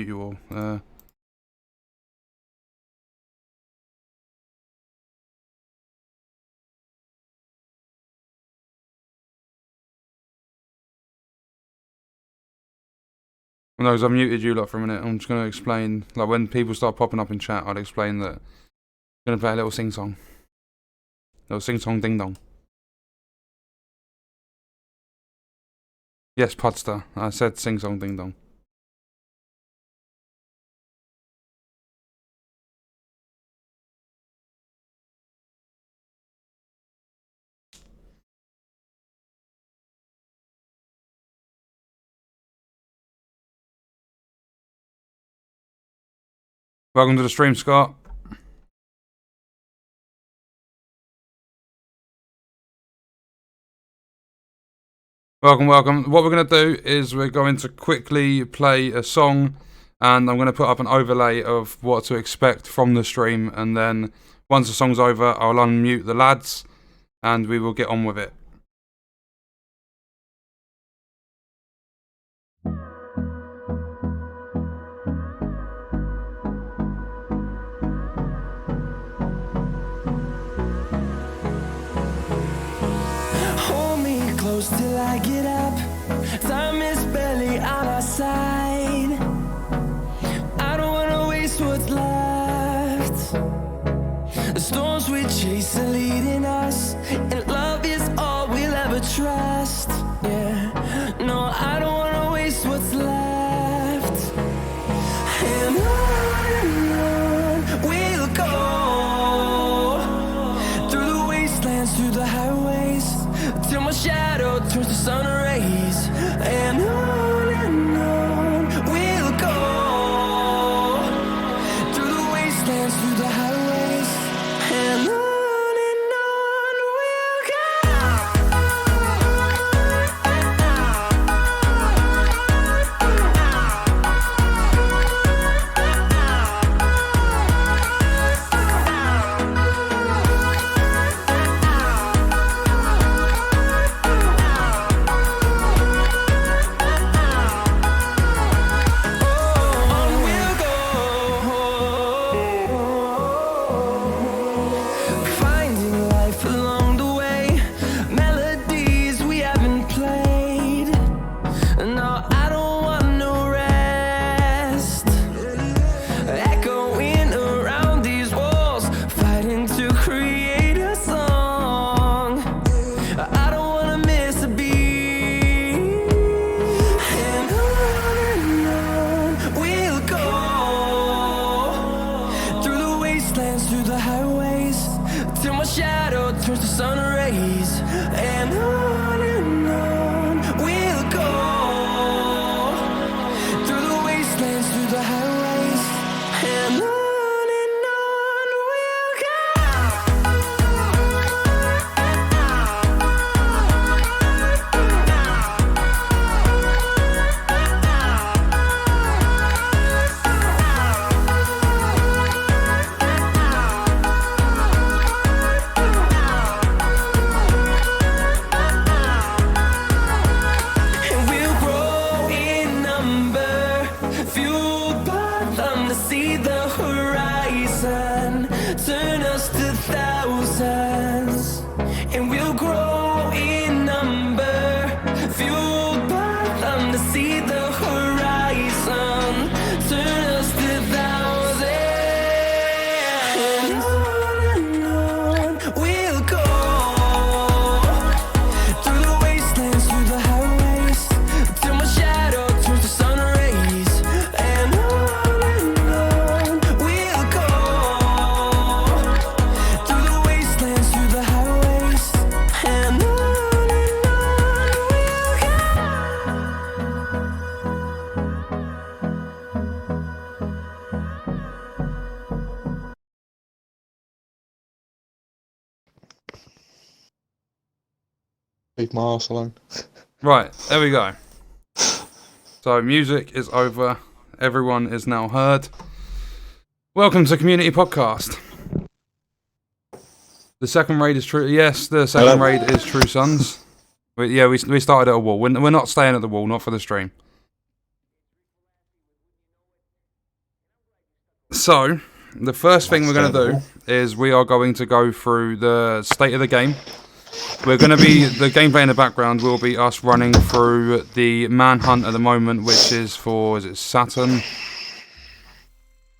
you all. No, because I muted you lot for a minute. I'm just going to explain, like when people start popping up in chat, I'll explain that I'm going to play a little sing-song. Little sing-song ding-dong. Yes, Podster. I said sing-song ding-dong. Welcome to the stream, Scott. Welcome, welcome. What we're going to do is we're going to quickly play a song, and I'm going to put up an overlay of what to expect from the stream, and then once the song's over, I'll unmute the lads, and we will get on with it. Till I get up, time is barely on our side. I don't wanna waste what's left. The storms we chase are leading us, and love is all we'll ever trust. Yeah, no, I don't wanna waste what's left. And on we'll go, through the wastelands, through the highways, till my shadow turns to sun rays. And on we'll go, through the wastelands, through the highways, and on we'll go. Leave my arse alone. Right, there we go. So music is over. Everyone is now heard. Welcome to Community Podcast. The second raid is true. Yes, the second raid is True Sons. We started at a wall. We're not staying at the wall, not for the stream. So, the first thing we're going to do is we are going to go through the state of the game. We're going to be, the gameplay in the background will be us running through the manhunt at the moment, which is for, is it Saturn?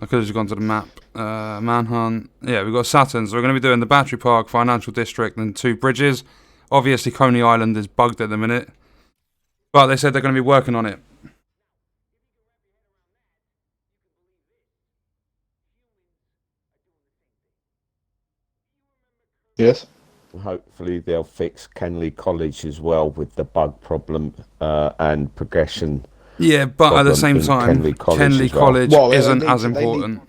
I could have just gone to the map. Manhunt. Yeah, we've got Saturn. So we're going to be doing the Battery Park, Financial District, and 2 bridges. Obviously, Coney Island is bugged at the minute. But they said they're going to be working on it. Yes. Hopefully they'll fix Kenley College as well with the bug problem and progression. Yeah, but at the same time, Kenley College isn't as important.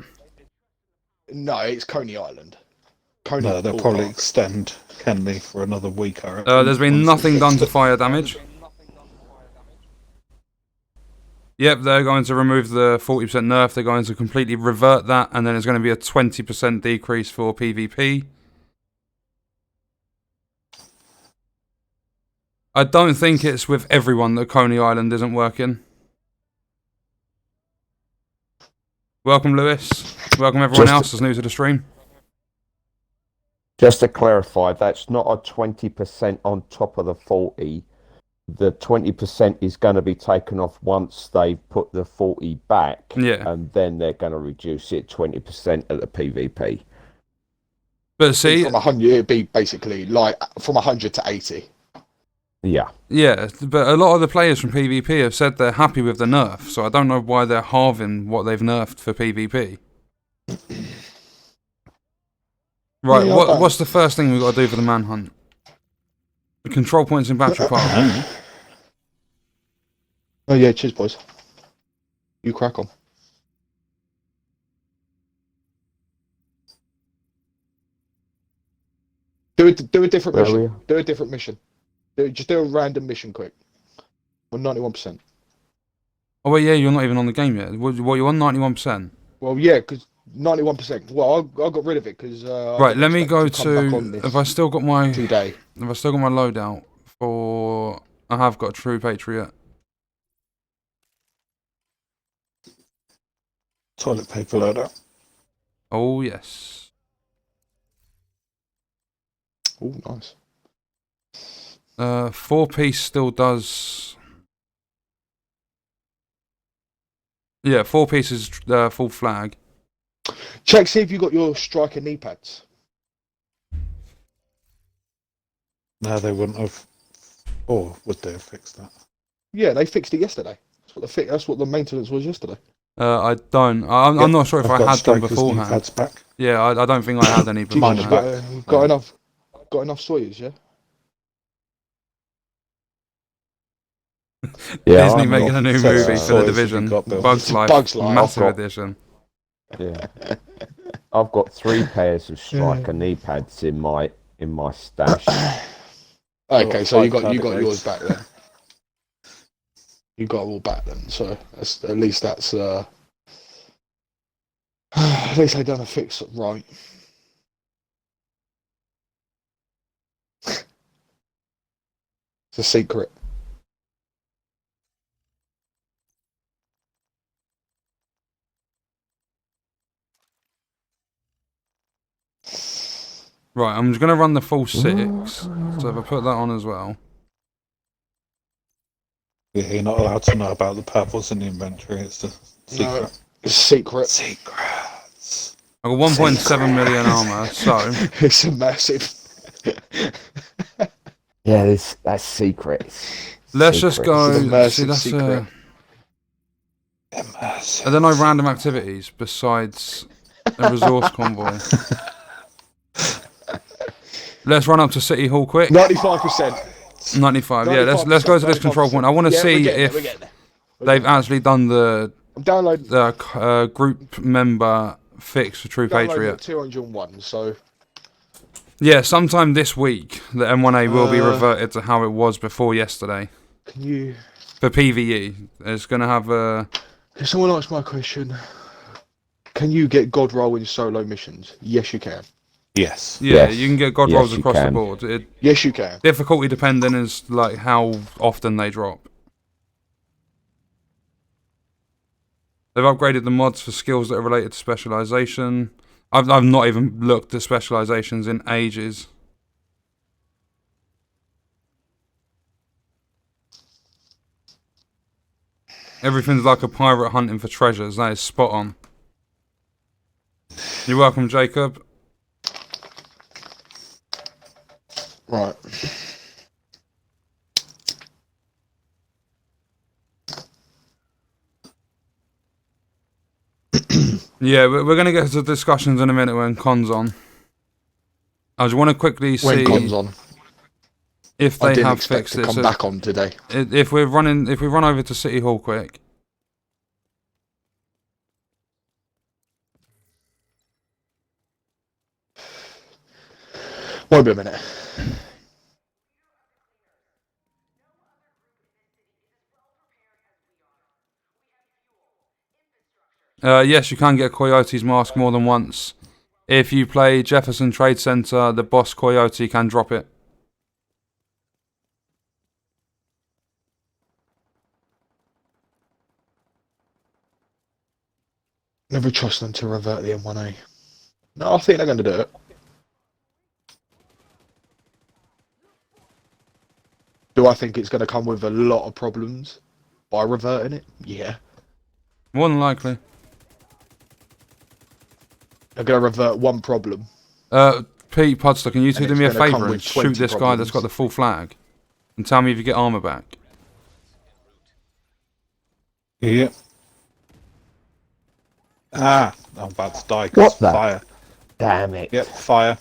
No, it's Coney Island. No, they'll probably extend Kenley for another week. I reckon. There's been nothing done to fire damage. Yep, they're going to remove the 40% nerf. They're going to completely revert that, and then it's going to be a 20% decrease for PvP. I don't think it's with everyone that Coney Island isn't working. Welcome, Lewis. Welcome, everyone else that's new to the stream. Just to clarify, that's not a 20% on top of the 40. The 20% is going to be taken off once they've put the 40 back. Yeah. And then they're going to reduce it 20% at the PvP. But see, from 100, it'd be basically like from 100 to 80. Yeah. Yeah, but a lot of the players from PvP have said they're happy with the nerf, so I don't know why they're halving what they've nerfed for PvP. Right, Yeah, what's the first thing we've got to do for the manhunt? The control points in Battery Park. Oh yeah, cheers boys. You crack on. Do a different mission. Do a different mission. Just do a random mission quick. We're 91%. Oh wait, yeah, you're not even on the game yet. What you on 91%? Well, yeah, because 91%. Well, I got rid of it because. Right, let me go to. Have I still got my today? Have I still got my loadout for? I have got True Patriot. Toilet paper loader. Oh yes. Oh, nice. 4-piece still does. Yeah, 4 pieces full flag. Check, see if you got your striker knee pads. No, they wouldn't have. Or would they have fixed that? Yeah, they fixed it yesterday. That's what the maintenance was yesterday. I don't. I'm not sure if I had them beforehand. Pads back. Yeah, I don't think I had any beforehand. We've got enough Sawyers, yeah. Yeah, Disney making a new movie for the Division. Bugs Life, massive edition. Yeah. I've got 3 pairs of striker knee pads in my stash. Okay, so you got yours back then. You got all back then, so at least that's at least they done a fix right. It's a secret. Right, I'm just going to run the full 6. So if I put that on as well. Yeah, you're not allowed to know about the purples in the inventory. It's the secret. No, it's secret. Secrets. I've got 1.7 million armor, so. It's a massive. Yeah, that's secret. Let's just go. See, that's secret. Are there no random activities besides a resource convoy? Let's run up to City Hall quick. 95%. 95. Yeah, let's go to this control point. I want to see if they've actually done the group member fix for True Patriot. 201. So. Yeah, sometime this week the M1A will be reverted to how it was before yesterday. Can you? For PvE, it's going to have a. If someone asked my question, can you get God roll in solo missions? Yes, you can. Yes. Yeah, Yes. you can get God rolls across the board. Yes, you can. Difficulty dependent is like how often they drop. They've upgraded the mods for skills that are related to specialization. I've not even looked at specializations in ages. Everything's like a pirate hunting for treasures. That is spot on. You're welcome, Jacob. Right. Yeah, we're going to get to discussions in a minute when Con's on. I just want to quickly see When Con's on. if I they didn't have expect fixed to it. come So back on today. if we run over to City Hall quick. Won't be a minute. Yes, you can get Coyote's mask more than once. If you play Jefferson Trade Center, the boss Coyote can drop it. Never trust them to revert the M1A. No, I think they're going to do it. Do I think it's going to come with a lot of problems by reverting it? Yeah. More than likely. They're going to revert one problem. Pete, Podster, can you two And do me a it's gonna come favour and with shoot 20 this guy that's got the full flag? And tell me if you get armor back. Yep. Ah, I'm about to die. 'Cause What the? fire. Damn it. Yep, fire.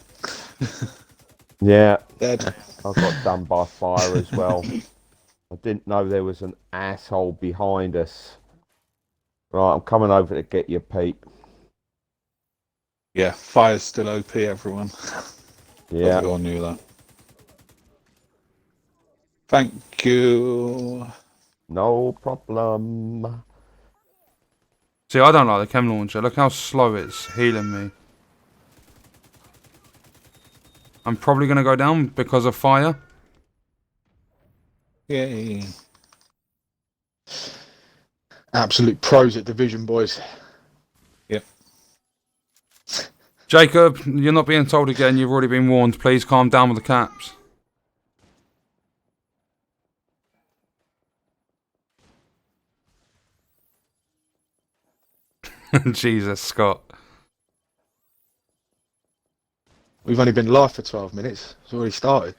Yeah, Dead. I got done by fire as well. I didn't know there was an asshole behind us. Right, I'm coming over to get you, Pete. Yeah, fire's still OP, everyone. Yeah. Everyone knew that. Thank you. No problem. See, I don't like the chem launcher. Look how slow it's healing me. I'm probably going to go down because of fire. Yay. Absolute pros at Division, boys. Yep. Jacob, you're not being told again. You've already been warned. Please calm down with the caps. Jesus, Scott. We've only been live for 12 minutes. It's already started.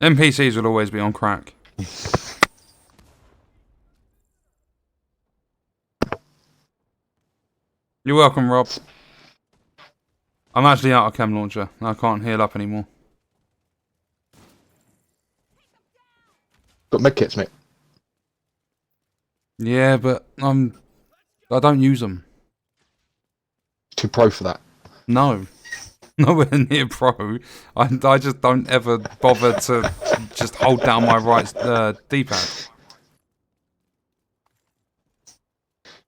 NPCs will always be on crack. You're welcome, Rob. I'm actually out of chem launcher. I can't heal up anymore. Got medkits, mate. Yeah, but I don't use them. Too pro for that. No. Nowhere near pro. I just don't ever bother to just hold down my right D-pad.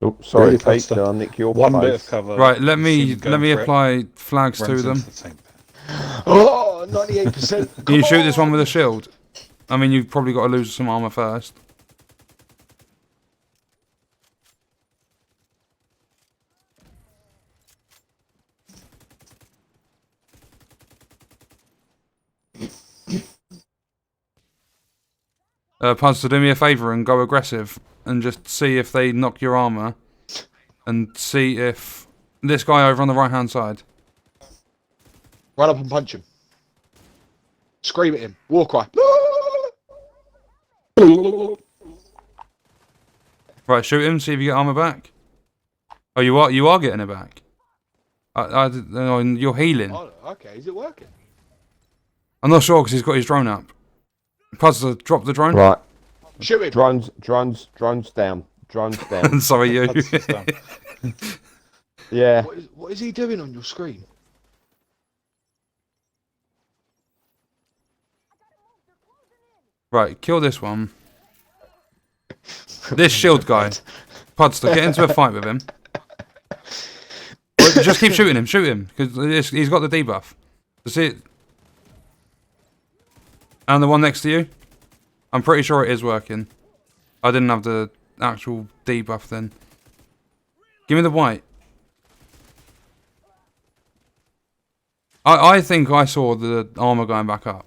Oops, sorry, Really, Pete. Podster. Did I nick your One place? bit of cover. Right, let me Machine gun for it. apply flags to Runs them. into the same bit. Oh, 98%. Can you shoot this one with a shield? I mean, you've probably got to lose some armor first. Podster, do me a favour and go aggressive and just see if they knock your armor and see if this guy over on the right hand side. Run up and punch him. Scream at him. War cry. Right, shoot him, see if you get armor back. Oh, you are getting it back. You're healing. Oh, okay, is it working? I'm not sure because he's got his drone up. Puzzler, drop the drone. Right. Shoot him. Drones down. Drones down. Sorry, you. That's done. Yeah. What is he doing on your screen? Right, kill this one. This shield guy. Podster, get into a fight with him. Just keep shooting him, shoot him, because he's got the debuff. That's it. And the one next to you? I'm pretty sure it is working. I didn't have the actual debuff then. Give me the white. I think I saw the armor going back up.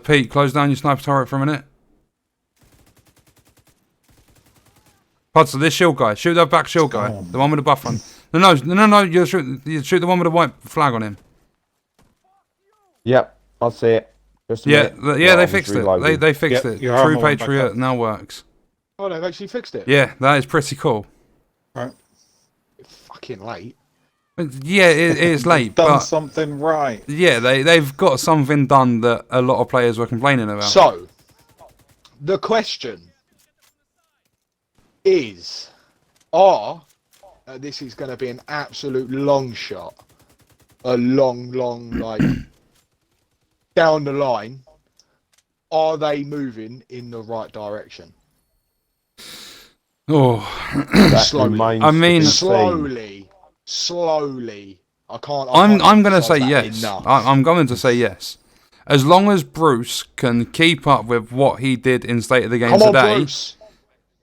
Pete, close down your sniper turret for a minute. Podster, this shield guy. Shoot that back shield guy. The one with the buff on. No. You shoot the one with the white flag on him. Yep, I see it. Just a minute. They fixed it. They fixed it. True Patriot now works. Oh, they've actually fixed it. Yeah, that is pretty cool. Right. Fucking late. Yeah, it is late. Done but something right. yeah, they've got something done that a lot of players were complaining about. So, the question is, this is going to be an absolute long shot, a long, like, down the line, are they moving in the right direction? Oh, Slowly. I mean, slowly. I'm going to say yes. Enough. I'm going to say yes. As long as Bruce can keep up with what he did in State of the Game today, Bruce.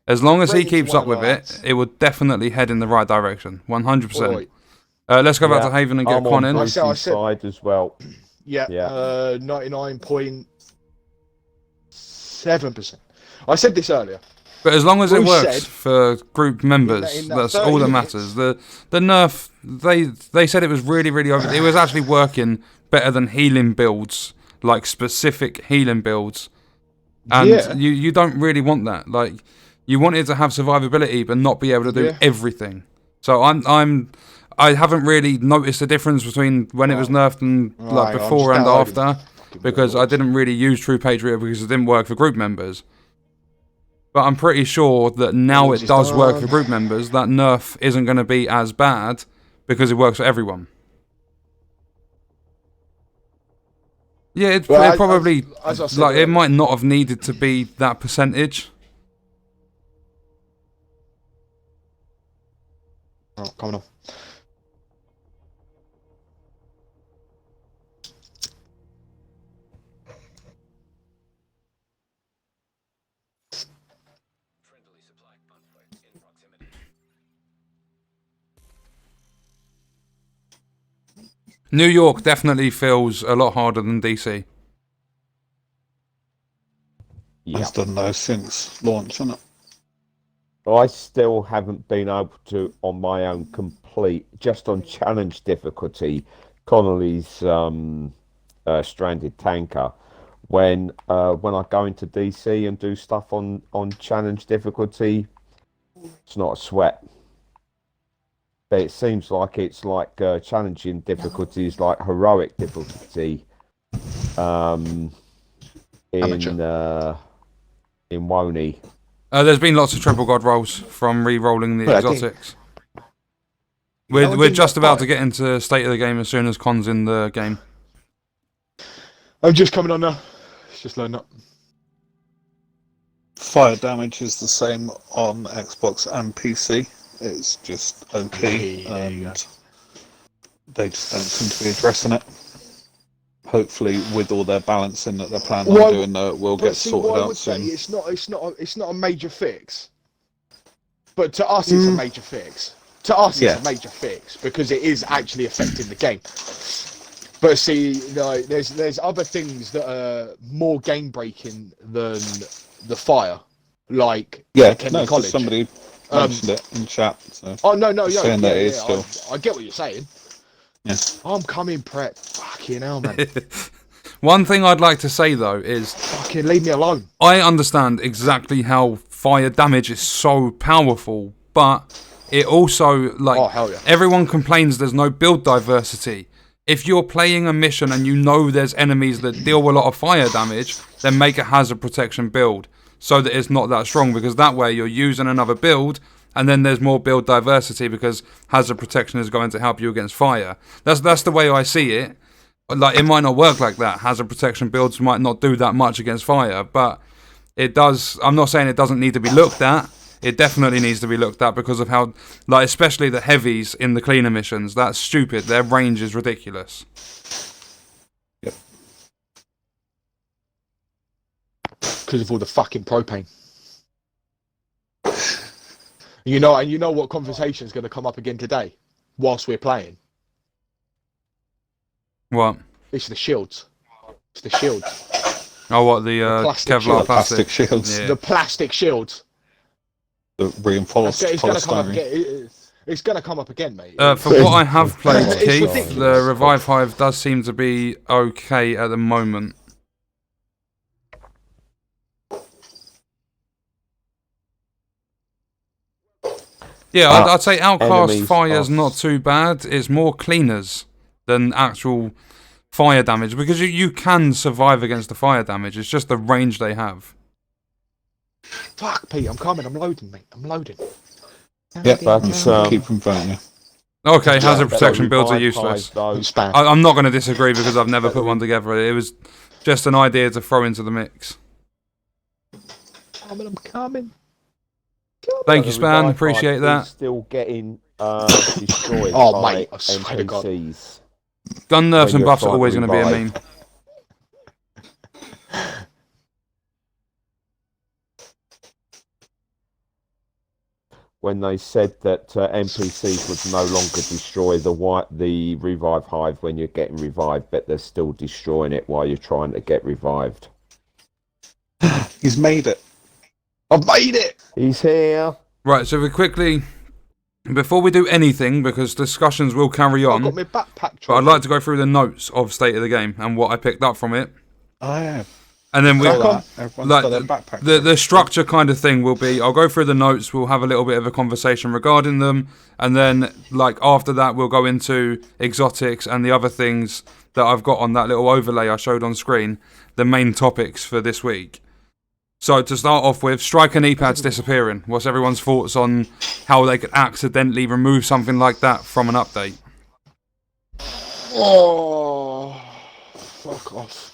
as long as he Bring it keeps to up with lads. it, it would definitely head in the right direction. 100%. Right. Let's go back to Haven and get I'm Con on in. Bruce's side as well. Yeah, Yeah. 99.7%. I said this earlier. But as long as it Bruce works said- for group members, in that that's 30 all that minutes- matters. The Nerf, they said it was really over. It was actually working better than healing builds, like specific healing builds. And Yeah. you don't really want that. Like, you want it to have survivability, but not be able to do Yeah. everything. So I haven't really noticed the difference between when it was nerfed and like Right, I'm before just and downloading after, because I didn't really use True Patriot because it didn't work for group members. But I'm pretty sure that now it does work for group members, that nerf isn't going to be as bad because it works for everyone. Yeah, it probably as I said like it earlier. might not have needed to be that percentage. Oh, coming on. New York definitely feels a lot harder than DC. Yeah. It's done those since launch, hasn't it? I still haven't been able to, on my own, complete, just on challenge difficulty, Connolly's stranded tanker. When I go into DC and do stuff on challenge difficulty, it's not a sweat. But it seems like it's like challenging difficulties, like heroic difficulty, in Woney. There's been lots of triple god rolls from re-rolling the Well, I think- exotics. No one We're did just that about fight. to get into State of the Game as soon as Con's in the game. I'm just coming on now. It's just loading up. Fire damage is the same on Xbox and PC. It's just OP, There you go. and they just don't seem to be addressing it. Hopefully, with all their balancing that they're planning Why- on doing, will But get see, sorted what I out would say, soon. it's not a major fix. But to us, it's a major fix. To us, Yeah. it's a major fix because it is actually affecting the game. But see, like, there's other things that are more game breaking than the fire, like Yeah, Kenny no, 'cause College. somebody mentioned it in chat. So. Oh no, yeah, saying that yeah, it is yeah, still- I get what you're saying. Yeah. I'm coming prep. Fucking hell, man. One thing I'd like to say though is Fucking leave me alone. I understand exactly how fire damage is so powerful, but it also, like, Oh, hell yeah. everyone complains there's no build diversity. If you're playing a mission and you know there's enemies that deal a lot of fire damage, then make a hazard protection build so that it's not that strong, because that way you're using another build and then there's more build diversity because hazard protection is going to help you against fire. That's the way I see it. Like, it might not work like that. Hazard protection builds might not do that much against fire, but it does. I'm not saying it doesn't need to be looked at. it definitely needs to be looked at because of how, like, especially the heavies in the cleaner missions. That's stupid. Their range is ridiculous. Yep. Because of all the fucking propane. You know what conversation is going to come up again today, whilst we're playing. What? It's the shields. It's the shields. Oh, what, the plastic Kevlar shield. plastic? Shields. Yeah. The plastic shields. The reinforced It's going to come up polystyrene. again. It's going to come up again, mate. For what I have played, It's Keith, ridiculous. the Revive Hive does seem to be okay at the moment. Yeah, I'd say Outcast enemies Fire's are- not too bad. It's more cleaners than actual fire damage, because you can survive against the fire damage. It's just the range they have. Fuck, Pete, I'm coming. I'm loading, mate. I'm loading. Yep, But, keep confirming you. Okay, hazard but protection builds are Revive useless. Hive, though, Spam. I'm not going to disagree because I've never put one together. It was just an idea to throw into the mix. I'm coming. Thank you, the Span. Revive Appreciate Hive that. is still getting destroyed Oh, by mate, I swear to God. NPCs. Gun nerfs when and you're buffs are trying to always going to be a revive. meme. When they said that NPCs would no longer destroy the Revive Hive when you're getting revived, but they're still destroying it while you're trying to get revived. He's made it. I've made it. He's here. Right, so we quickly, before we do anything, because discussions will carry I've on, got my backpack. but I'd like to go through the notes of State of the Game and what I picked up from it. Oh, yeah. And then we, Crack on. Everyone's like, got their backpack. the structure kind of thing will be, I'll go through the notes, we'll have a little bit of a conversation regarding them, and then, like, after that, we'll go into exotics and the other things that I've got on that little overlay I showed on screen, the main topics for this week. So, to start off with, striker knee pads disappearing. What's everyone's thoughts on how they could accidentally remove something like that from an update? Oh, fuck off.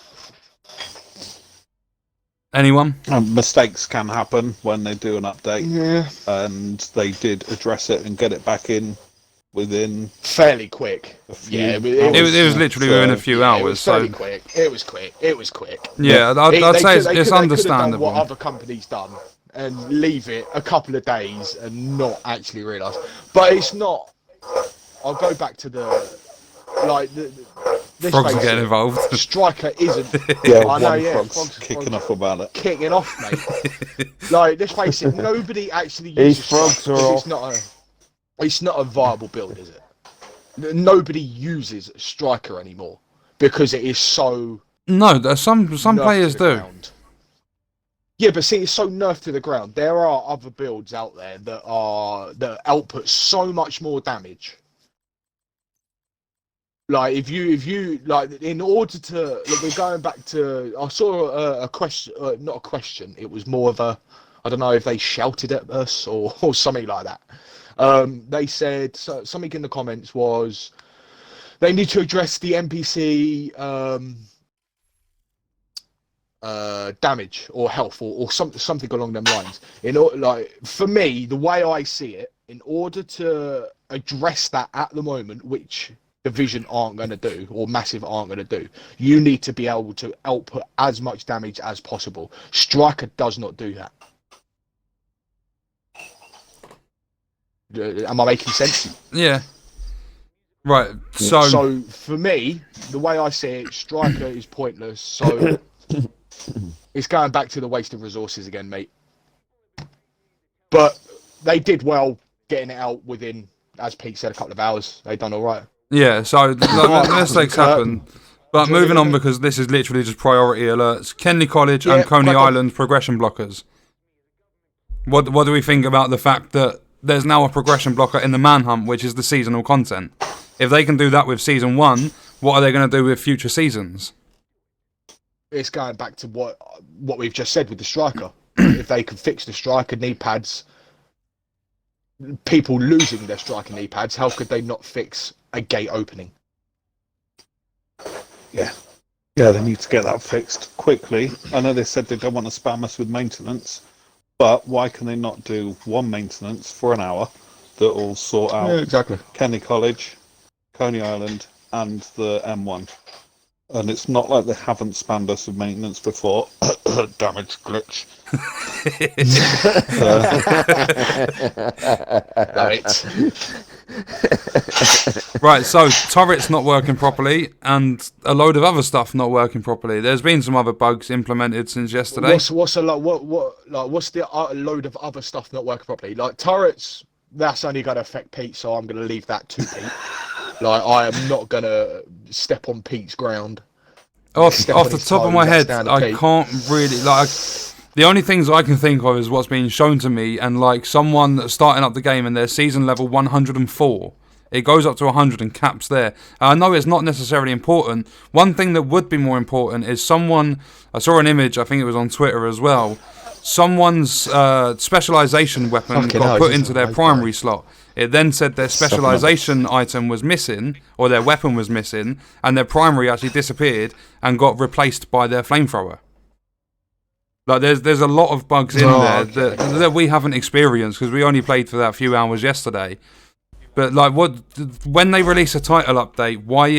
Anyone? Mistakes can happen when they do an update, Yeah. and they did address it and get it back in within Fairly quick. a few Yeah, It was literally within a few It hours, was so... fairly quick. It was quick. It was quick. Yeah, I'd say it's Done understandable. what other companies done and leave it a couple of days and not actually realise. But it's not. I'll go back to the this Frogs are face getting it, involved. Striker isn't. Yeah, I know, one yeah, frog's Frogs- kicking Frogs- off about it. kicking off, mate. Like, let's face it, nobody actually These uses frogs Striker are because it's not a viable build, is it? Nobody uses Striker anymore because it is so. No, some nerfed players to the do. ground. Yeah, but see, it's so nerfed to the ground. There are other builds out there that output so much more damage. Like if you like, in order to, like, we're going back to, I saw a question, not a question. It was more of a, I don't know if they shouted at us or something like that. They said something in the comments was they need to address the NPC damage or health or something along them lines. Like, for me, the way I see it, in order to address that at the moment, which Division aren't going to do or Massive aren't going to do, you need to be able to output as much damage as possible. Striker does not do that. Am I making sense? Yeah. Right, so for me, the way I see it, Striker is pointless. So it's going back to the waste of resources again, mate. But they did well getting it out within, as Pete said, a couple of hours. They done all right. yeah, so mistakes happen. But moving on, because this is literally just priority alerts. Kenley College and Yeah, Coney crack on. Island progression blockers. What do we think about the fact that there's now a progression blocker in the Manhunt, which is the seasonal content? If they can do that with Season 1, what are they going to do with future seasons? It's going back to what we've just said with the Striker. If they can fix the Striker knee pads, people losing their Striker knee pads, how could they not fix a gate opening? Yeah, they need to get that fixed quickly. I know they said they don't want to spam us with maintenance, But why can they not do one maintenance for an hour that will sort out exactly. Kenny College, Coney Island, and the M1? And it's not like they haven't spammed us with maintenance before. Damage glitch. Right, so turrets not working properly and a load of other stuff not working properly. There's been some other bugs implemented since yesterday. What's a lot? What's the load of other stuff not working properly? Like turrets, that's only going to affect Pete, so I'm going to leave that to Pete. Like I am not going to step on Pete's ground. Off the top of my head, I can't really like. The only things I can think of is what's being shown to me, and like someone that's starting up the game and their season level 104. It goes up to 100 and caps there. I know it's not necessarily important. One thing that would be more important is someone. I saw an image. I think it was on Twitter as well. Someone's specialization weapon got put into their primary slot. It then said their specialization item was missing, or their weapon was missing, and their primary actually disappeared and got replaced by their flamethrower. Like there's a lot of bugs in there that we haven't experienced because we only played for that few hours yesterday. But like, when they release a title update, why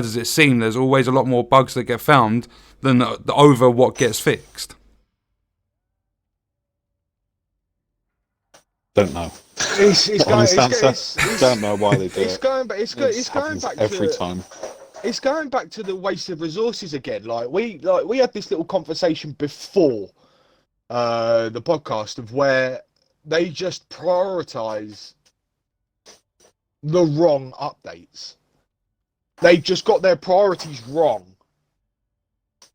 does it seem there's always a lot more bugs that get found than over what gets fixed? Don't know. Don't know why they do it. It's going back every time. It's going back to the waste of resources again. Like we had this little conversation before the podcast of where they just prioritize the wrong updates. They just got their priorities wrong.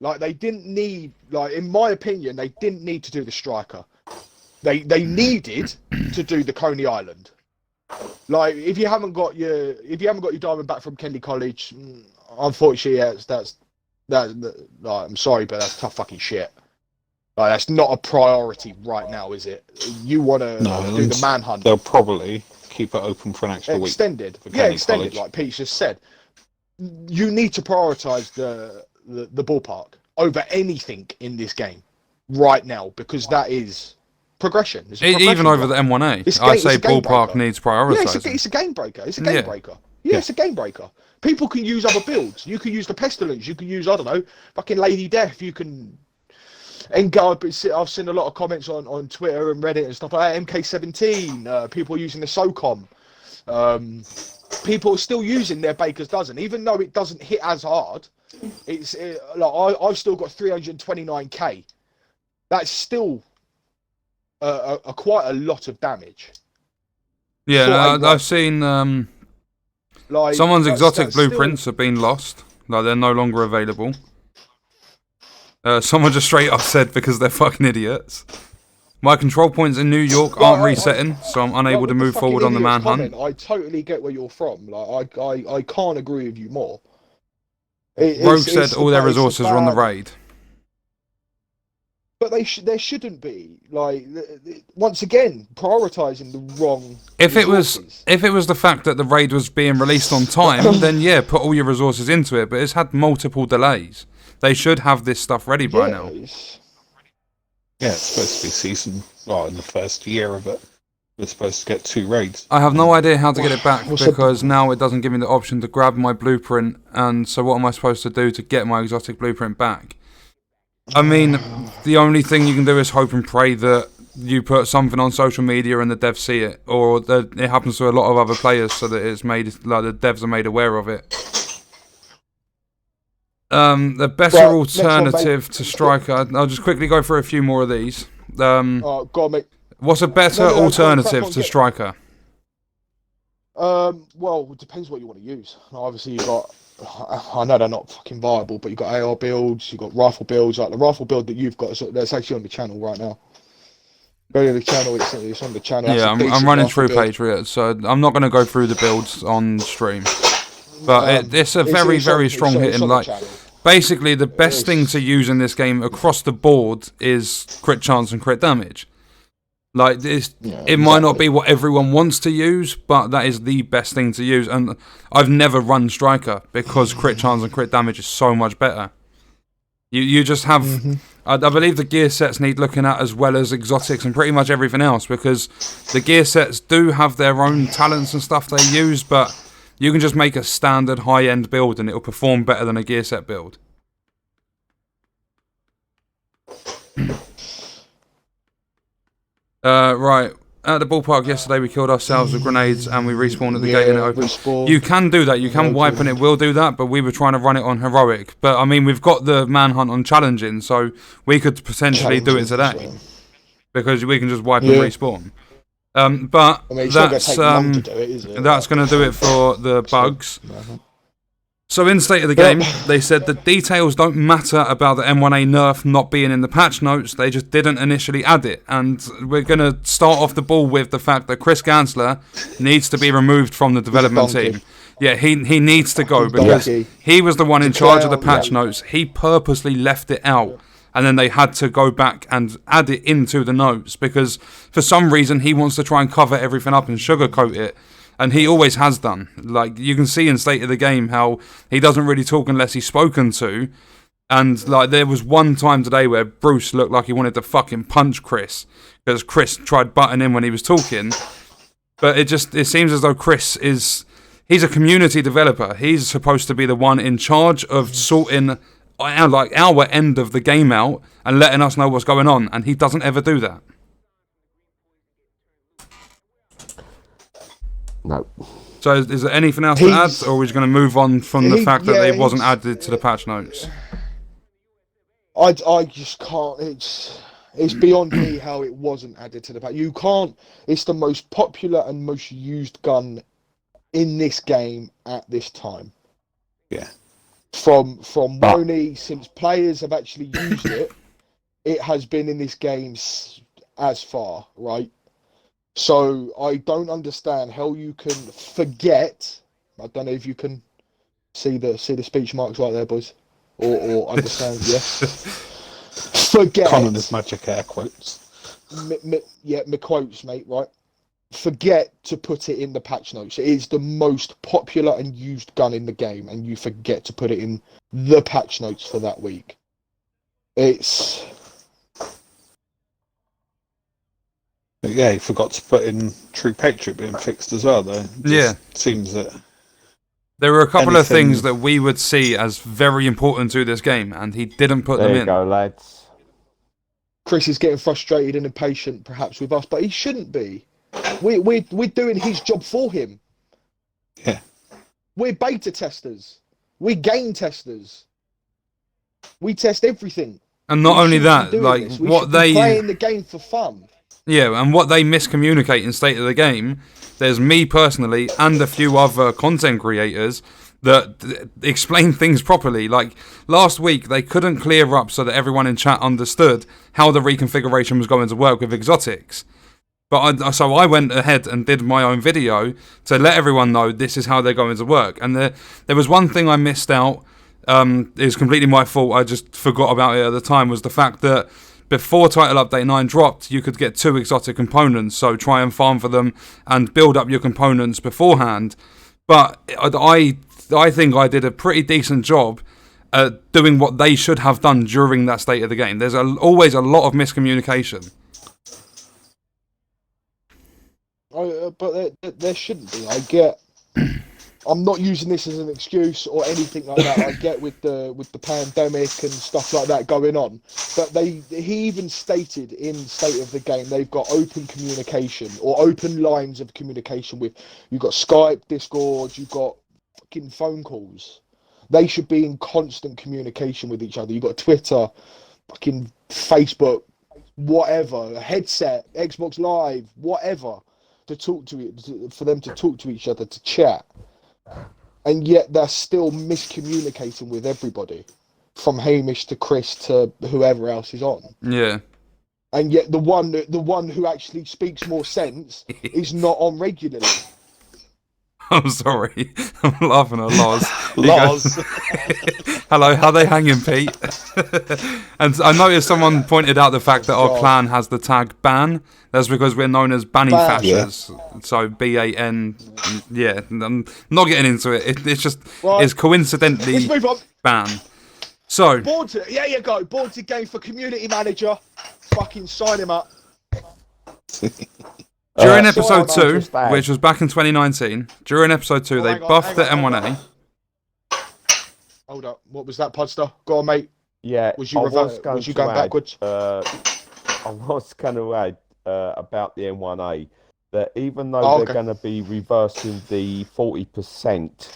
Like they didn't need, like in my opinion, they didn't need to do the striker. They needed to do the Coney Island. Like if you haven't got your diamond back from Kenny College, unfortunately, I'm sorry, but that's tough fucking shit. Like that's not a priority right now, is it? You want to do the manhunt? They'll probably keep it open for an extra week. Extended, like Pete just said. You need to prioritize the ballpark over anything in this game right now because that is progression. Even over the M1A, I'd say ballpark needs prioritising. Yeah, it's a game breaker. It's a game breaker. Yeah, it's a game breaker. People can use other builds. You can use the Pestilence. You can use, I don't know, fucking Lady Death. You can... I've seen a lot of comments on Twitter and Reddit and stuff like that. MK17, people using the SOCOM. People are still using their Baker's Dozen, even though it doesn't hit as hard. I've still got 329k. That's still quite a lot of damage. Yeah, I've seen someone's exotic blueprints have been lost. Like they're no longer available. Someone just straight up said because they're fucking idiots. My control points in New York aren't resetting, so I'm unable to move forward on the manhunt. I totally get where you're from. Like I can't agree with you more. Rogue said all their resources are on the raid. But there shouldn't be. Like once again, prioritising the wrong. If it was the fact that the raid was being released on time, then yeah, put all your resources into it. But it's had multiple delays. They should have this stuff ready by now. Yeah, it's supposed to be season. Well, in the first year of it, we're supposed to get 2 raids. I have no idea how to get it back because now it doesn't give me the option to grab my blueprint. And so, what am I supposed to do to get my exotic blueprint back? I mean, the only thing you can do is hope and pray that you put something on social media and the devs see it, or that it happens to a lot of other players, so that it's made like the devs are made aware of it. The better alternative to Striker. I'll just quickly go through a few more of these. Go on, mate. What's a better alternative to Striker? Well, it depends what you want to use. Obviously, you've got. I know they're not fucking viable, but you've got AR builds, you've got rifle builds. Like the rifle build that you've got, that's actually on the channel right now. Go to the channel. It's on the channel. Yeah, I'm running through Patriot, so I'm not going to go through the builds on stream. But it's a very, very strong hitting. Like, basically, the best thing to use in this game across the board is crit chance and crit damage. Like this, it might not be what everyone wants to use, but that is the best thing to use. And I've never run Striker because crit chance and crit damage is so much better. You just have. I believe the gear sets need looking at as well as exotics and pretty much everything else, because the gear sets do have their own talents and stuff they use, but you can just make a standard high-end build and it'll perform better than a gear set build. Right. At the ballpark yesterday, we killed ourselves with grenades and we respawned at the gate and it opened. You can do that. You can wipe and it will do that, but we were trying to run it on heroic. But I mean, we've got the manhunt on challenging, so we could potentially do it today because we can just wipe and respawn. But I mean, it's not gonna take long to do it, is it? That's going to do it for the bugs. So in State of the Game, they said the details don't matter about the M1A nerf not being in the patch notes, they just didn't initially add it. And we're going to start off the ball with the fact that Chris Gansler needs to be removed from the development team. Yeah, he needs to go because he was the one in charge of the patch notes. He purposely left it out. And then they had to go back and add it into the notes because for some reason he wants to try and cover everything up and sugarcoat it. And he always has done. Like, you can see in State of the Game how he doesn't really talk unless he's spoken to. And, like, there was one time today where Bruce looked like he wanted to fucking punch Chris. Because Chris tried butting in when he was talking. But it seems as though Chris is... He's a community developer. He's supposed to be the one in charge of sorting our end of the game out and letting us know what's going on. And he doesn't ever do that. No. So is there anything else to add, or are we just going to move on from the fact that it wasn't added to the patch notes? I just can't. It's beyond me how it wasn't added to the patch. You can't. It's the most popular and most used gun in this game at this time. Yeah. From Woney, since players have actually used it, it has been in this game as far, right? So I don't understand how you can forget. I don't know if you can see the speech marks right there, boys, or understand. Yeah. Forget. Conan is magic air quotes. Yeah, my quotes, mate. Right. Forget to put it in the patch notes. It is the most popular and used gun in the game, and you forget to put it in the patch notes for that week. It's. Yeah, he forgot to put in True Patriot being fixed as well, though. Yeah. Seems that... There were a couple of things that we would see as very important to this game, and he didn't put them in. There you go, lads. Chris is getting frustrated and impatient, perhaps, with us, but he shouldn't be. We're doing his job for him. Yeah. We're beta testers. We're game testers. We test everything. And not only that, like, what they... playing the game for fun. Yeah, and what they miscommunicate in State of the Game, there's me personally and a few other content creators that explain things properly. Like, last week, they couldn't clear up so that everyone in chat understood how the reconfiguration was going to work with exotics. But so I went ahead and did my own video to let everyone know this is how they're going to work. And there was one thing I missed out. It was completely my fault. I just forgot about it at the time, was the fact that before Title Update 9 dropped, you could get 2 exotic components, so try and farm for them and build up your components beforehand. But I think I did a pretty decent job at doing what they should have done during that State of the Game. There's always a lot of miscommunication. But there shouldn't be. I'm not using this as an excuse or anything like that. I get with the pandemic and stuff like that going on, but he even stated in State of the Game they've got open communication or open lines of communication with. You've got Skype, Discord, you've got fucking phone calls. They should be in constant communication with each other. You've got Twitter, fucking Facebook, whatever, a headset, Xbox Live, whatever, to talk to it, for them to talk to each other, to chat. And yet they're still miscommunicating with everybody, from Hamish to Chris to whoever else is on. Yeah. And yet the one who actually speaks more sense is not on regularly. I'm sorry. I'm laughing at Loz. Loz. Hello, how they hanging, Pete? And I noticed someone pointed out the fact that our clan has the tag ban. That's because we're known as Banny Fashers. Yeah. So B-A-N. Yeah, I'm not getting into it. It's just, it's coincidentally ban. So, Yeah, you go. Boarded game for community manager. Fucking sign him up. during so episode I'll 2, just add- which was back in 2019, during episode 2, they hang on, buffed hang the on, M1A. Hold up. What was that, Podster? Go on, mate. Yeah, Was you I was you going add, backwards? I was going to add about the M1A that even though Oh, they're okay. going to be reversing the 40%,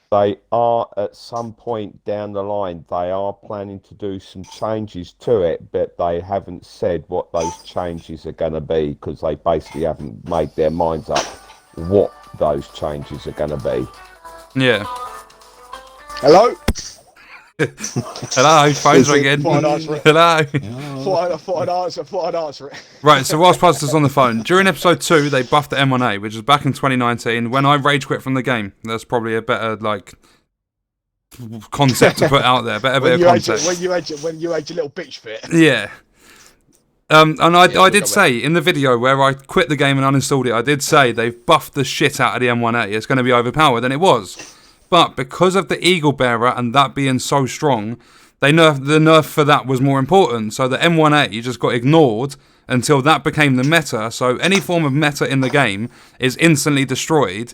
they are at some point down the line, they are planning to do some changes to it, but they haven't said what those changes are going to be because they basically haven't made their minds up what those changes are going to be. Yeah. Hello? Hello, phone's ringing. Thought I'd answer it. Hello. Thought I'd answer it. Right, so whilst Podster's on the phone, during episode 2, they buffed the M1A, which was back in 2019, when I rage quit from the game. That's probably a better, like, concept to put out there. Better bit of context. When you had your little bitch fit. Yeah. And I we'll did go say in the video where I quit the game and uninstalled it, I did say they've buffed the shit out of the M1A. It's going to be overpowered, and it was. But because of the Eagle Bearer and that being so strong, the nerf for that was more important. So the M1A just got ignored until that became the meta. So any form of meta in the game is instantly destroyed.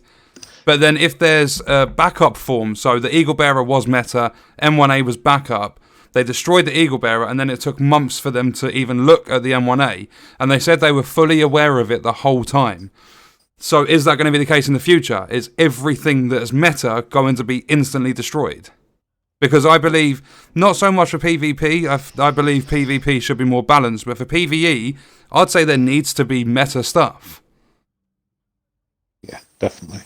But then if there's a backup form, so the Eagle Bearer was meta, M1A was backup, they destroyed the Eagle Bearer, and then it took months for them to even look at the M1A. And they said they were fully aware of it the whole time. So is that going to be the case in the future? Is everything that is meta going to be instantly destroyed? Because I believe, not so much for PvP, I believe PvP should be more balanced, but for PvE, I'd say there needs to be meta stuff. Yeah, definitely.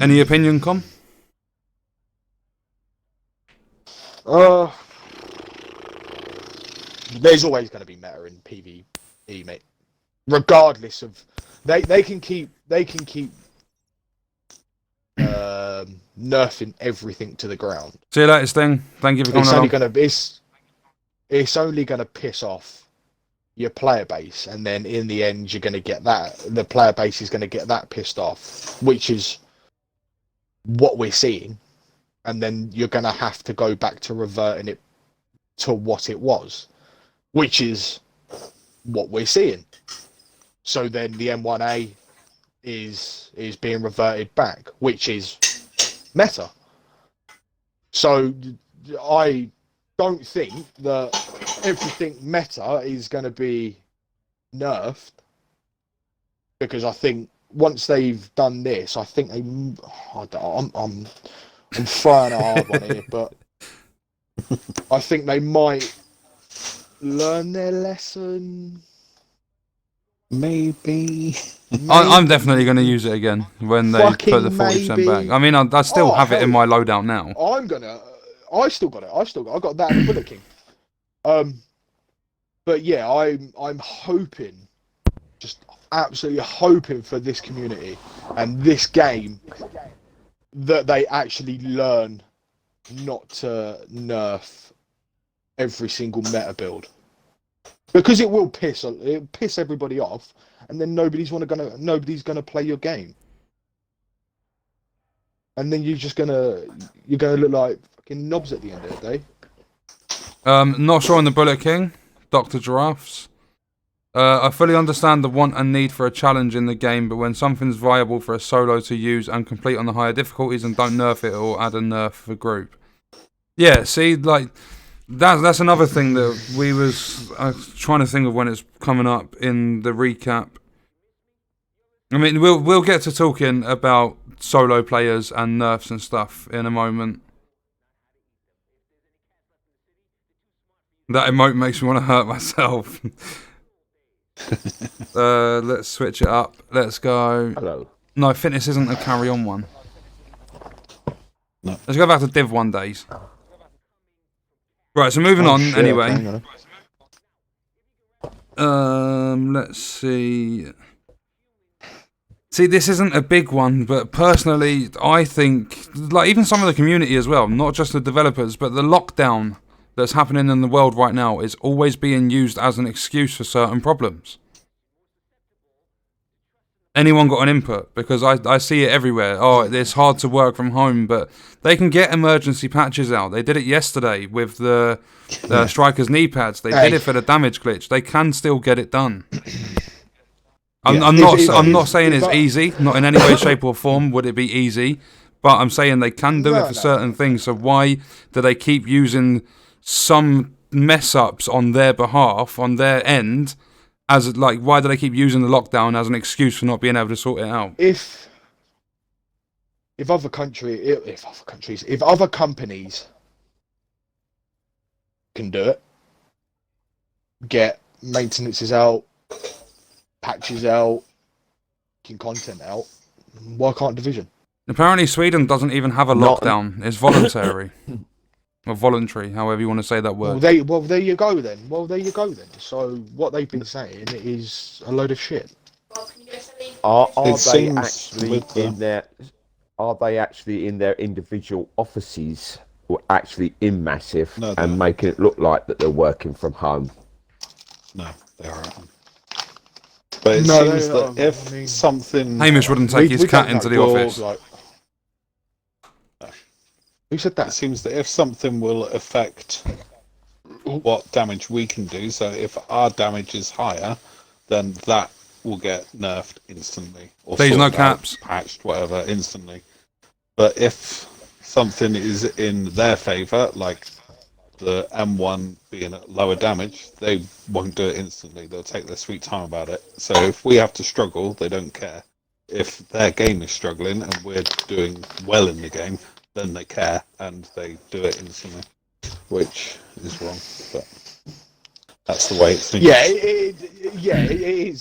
Any opinion, Com? There's always going to be meta in PvE, mate. Regardless of, they can keep nerfing everything to the ground. See you later, Sting. Thank you for coming along. It's only gonna piss off your player base, and then in the end you're gonna get that. The player base is gonna get that pissed off, which is what we're seeing, and then you're gonna have to go back to reverting it to what it was, which is what we're seeing. So then the M1A is being reverted back, which is meta. So I don't think that everything meta is going to be nerfed, because I think once they've done this, I think I'm throwing a hard one here, but I think they might learn their lesson. Maybe. I'm definitely going to use it again when they Fucking put the 40% maybe. back. I mean, I still have it in my loadout now. I still got it. I got that in the Bullet King. But yeah, I'm hoping, just absolutely hoping for this community and this game that they actually learn not to nerf every single meta build, because it will piss everybody off, and then nobody's gonna play your game, and then you're gonna look like fucking knobs at the end of the day. Not sure on the Bullet King, Dr. Giraffes. I fully understand the want and need for a challenge in the game, but when something's viable for a solo to use and complete on the higher difficulties, and don't nerf it or add a nerf for group. Yeah, see, like, that's another thing that I was trying to think of when it's coming up in the recap. I mean, we'll get to talking about solo players and nerfs and stuff in a moment. That emote makes me want to hurt myself. Let's switch it up. Let's go. Hello. No, fitness isn't a carry-on one. No. Let's go back to Div 1 days. Right, so moving on shit, anyway. okay, Let's see. See, this isn't a big one, but personally, I think, like, even some of the community as well, not just the developers, but the lockdown that's happening in the world right now is always being used as an excuse for certain problems. anyone got an input? Because I see it everywhere. Oh, it's hard to work from home, but they can get emergency patches out. They did it yesterday with the Strikers knee pads. They did it for the damage glitch. They can still get it done. I'm not saying it's easy. Not in any way, shape, or form would it be easy. But I'm saying they can do it for certain things. So why do they keep using some mess ups on their behalf, on their end, as like, why do they keep using the lockdown as an excuse for not being able to sort it out? If other companies can do it, get maintenances out, patches out, content out, why can't Division? Apparently Sweden doesn't even have a lockdown. It's voluntary. Or voluntary, however you want to say that word. Well, there you go then. So what they've been saying is a load of shit. Are they actually in their individual offices, or actually in Massive, and making it look like that they're working from home? No, they aren't. But it seems that if something... Hamish wouldn't take his cat into the office. Who said that? It seems that if something will affect what damage we can do, so if our damage is higher, then that will get nerfed instantly. Or There's no caps. Patched, whatever, instantly. But if something is in their favour, like the M1 being at lower damage, they won't do it instantly. They'll take their sweet time about it. So if we have to struggle, they don't care. If their game is struggling and we're doing well in the game, then they care and they do it instantly, which is wrong. But that's the way it's. It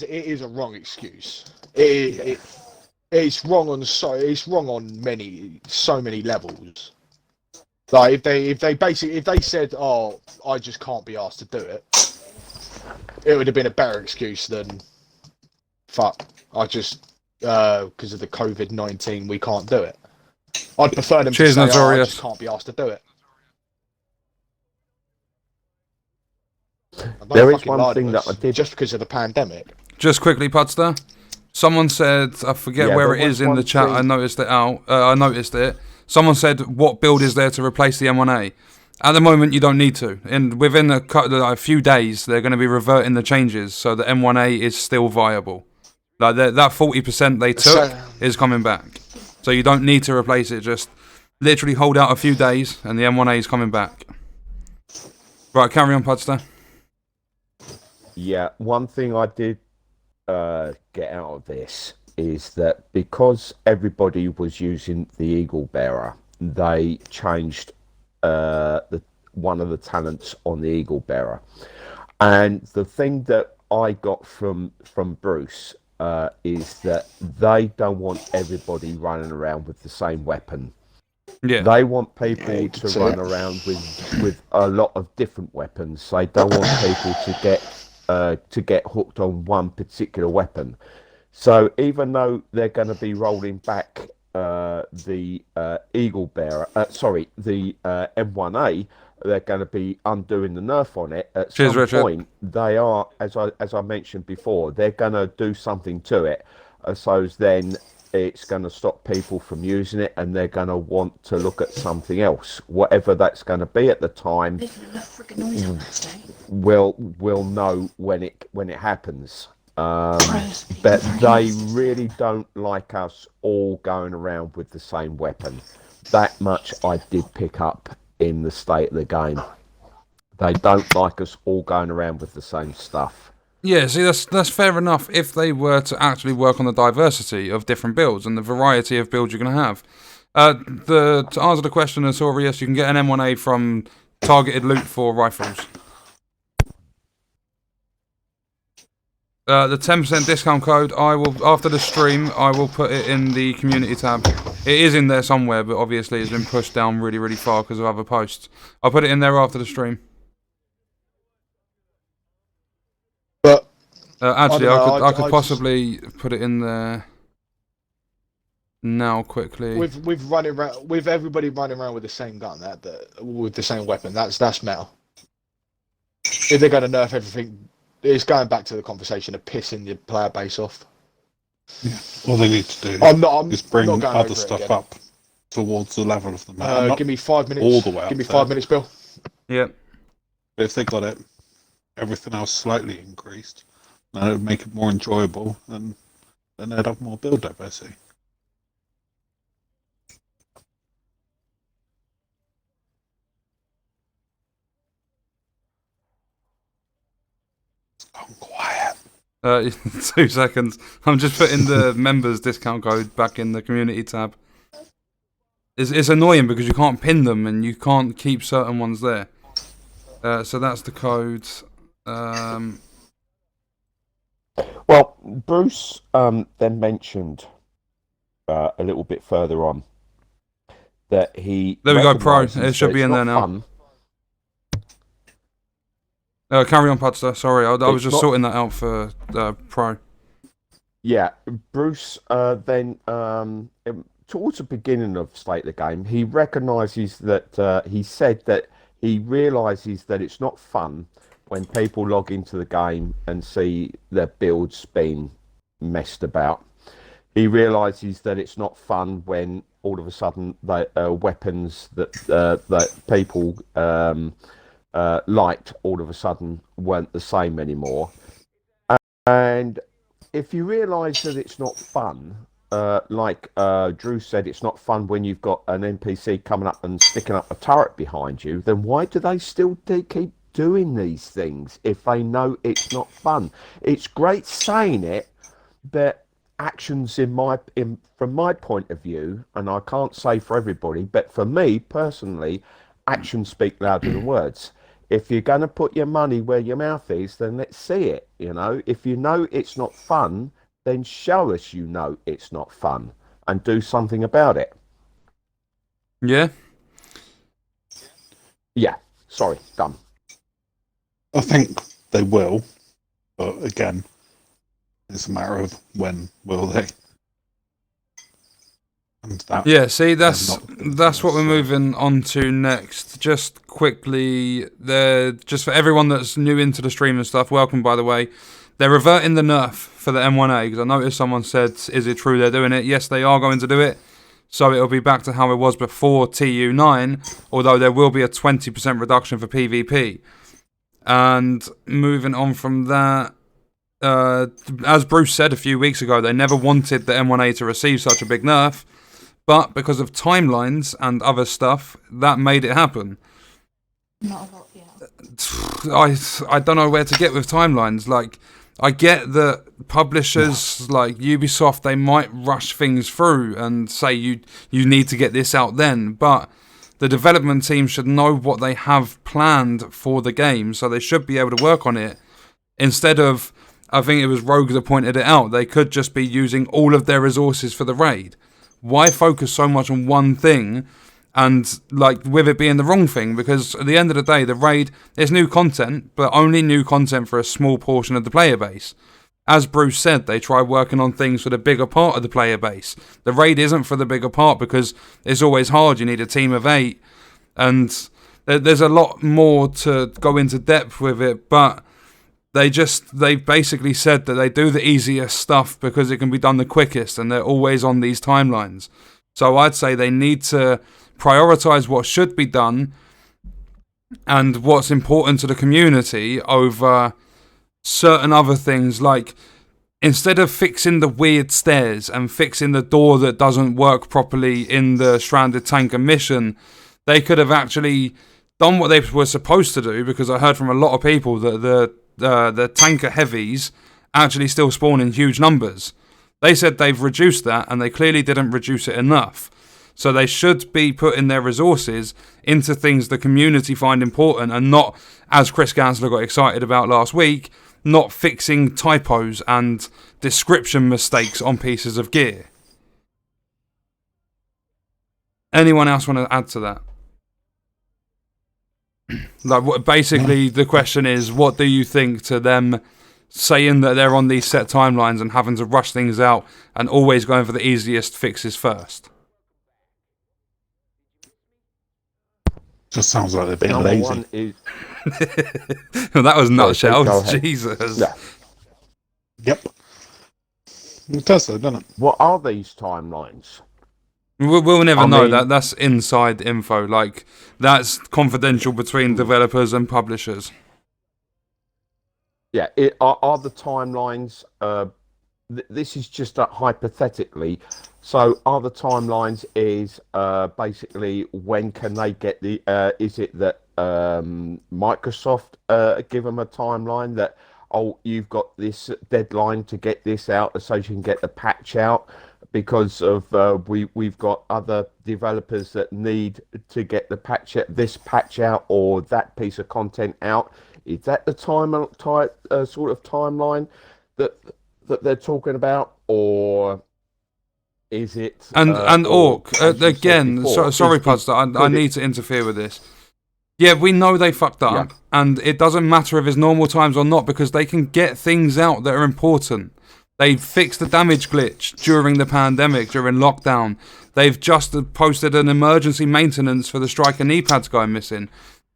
is a wrong excuse. It's wrong on so many levels. Like if they said, "Oh, I just can't be asked to do it," it would have been a better excuse than, "Fuck, I just because of the COVID-19 we can't do it." I'd prefer them to say, "Oh, I just can't be asked to do it." There is one thing that I did just because of the pandemic. Just quickly, Pudster. Someone said, I forget where it is in the chat. I noticed it. Someone said, "What build is there to replace the M1A?" At the moment, you don't need to. And within a few days, they're going to be reverting the changes, so the M1A is still viable. Like that 40% they took is coming back. So you don't need to replace it. Just literally hold out a few days, and the M1A is coming back. Right, carry on, Pudster. Yeah, one thing I did get out of this is that because everybody was using the Eagle Bearer, they changed one of the talents on the Eagle Bearer. And the thing that I got from Bruce is that they don't want everybody running around with the same weapon. Yeah. They want people to run around with a lot of different weapons. They don't want people to get hooked on one particular weapon. So even though they're going to be rolling back the Eagle Bearer, the M1A, they're going to be undoing the nerf on it at some point. They are, as I mentioned before, they're going to do something to it. So then it's going to stop people from using it, and they're going to want to look at something else, whatever that's going to be at the time. We'll know when it happens. But they really don't like us all going around with the same weapon. That much I did pick up in the state of the game. They don't like us all going around with the same stuff. Yeah, see, that's fair enough if they were to actually work on the diversity of different builds and the variety of builds you're going to have. To answer the question, Azorius, you can get an M1A from targeted loot for rifles. The 10% discount code, after the stream, I will put it in the community tab. It is in there somewhere, but obviously it's been pushed down really, really far because of other posts. I'll put it in there after the stream. But actually, I could possibly put it in there now quickly. With everybody running around with the same gun, with the same weapon, that's metal. If they're going to nerf everything, it's going back to the conversation of pissing your player base off. All they need to do I'm is bring not going other over it stuff again. up towards the level of the map. Not Give me 5 minutes. all the way up Give me there. 5 minutes, Bill. Yep. But if they got it, everything else slightly increased, then it would make it more enjoyable, and then they'd have more build diversity. It's gone quiet. 2 seconds. I'm just putting the members discount code back in the community tab. It's annoying because you can't pin them and you can't keep certain ones there. So that's the code. Well, Bruce then mentioned a little bit further on that he. There we go, Pro. It recognises should that be it's in not there now. fun. Carry on, Padster. Sorry, I was It's just not- sorting that out for Pro. Yeah, Bruce then towards the beginning of State of the Game, he recognises that he said that he realises that it's not fun when people log into the game and see their builds being messed about. He realises that it's not fun when all of a sudden the weapons that people liked all of a sudden weren't the same anymore. And if you realise that it's not fun, like Drew said, it's not fun when you've got an NPC coming up and sticking up a turret behind you, then why do they still keep doing these things if they know it's not fun? It's great saying it, but actions from my point of view, and I can't say for everybody, but for me personally, actions speak louder than words. If you're going to put your money where your mouth is, then let's see it. You know, if you know it's not fun, then show us you know it's not fun and do something about it. Yeah? Yeah, sorry, done. I think they will, but again, it's a matter of when will they. And that, Yeah, see, that's not- what we're moving on to next. Just quickly, just for everyone that's new into the stream and stuff, welcome, by the way. They're reverting the nerf for the M1A, because I noticed someone said, is it true they're doing it? Yes, they are going to do it. So it'll be back to how it was before TU9, although there will be a 20% reduction for PvP. And moving on from that, as Bruce said a few weeks ago, they never wanted the M1A to receive such a big nerf, but because of timelines and other stuff, that made it happen. Not a lot yet. I don't know where to get with timelines. Like, I get that publishers like Ubisoft, they might rush things through and say you need to get this out then, but the development team should know what they have planned for the game, so they should be able to work on it. Instead of, I think it was Rogue that pointed it out, they could just be using all of their resources for the raid. Why focus so much on one thing and like with it being the wrong thing? Because at the end of the day, the raid is new content, but only new content for a small portion of the player base. As Bruce said, they try working on things for the bigger part of the player base. The raid isn't for the bigger part because it's always hard. You need a team of 8, and there's a lot more to go into depth with it, but they basically said that they do the easiest stuff because it can be done the quickest, and they're always on these timelines. So I'd say they need to prioritize what should be done and what's important to the community over certain other things. Like, instead of fixing the weird stairs and fixing the door that doesn't work properly in the Stranded Tanker mission, they could have actually done what they were supposed to do, because I heard from a lot of people that the tanker heavies actually still spawn in huge numbers. They said they've reduced that, and they clearly didn't reduce it enough. So they should be putting their resources into things the community find important, and not, as Chris Gansler got excited about last week, not fixing typos and description mistakes on pieces of gear. Anyone else want to add to that? Like, basically, the question is, what do you think to them saying that they're on these set timelines and having to rush things out and always going for the easiest fixes first? Just sounds like they're being Number lazy. one is Well, that was Sorry, go nutshells. ahead. Jesus. Yeah. Yep. It does, though, doesn't it? What are these timelines? We'll never I know mean- that. That's inside info. Like, that's confidential between developers and publishers. Yeah, are the timelines? This is just hypothetically. So, are the timelines is basically when can they get the? Is it that Microsoft give them a timeline that you've got this deadline to get this out so you can get the patch out because of we've got other developers that need to get the this patch out or that piece of content out. Is that the sort of timeline that they're talking about, or is it? And Orc, as you said again, before, sorry, Pudstar, I need to interfere with this. Yeah, we know they fucked up, and it doesn't matter if it's normal times or not because they can get things out that are important. They fixed the damage glitch during the pandemic, during lockdown. They've just posted an emergency maintenance for the striker knee pads going missing.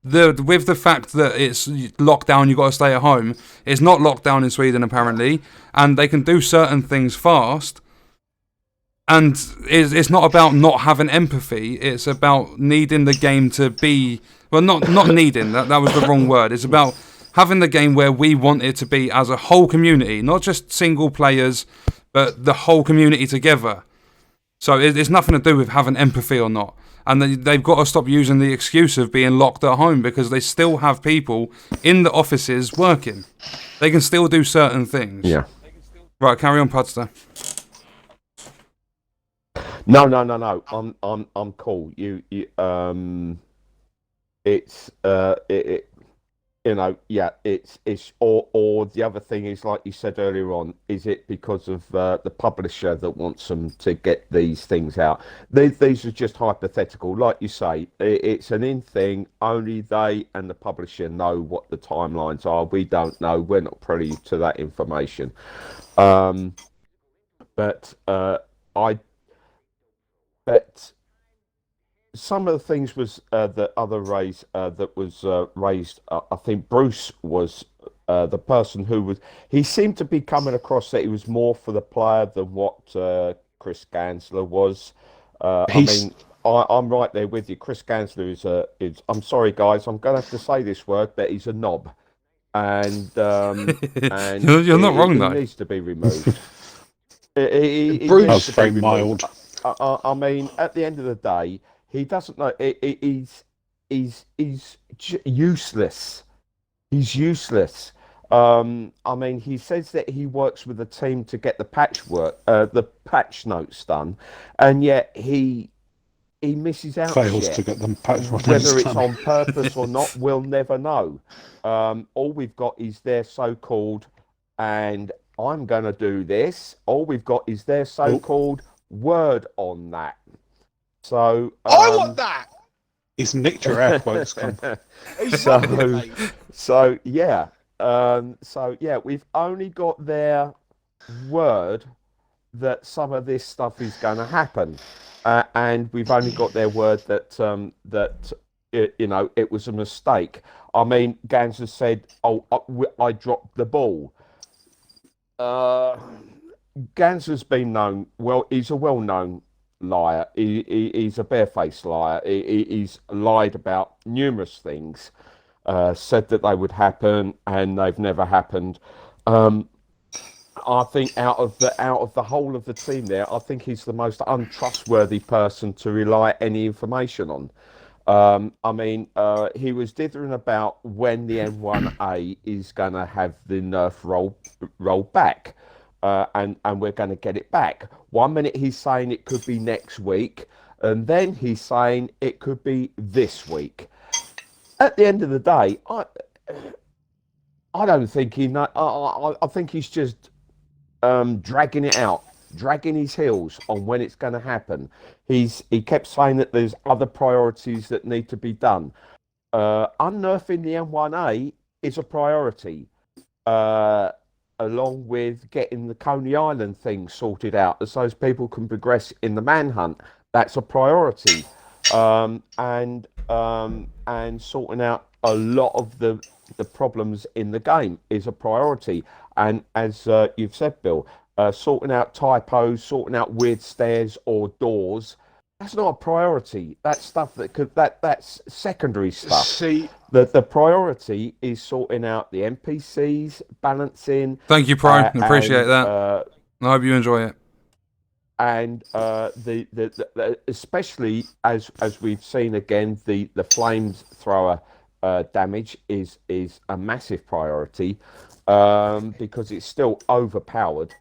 With the fact that it's lockdown, you've got to stay at home. It's not lockdown in Sweden, apparently, and they can do certain things fast. And it's not about not having empathy. It's about needing the game to be... Well, not needing, that was the wrong word. It's about having the game where we want it to be as a whole community, not just single players, but the whole community together. So it's nothing to do with having empathy or not. And they've got to stop using the excuse of being locked at home because they still have people in the offices working. They can still do certain things. Yeah. Right, carry on, Pudstar. No. I'm cool. It's it's or the other thing is, like you said earlier on, is it because of the publisher that wants them to get these things out? These are just hypothetical, like you say. It's an in thing. Only they and the publisher know what the timelines are. We don't know. We're not privy to that information. But some of the things was that was raised. I think Bruce was the person who was. He seemed to be coming across that he was more for the player than what Chris Gansler was. I'm right there with you. Chris Gansler is. I'm sorry, guys. I'm going to have to say this word, but he's a knob, and you're not wrong though. He needs to be removed. Bruce was very mild. I mean, at the end of the day. He doesn't know. He's useless. He's useless. I mean, he says that he works with a team to get the patch notes done, and yet he misses out. Fails to get them patch notes Whether it's done. on purpose or not, we'll never know. All we've got is their so-called, and I'm going to do this. All we've got is their so-called word on that. So I want that. He's nicked your air quotes. So yeah, we've only got their word that some of this stuff is going to happen, and we've only got their word that it was a mistake. I mean, Gans has said, "Oh, I dropped the ball." Gans has been known. Well, he's a well-known liar. He's a barefaced liar. He's lied about numerous things, said that they would happen and they've never happened. I think out of the whole of the team there, I think he's the most untrustworthy person to rely any information on. I mean, he was dithering about when the M1A is going to have the Nerf roll back. And we're going to get it back. 1 minute he's saying it could be next week, and then he's saying it could be this week. At the end of the day, I don't think he know. I think he's just dragging it out, dragging his heels on when it's going to happen. He kept saying that there's other priorities that need to be done. Unnerfing the M1A is a priority. Along with getting the Coney Island thing sorted out, so those people can progress in the manhunt. That's a priority, and sorting out a lot of the problems in the game is a priority. And as you've said, Bill, sorting out typos, sorting out weird stairs or doors. That's not a priority. That's stuff that's secondary stuff. See, The priority is sorting out the NPCs, balancing. Thank you, Pro. Appreciate and, that. I hope you enjoy it. And the especially as we've seen again, the flamethrower damage is a massive priority because it's still overpowered.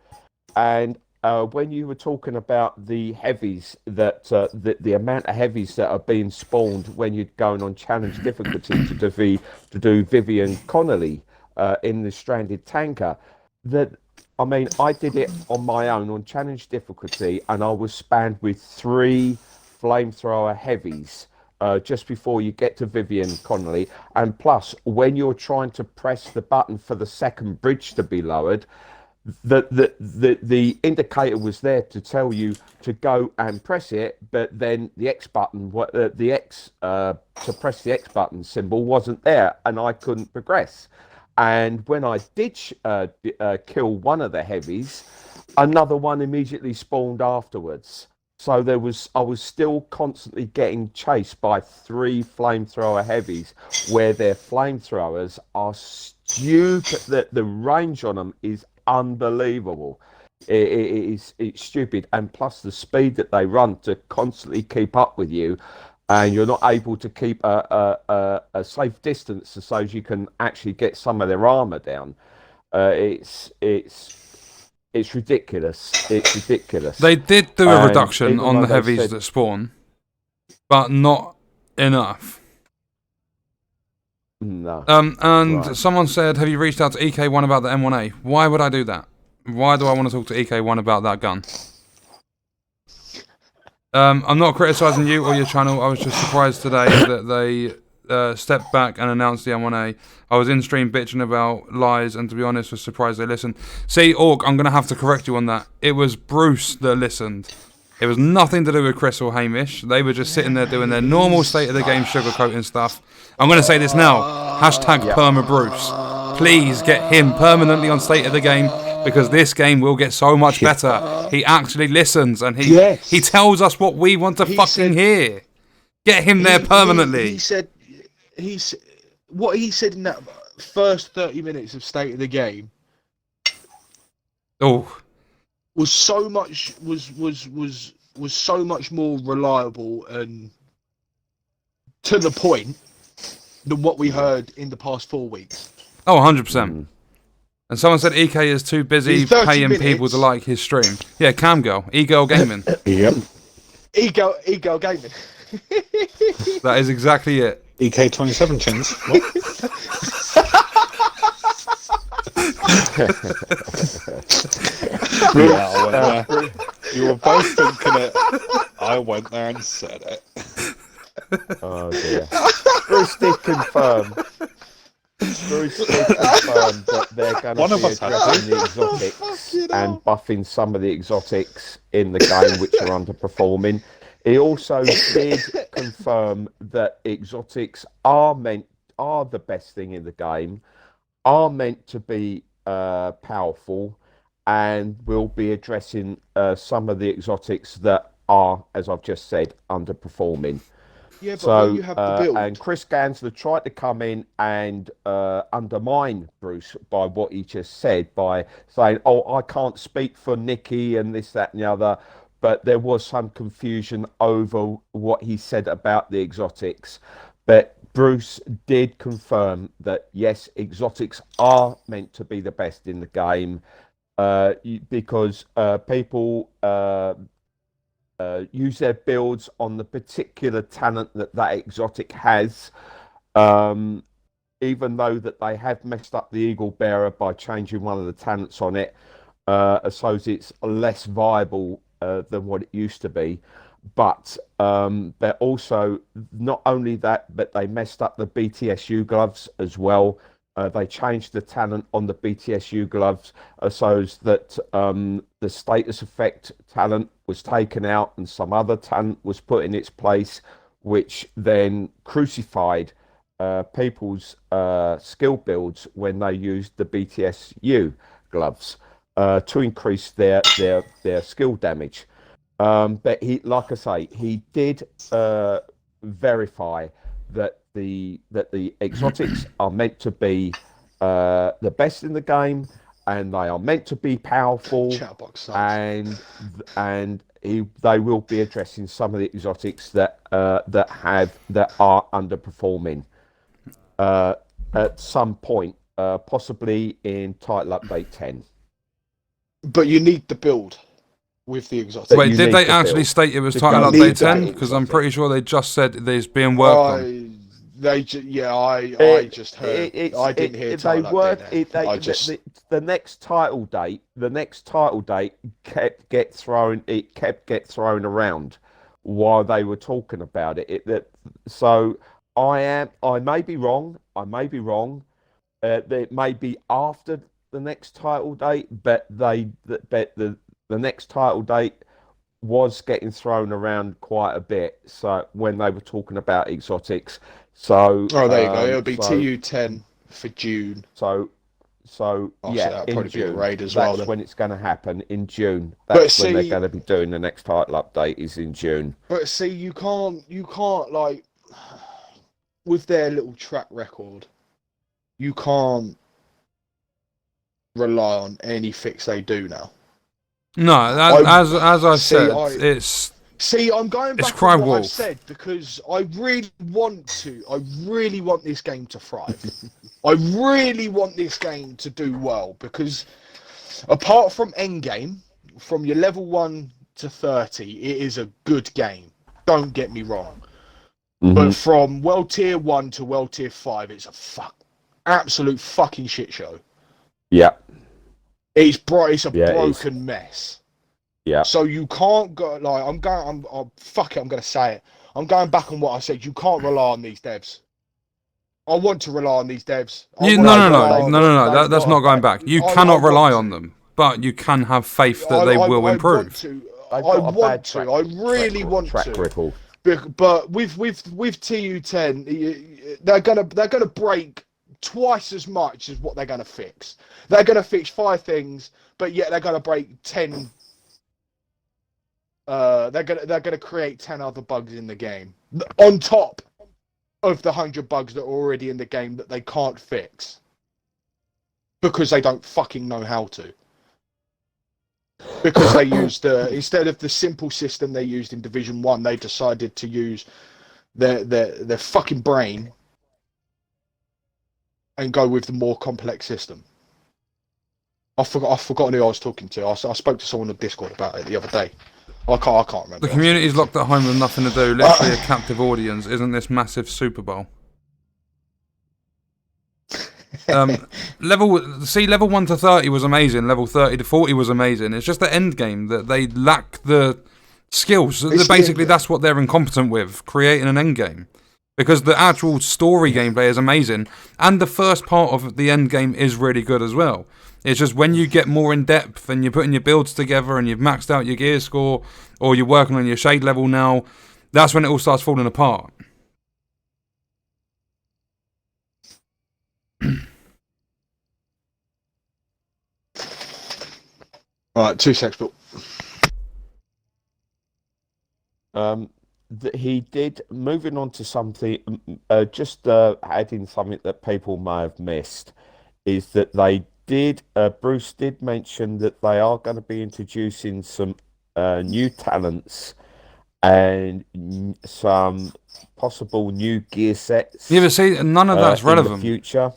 And when you were talking about the heavies, that the amount of heavies that are being spawned when you're going on challenge difficulty to do Vivian Connolly in the stranded tanker, that I mean, I did it on my own on challenge difficulty, and I was spammed with 3 flamethrower heavies just before you get to Vivian Connolly. And plus, when you're trying to press the button for the second bridge to be lowered, the indicator was there to tell you to go and press it, but then the X button, to press the X button symbol wasn't there, and I couldn't progress. And when I did kill one of the heavies, another one immediately spawned afterwards. So I was still constantly getting chased by 3 flamethrower heavies, where their flamethrowers are stupid. That the range on them is unbelievable. It's stupid, and plus the speed that they run to constantly keep up with you. And you're not able to keep a safe distance so as you can actually get some of their armor down. It's ridiculous. It's ridiculous. They did do a reduction on the heavies that spawn, but not enough. No. And Right. someone said, have you reached out to EK1 about the M1A? Why would I do that? Why do I want to talk to EK1 about that gun? I'm not criticising you or your channel. I was just surprised today that they stepped back and announced the M1A. I was in stream bitching about lies, and to be honest, was surprised they listened. See, Orc, I'm going to have to correct you on that. It was Bruce that listened. It was nothing to do with Chris or Hamish. They were just sitting there doing their normal state of the game sugarcoating stuff. I'm going to say this now. Hashtag PermaBruce. Please get him permanently on state of the game, because this game will get so much better. He actually listens, and he tells us what we want to hear. Get him there permanently. What he said in that first 30 minutes of state of the game. Oh, was so much so much more reliable and to the point than what we heard in the past 4 weeks. Oh, 100%. And someone said EK is too busy paying people to like his stream. Yeah, Camgirl, E-Girl Gaming. Yep. E-Girl Gaming. That is exactly it. EK27 chins. What? Yeah, I went there. You were both thinking it. I went there and said it. Oh dear. Bruce did confirm. That they're going to be addressing the exotics and buffing some of the exotics in the game which are underperforming. He also did confirm that exotics are the best thing in the game, are meant to be powerful, and will be addressing some of the exotics that are, as I've just said, underperforming. Yeah, but when you have the build. And Chris Gansler tried to come in and undermine Bruce by what he just said, by saying, oh, I can't speak for Nikki and this, that, and the other. But there was some confusion over what he said about the exotics. But Bruce did confirm that, yes, exotics are meant to be the best in the game because people use their builds on the particular talent that exotic has, even though that they have messed up the Eagle Bearer by changing one of the talents on it, so it's less viable than what it used to be. But they're also, not only that, but they messed up the BTSU gloves as well. They changed the talent on the BTSU gloves so that the status effect talent was taken out and some other talent was put in its place, which then crucified people's skill builds when they used the BTSU gloves. to increase their skill damage. But he, like I say, he did verify that the exotics are meant to be the best in the game, and they are meant to be powerful, and they will be addressing some of the exotics that are underperforming at some point, possibly in title update 10. But you need the build with the exotic. Wait, did they actually state it was title update 10? Because I'm pretty sure they just said there's being worked on. I just heard. I didn't hear title update. The next title date kept get thrown around while they were talking about it. So I may be wrong. It may be after the next title date, but the next title date was getting thrown around quite a bit. So when they were talking about exotics, there you go. It'll be TU10 for June. So yeah, that'll probably June, be a raid as that's well. when it's going to happen in June. That's when they're going to be doing the next title update. Is in June. But see, you can't like with their little track record, you can't rely on any fix they do now. No, as I said, it's... See, I'm going back on what I've said because I really want this game to thrive. I really want this game to do well because apart from endgame, from your level 1 to 30, it is a good game. Don't get me wrong. Mm-hmm. But from World Tier 1 to World Tier 5, it's a absolute fucking shit show. Yeah. It's a broken mess. Yeah. So you can't go like I'm going to say it. I'm going back on what I said. You can't rely on these devs. I want to rely on these devs. No. That's not going back. You cannot rely on them, but you can have faith that they will improve. I really want to. But with TU10, they're gonna break twice as much as what they're gonna fix. They're gonna fix 5 things, but yet they're gonna break 10. They're gonna create 10 other bugs in the game on top of the 100 bugs that are already in the game that they can't fix because they don't fucking know how to. Because they used instead of the simple system they used in Division 1, they decided to use their fucking brain and go with the more complex system. I've forgotten who I was talking to. I spoke to someone on Discord about it the other day. I can't remember. The community's locked at home with nothing to do, literally a captive audience. Isn't this massive Super Bowl? Level 1 to 30 was amazing. Level 30 to 40 was amazing. It's just the end game that they lack the skills. Basically, that's what they're incompetent with, creating an end game. Because the actual story gameplay is amazing, and the first part of the end game is really good as well. It's just when you get more in depth and you're putting your builds together and you've maxed out your gear score or you're working on your shade level now, that's when it all starts falling apart. Alright, 2 secs, Bill. He did, moving on to something, just adding something that people may have missed, is that Bruce did mention that they are going to be introducing some new talents and some possible new gear sets. Yeah, but see, none of that's relevant. In the future.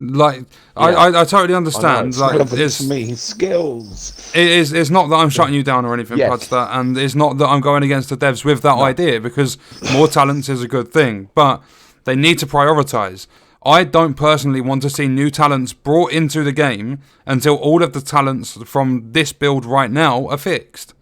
Like, yeah. I totally understand. It's relevant to me, skills. It's not that I'm shutting you down or anything, Pudstat, and it's not that I'm going against the devs with that idea, because more talents is a good thing, but they need to prioritise. I don't personally want to see new talents brought into the game until all of the talents from this build right now are fixed.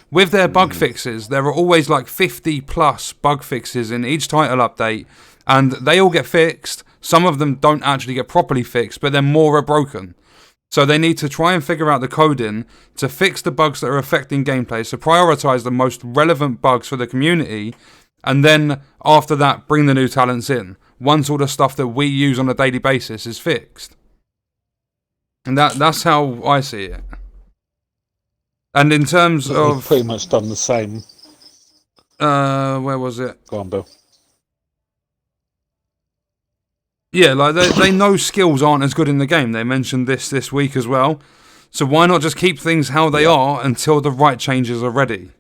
With their bug fixes, there are always like 50 plus bug fixes in each title update, and they all get fixed. Some of them don't actually get properly fixed, but then more are broken. So they need to try and figure out the coding to fix the bugs that are affecting gameplay, so prioritise the most relevant bugs for the community, and then after that bring the new talents in, once all the stuff that we use on a daily basis is fixed. And that's how I see it. And in terms They've of pretty much done the same. where was it? Go on, Bill. Yeah, like they know skills aren't as good in the game. They mentioned this week as well. So why not just keep things how they are until the right changes are ready?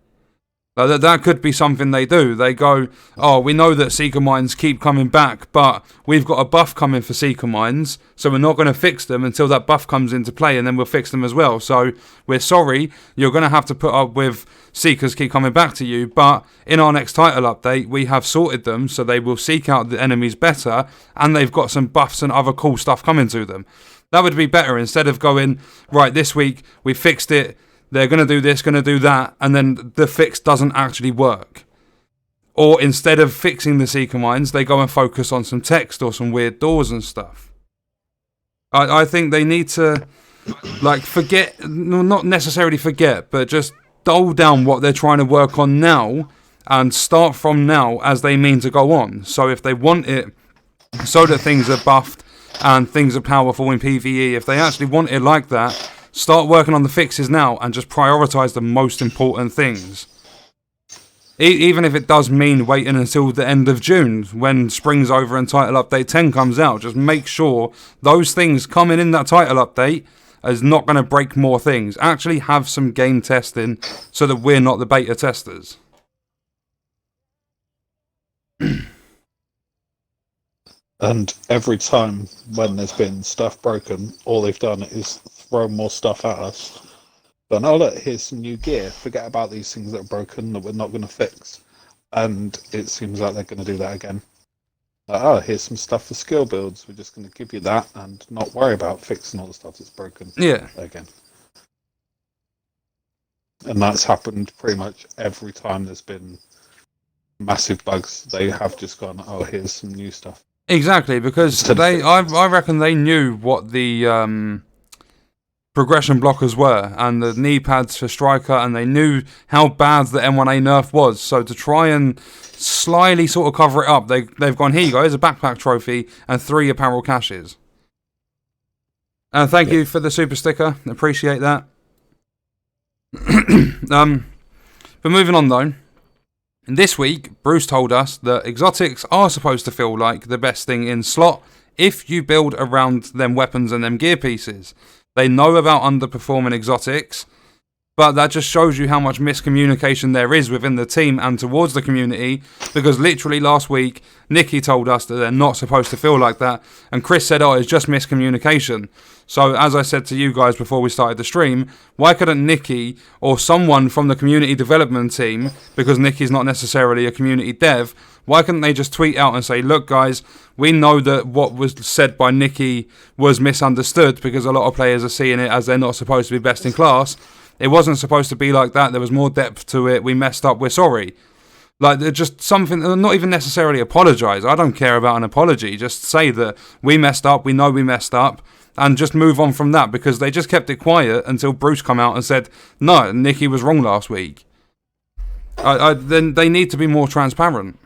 Like that could be something they do. They go, oh, we know that Seeker Mines keep coming back, but we've got a buff coming for Seeker Mines, so we're not going to fix them until that buff comes into play, and then we'll fix them as well. So we're sorry, you're going to have to put up with Seekers keep coming back to you, but in our next title update, we have sorted them, so they will seek out the enemies better, and they've got some buffs and other cool stuff coming to them. That would be better, instead of going, right, this week we fixed it, they're going to do this, going to do that, and then the fix doesn't actually work. Or instead of fixing the Seeker Mines, they go and focus on some text or some weird doors and stuff. I think they need to, like, forget, not necessarily forget, but just dull down what they're trying to work on now and start from now as they mean to go on. So if they want it so that things are buffed and things are powerful in PvE, if they actually want it like that, start working on the fixes now and just prioritise the most important things. Even if it does mean waiting until the end of June when spring's over and Title Update 10 comes out, just make sure those things coming in that Title Update is not going to break more things. Actually have some game testing so that we're not the beta testers. And every time when there's been stuff broken, all they've done is throw more stuff at us. Gone, oh look, here's some new gear. Forget about these things that are broken that we're not going to fix. And it seems like they're going to do that again. Like, oh, here's some stuff for skill builds. We're just going to give you that and not worry about fixing all the stuff that's broken. Yeah. Again. And that's happened pretty much every time there's been massive bugs. They have just gone, oh, here's some new stuff. Exactly, because I reckon they knew what the progression blockers were and the knee pads for Striker, and they knew how bad the M1A nerf was. So to try and slyly sort of cover it up, they've gone, here you go, here's a backpack trophy and 3 apparel caches. And thank you for the super sticker, appreciate that. But moving on though. This week, Bruce told us that exotics are supposed to feel like the best thing in slot if you build around them weapons and them gear pieces. They know about underperforming exotics, but that just shows you how much miscommunication there is within the team and towards the community, because literally last week, Nikki told us that they're not supposed to feel like that, and Chris said, oh, it's just miscommunication. So, as I said to you guys before we started the stream, why couldn't Nikki or someone from the community development team, because Nikki's not necessarily a community dev, why couldn't they just tweet out and say, look guys, we know that what was said by Nikki was misunderstood because a lot of players are seeing it as they're not supposed to be best in class. It wasn't supposed to be like that. There was more depth to it. We messed up. We're sorry. Like, just something, not even necessarily apologise. I don't care about an apology. Just say that we messed up. We know we messed up. And just move on from that, because they just kept it quiet until Bruce come out and said, no, Nikki was wrong last week. Then they need to be more transparent.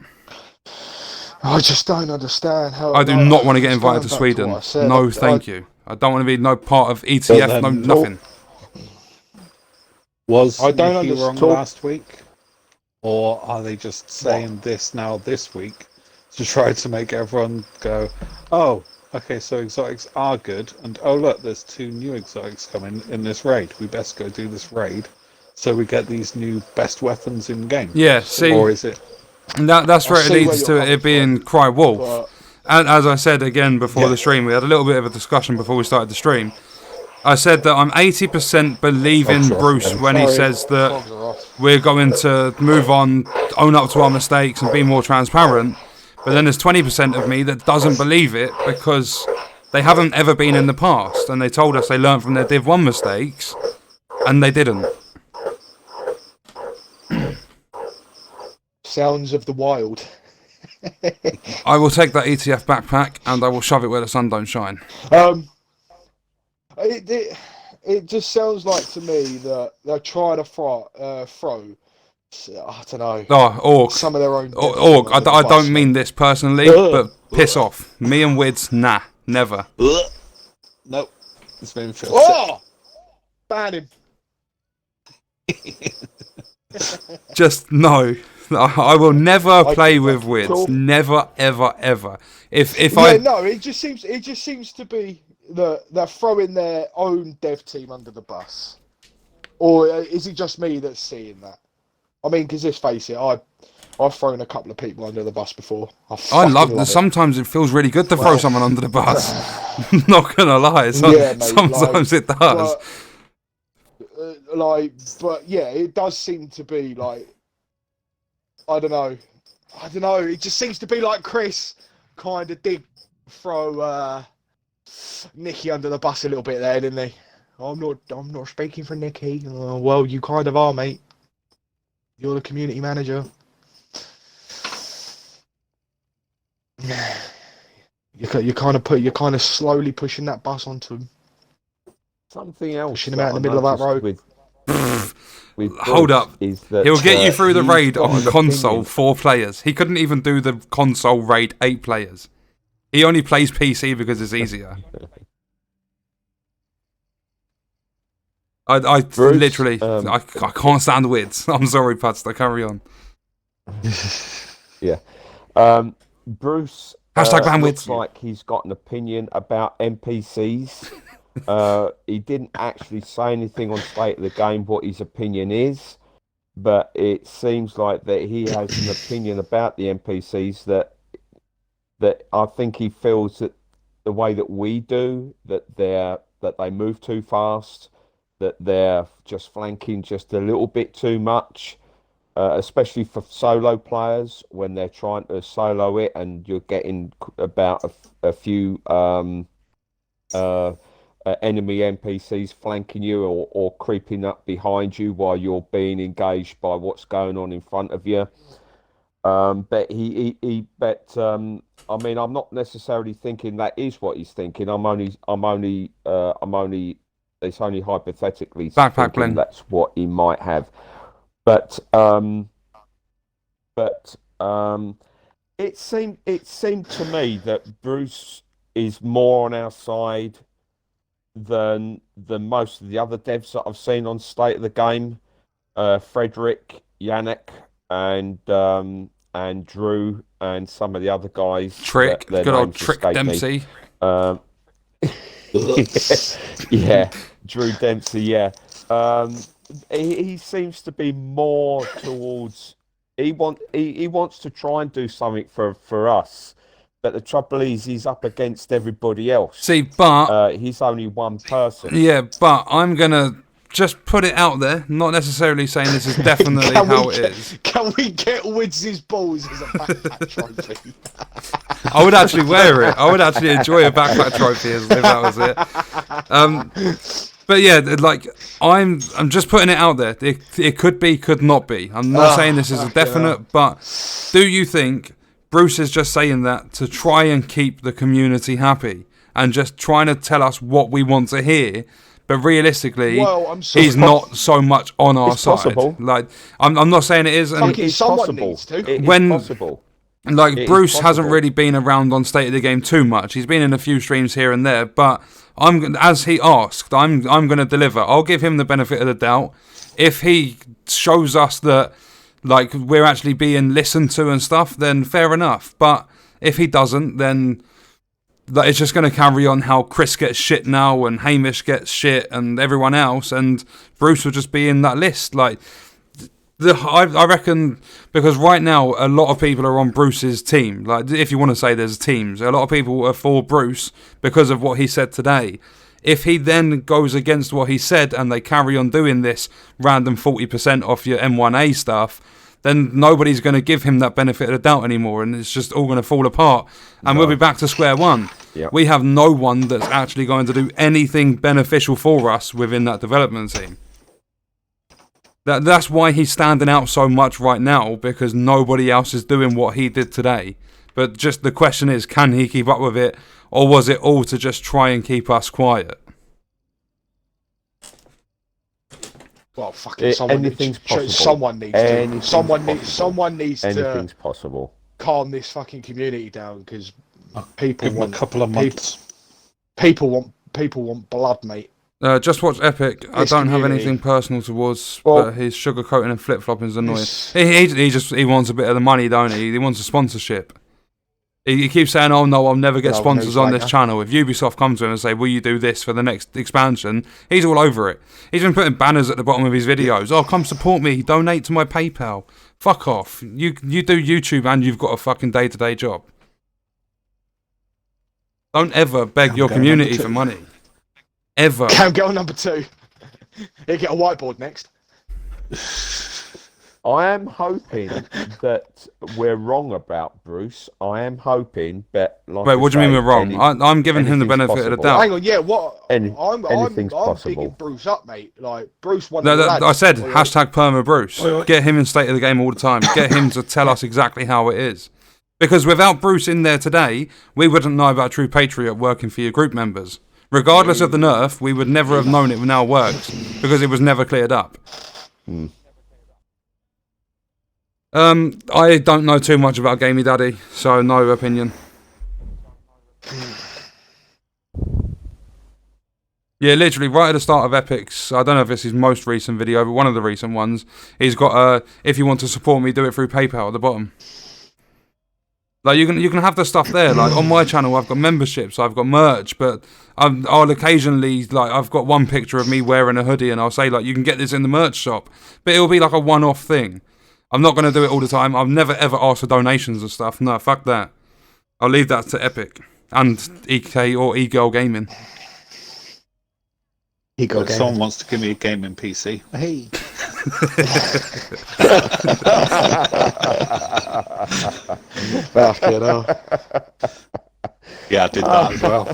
I just don't understand how. I do not want to get invited to Sweden. No, thank you. I don't want to be no part of ETF, no nothing. Was I don't Nikki wrong understand. last week? Or are they just saying this now this week to try to make everyone go, oh, okay, so exotics are good, and oh look, there's 2 new exotics coming in this raid. We best go do this raid so we get these new best weapons in game. Yeah, see, or is it? That's where it see leads where to you're it being Cry Wolf. But And as I said again before the stream, we had a little bit of a discussion before we started the stream. I said that I'm 80% believing Bruce when he says that we're going to move on, own up to our mistakes and be more transparent. But then there's 20% of me that doesn't believe it because they haven't ever been in the past. And they told us they learned from their Div 1 mistakes and they didn't. sounds of the wild. I will take that ETF backpack and I will shove it where the sun don't shine. It just sounds like to me that they're trying to throw, I don't know. Oh, Orc. Some of their own. Orc, I don't mean this personally, but piss off. Me and Wids, nah, never. Nope. It's made me feel Oh! Ban him. Just no. I will never play think with that's Wids. cool. Never, ever, ever. If No, it just seems to be that they're throwing their own dev team under the bus, or is it just me that's seeing that? I mean, because let's face it, I've thrown a couple of people under the bus before. I love it. Sometimes it feels really good to throw someone under the bus. Not gonna lie, Yeah, mate, sometimes it does. But yeah, it does seem to be like, I don't know. It just seems to be like Chris kind of did throw Nicky under the bus a little bit there, didn't he? I'm not speaking for Nicky. Well, you kind of are, mate. You're the community manager. You're kind of slowly pushing that bus onto him. Something else. Pushing him out in the middle of that road. With Hold up. Is that, He'll get you through the he's raid got on an console opinion. 4 players. He couldn't even do the console raid 8 players. He only plays PC because it's easier. I Bruce, literally I can't stand Wids. I'm sorry, Pudster. Carry on. Yeah. Bruce Hashtag ban looks Wids. like he's got an opinion about NPCs. He didn't actually say anything on State of the Game what his opinion is, but it seems like that he has an opinion about the NPCs that I think he feels that the way that we do, that they move too fast, that they're just flanking just a little bit too much, especially for solo players when they're trying to solo it and you're getting about a few enemy NPCs flanking you or creeping up behind you while you're being engaged by what's going on in front of you. But I mean, I'm not necessarily thinking that is what he's thinking. I'm only it's only hypothetically Backpack thinking bling. that's what he might have. But it seemed to me that Bruce is more on our side than most of the other devs that I've seen on State of the Game. Frederick, Yannick, and Drew, and some of the other guys. Trick. Their Good old names Trick escape me. Dempsey. Yeah, Drew Dempsey. Yeah, he seems to be more towards. He wants to try and do something for us, but the trouble is he's up against everybody else. See, but He's only one person. yeah, but I'm gonna just put it out there, not necessarily saying this is definitely how it is. Can we get Wids' balls as a backpack trophy? I would actually wear it. I would actually enjoy a backpack trophy if that was it. But yeah, like I'm just putting it out there. It could be, could not be. I'm not saying this is a definite, but do you think Bruce is just saying that to try and keep the community happy and just trying to tell us what we want to hear? But realistically, he's not so much on our side. Possible. Like I'm not saying it is. And It's Someone possible. needs to. It is When- possible. like It Bruce is hasn't possible. really been around on State of the Game too much. He's been in a few streams here and there, but as he asked, I'm going to deliver. I'll give him the benefit of the doubt. If he shows us that like we're actually being listened to and stuff, then fair enough. But if he doesn't, then like, it's just going to carry on how Chris gets shit now and Hamish gets shit and everyone else, and Bruce will just be in that list. Like I reckon, because right now a lot of people are on Bruce's team. Like, if you want to say there's teams, a lot of people are for Bruce because of what he said today. If he then goes against what he said and they carry on doing this random 40% off your M1A stuff, then nobody's going to give him that benefit of the doubt anymore, and it's just all going to fall apart. And we'll be back to square one. Yep. We have no one that's actually going to do anything beneficial for us within that development team. That's why he's standing out so much right now, because nobody else is doing what he did today. But just the question is, can he keep up with it, or was it all to just try and keep us quiet? Well, fucking Anything's possible. Someone needs to. Someone needs Anything's to possible. calm this fucking community down, because people Give him want a couple of months. people want people want blood, mate. Just watch Epic. I This don't have community. anything personal towards, Well- but his sugarcoating and flip-flopping is annoying. It's- He wants a bit of the money, don't he? He wants a sponsorship. He keeps saying, "Oh no, I'll never get Well, sponsors who's on like this that? channel." If Ubisoft comes to him and say, "Will you do this for the next expansion?" He's all over it. He's been putting banners at the bottom of his videos. "Oh, come support me. Donate to my PayPal." Fuck off. You do YouTube and you've got a fucking day-to-day job. Don't ever beg your go community number for two. money. Ever. Cam, go on number 2. You get a whiteboard next. I am hoping that we're wrong about Bruce. I am hoping that. Like Wait, I what do you mean say, we're wrong? I'm giving him the anything's benefit of the possible. doubt. Hang on, yeah, what? I'm anything's picking possible. Bruce up, mate. Like, Bruce won No, the lads. I said Oi, oi. hashtag Perma Bruce. Oi, oi. Get him in State of the Game all the time. Get him to tell us exactly how it is. Because without Bruce in there today, we wouldn't know about True Patriot working for your group members. Regardless of the nerf, we would never have known it now works because it was never cleared up. I don't know too much about Gamey Daddy, so no opinion. Yeah, literally, right at the start of Epic's, I don't know if it's his most recent video, but one of the recent ones, he's got, if you want to support me, do it through PayPal at the bottom. Like, you can have the stuff there. Like, on my channel, I've got memberships, I've got merch, but I'll occasionally, like, I've got one picture of me wearing a hoodie, and I'll say, like, you can get this in the merch shop. But it'll be like a one-off thing. I'm not going to do it all the time. I've never, ever asked for donations and stuff. No, fuck that. I'll leave that to Epic and EK or E-Girl Gaming. He got If someone wants to give me a gaming PC, Hey. Fucking hell. yeah, I did that as well.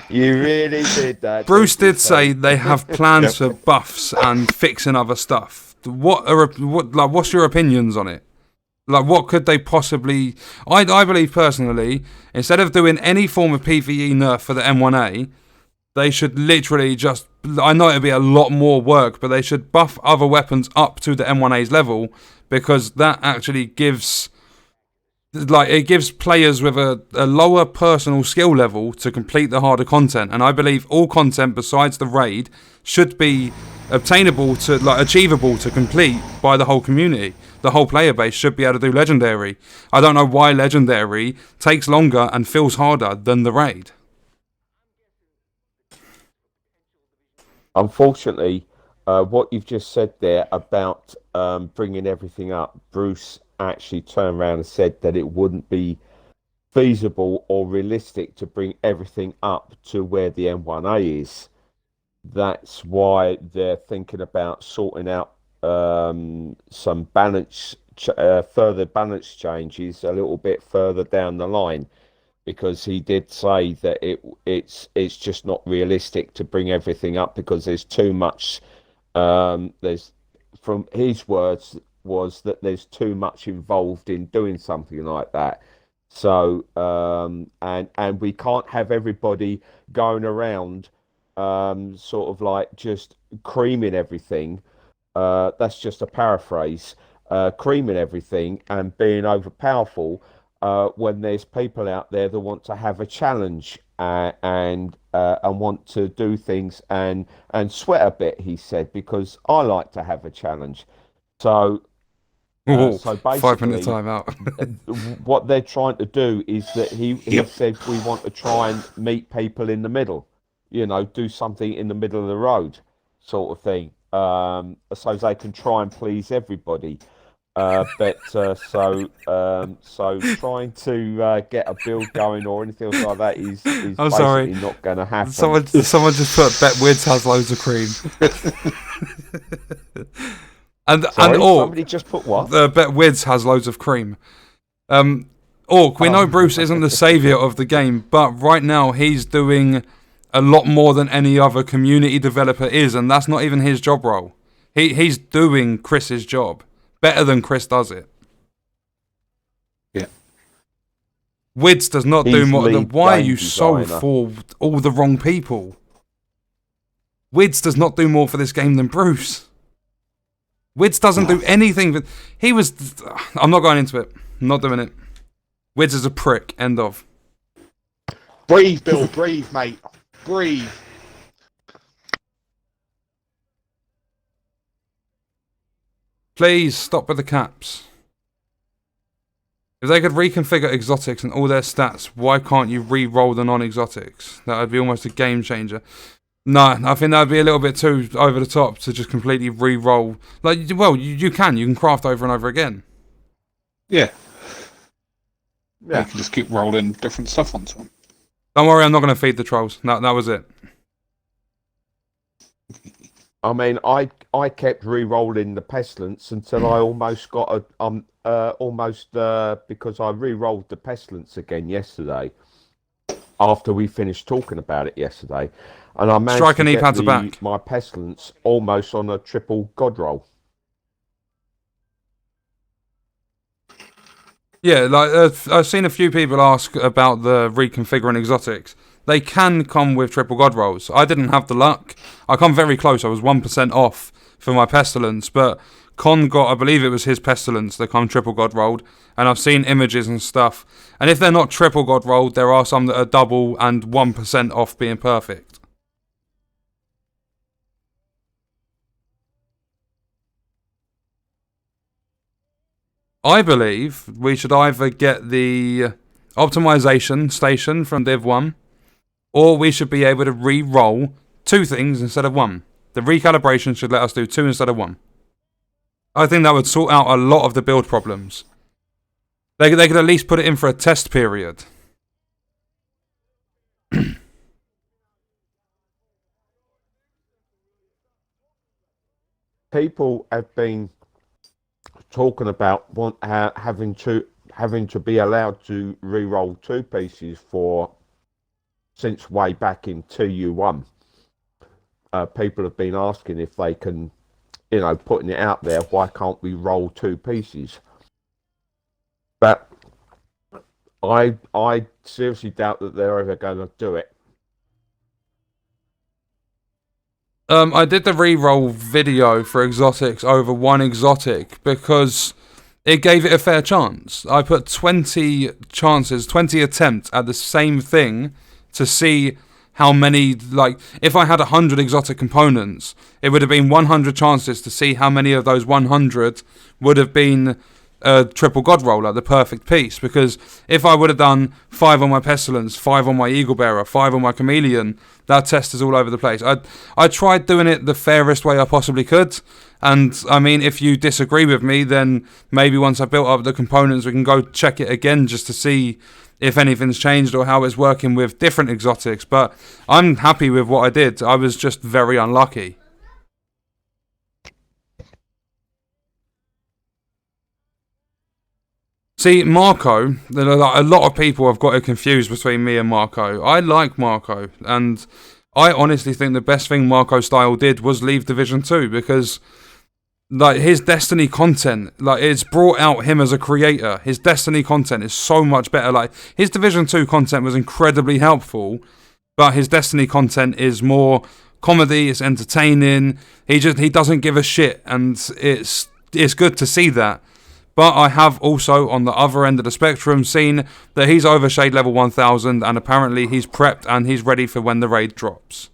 You really did that. Bruce didn't you, did say they have plans for buffs and fixing other stuff. What's your opinions on it? Like, what could they possibly... I believe, personally, instead of doing any form of PvE nerf for the M1A, they should literally just... I know it'd be a lot more work, but they should buff other weapons up to the M1A's level, because that actually gives... Like, it gives players with a lower personal skill level to complete the harder content. And I believe all content besides the raid should be obtainable to... Like, achievable to complete by the whole community. The whole player base should be able to do Legendary. I don't know why Legendary takes longer and feels harder than the raid. Unfortunately, what you've just said there about bringing everything up, Bruce actually turned around and said that it wouldn't be feasible or realistic to bring everything up to where the M1A is. That's why they're thinking about sorting out some balance, further balance changes a little bit further down the line, because he did say that it's just not realistic to bring everything up because there's too much. There's, from his words, was that there's too much involved in doing something like that. So and we can't have everybody going around sort of like just creaming everything. That's just a paraphrase. Creaming everything and being overpowerful when there's people out there that want to have a challenge and want to do things and sweat a bit, he said, because I like to have a challenge. So so basically, 5 minute time out. what they're trying to do is that he said we want to try and meet people in the middle, you know, do something in the middle of the road sort of thing, so they can try and please everybody. But so trying to get a build going or anything else like that is I'm basically sorry. not going to happen. Someone just put Bet Wids has loads of cream. and Sorry, Orc, somebody just put what? Bet Wids has loads of cream. Orc, we know Bruce isn't the saviour of the game, but right now he's doing a lot more than any other community developer is, and that's not even his job role. He's doing Chris's job better than Chris does it. Yeah. Wids does not do He's more than... lead Why are game you so designer. for all the wrong people? Wids does not do more for this game than Bruce. Wids doesn't do anything. But he was... I'm not going into it. I'm not doing it. Wids is a prick. End of. Breathe, Bill. Breathe, mate. Breathe. Please stop with the caps. If they could reconfigure exotics and all their stats, why can't you re-roll the non-exotics? That would be almost a game changer. No, I think that would be a little bit too over the top to just completely re-roll. Like, well, you can craft over and over again. Yeah. Yeah. You can just keep rolling different stuff onto them. Don't worry, I'm not going to feed the trolls. That was it. I mean, I kept re-rolling the pestilence until I almost got because I re-rolled the pestilence again yesterday after we finished talking about it yesterday, and I managed Strike to and get E-pads are back. my pestilence almost on a triple god roll. Yeah, like I've seen a few people ask about the reconfiguring exotics. They can come with triple god rolls. I didn't have the luck. I come very close. I was 1% off for my pestilence, but Con got, I believe it was his pestilence that come triple god rolled, and I've seen images and stuff. And if they're not triple god rolled, there are some that are double and 1% off being perfect. I believe we should either get the optimization station from Div 1, or we should be able to re-roll 2 things instead of 1. The recalibration should let us do 2 instead of 1. I think that would sort out a lot of the build problems. They could at least put it in for a test period. People have been talking about having to be allowed to re-roll 2 pieces since way back in 2U1. People have been asking if they can, putting it out there, why can't we roll 2 pieces? But I seriously doubt that they're ever going to do it. I did the re-roll video for exotics over 1 exotic because it gave it a fair chance. I put 20 attempts at the same thing to see how many, like, if I had 100 exotic components, it would have been 100 chances to see how many of those 100 would have been a triple god roller, the perfect piece. Because if I would have done 5 on my pestilence, 5 on my eagle bearer, 5 on my chameleon, that test is all over the place. I tried doing it the fairest way I possibly could, and I mean, if you disagree with me, then maybe once I built up the components we can go check it again just to see if anything's changed or how it's working with different exotics. But I'm happy with what I did. I was just very unlucky. See, Marco, a lot of people have got it confused between me and Marco. I like Marco, and I honestly think the best thing Marco Style did was leave Division 2, because like his Destiny content, like, it's brought out him as a creator. His Destiny content is so much better. Like, his Division 2 content was incredibly helpful, but his Destiny content is more comedy, it's entertaining. He doesn't give a shit, and it's good to see that. But I have also, on the other end of the spectrum, seen that he's overshade level 1000, and apparently he's prepped and he's ready for when the raid drops.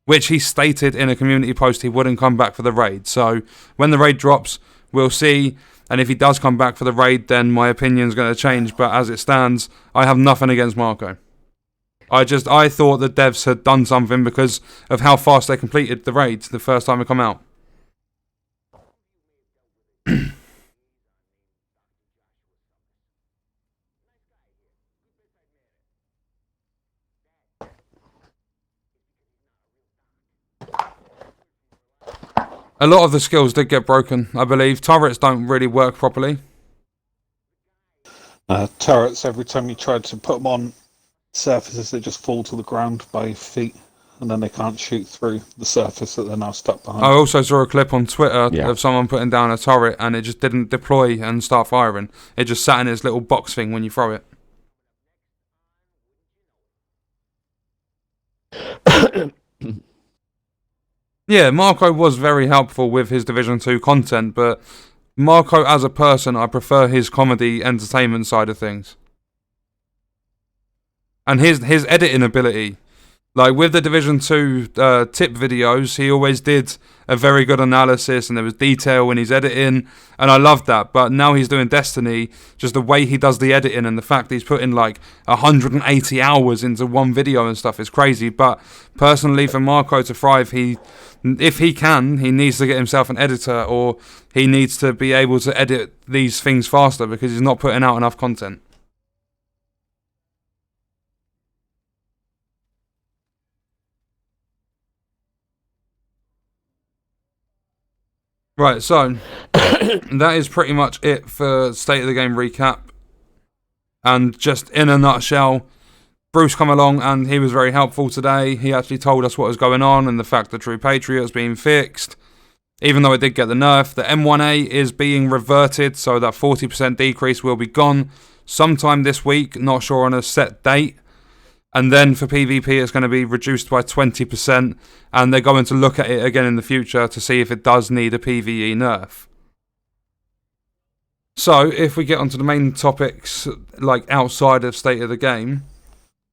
Which he stated in a community post he wouldn't come back for the raid. So when the raid drops, we'll see. And if he does come back for the raid, then my opinion's going to change. But as it stands, I have nothing against Marco. I thought the devs had done something because of how fast they completed the raid the first time it come out. A lot of the skills did get broken, I believe. Turrets don't really work properly. Turrets, every time you try to put them on surfaces, they just fall to the ground by your feet, and then they can't shoot through the surface that they're now stuck behind. I also saw a clip on Twitter of someone putting down a turret and it just didn't deploy and start firing. It just sat in its little box thing when you throw it. Yeah, Marco was very helpful with his Division 2 content, but Marco as a person, I prefer his comedy entertainment side of things. And his editing ability, like with the Division 2 tip videos, he always did a very good analysis and there was detail in his editing, and I loved that. But now he's doing Destiny, just the way he does the editing and the fact that he's putting like 180 hours into one video and stuff is crazy. But personally, for Marco to thrive, if he can, he needs to get himself an editor, or he needs to be able to edit these things faster because he's not putting out enough content. Right, so that is pretty much it for State of the Game recap. And just in a nutshell, Bruce come along and he was very helpful today. He actually told us what was going on and the fact that True Patriot's being fixed. Even though it did get the nerf, the M1A is being reverted, so that 40% decrease will be gone sometime this week, not sure on a set date. And then for PvP, it's going to be reduced by 20%, and they're going to look at it again in the future to see if it does need a PvE nerf. So, if we get onto the main topics, like outside of State of the Game,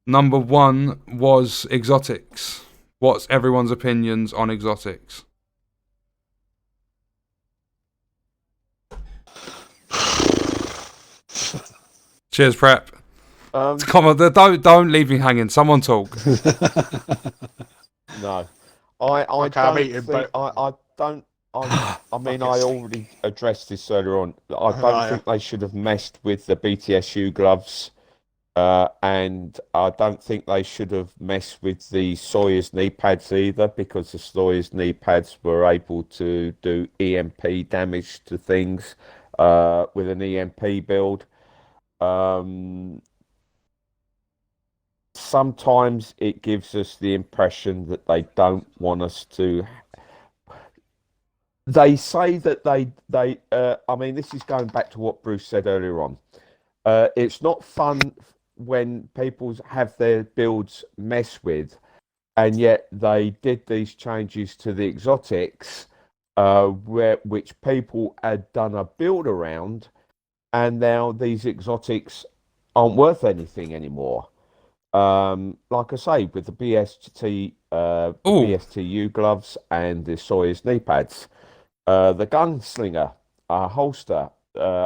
number 1 was exotics. What's everyone's opinions on exotics? Cheers, Prep. Come on, don't leave me hanging. Someone talk. No, I already addressed this earlier on. I don't think they should have messed with the BTSU gloves, and I don't think they should have messed with the Sawyer's knee pads either, because the Sawyer's knee pads were able to do EMP damage to things with an EMP build. Sometimes it gives us the impression that they don't want us to. They say that I mean, this is going back to what Bruce said earlier on. It's not fun when people have their builds messed with, and yet they did these changes to the exotics, which people had done a build around, and now these exotics aren't worth anything anymore. Like I say, with the BSTU gloves and the Sawyer's knee pads, the gunslinger holster,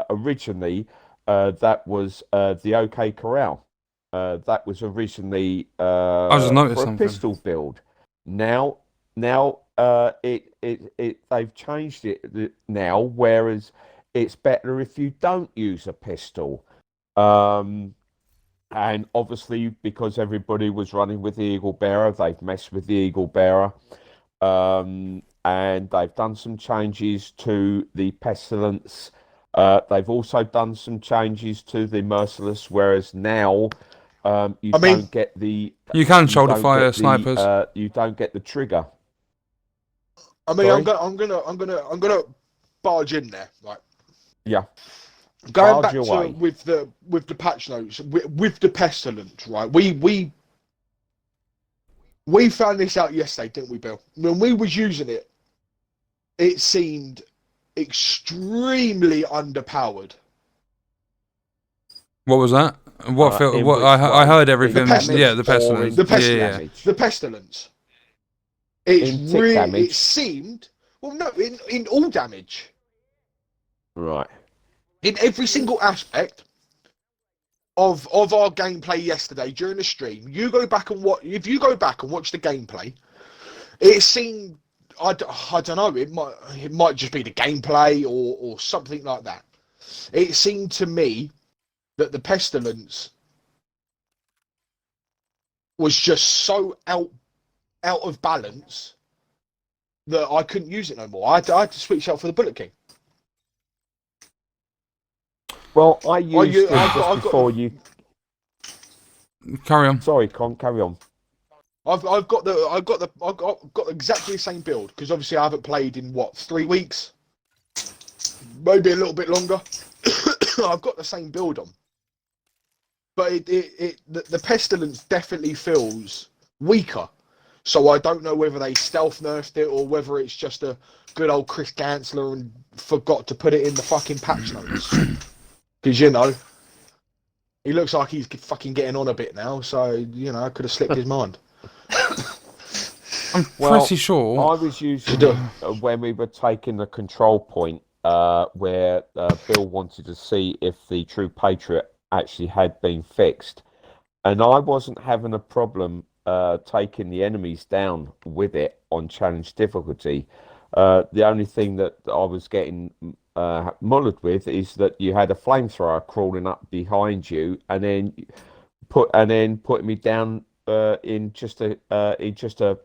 originally that was the OK Corral. That was originally I just noticed for a something. pistol build. Now they've changed it now, whereas it's better if you don't use a pistol. And obviously, because everybody was running with the Eagle Bearer, they've messed with the Eagle Bearer. And they've done some changes to the Pestilence. They've also done some changes to the Merciless, whereas now you don't get the... You can shoulder fire snipers. You don't get the trigger. I mean, Sorry? I'm gonna barge in there, right? Yeah. Going back to with the patch notes, with the Pestilence, right? We found this out yesterday, didn't we, Bill? When we was using it, it seemed extremely underpowered. What was that? I heard everything. Yeah, the Pestilence. The Pestilence. Yeah. The Pestilence. It seemed, well, no, in all damage. Right. In every single aspect of our gameplay yesterday during the stream, you go back and watch. If you go back and watch the gameplay, it seemed, I don't know, it might just be the gameplay or something like that. It seemed to me that the Pestilence was just so out of balance that I couldn't use it no more. I had to switch out for the Bullet King. Well, I used it before you. Carry on. Sorry, Con. Carry on. I've got exactly the same build, because obviously I haven't played in 3 weeks, maybe a little bit longer. I've got the same build on, but the Pestilence definitely feels weaker. So I don't know whether they stealth nerfed it or whether it's just a good old Chris Gansler and forgot to put it in the fucking patch notes. Because, you know, He looks like he's fucking getting on a bit now, so I could have slipped his mind. I'm pretty sure. I was using when we were taking the control point, where Bill wanted to see if the True Patriot actually had been fixed, and I wasn't having a problem taking the enemies down with it on challenge difficulty. The only thing that I was getting mullered with is that you had a flamethrower crawling up behind you, and then putting me down in just a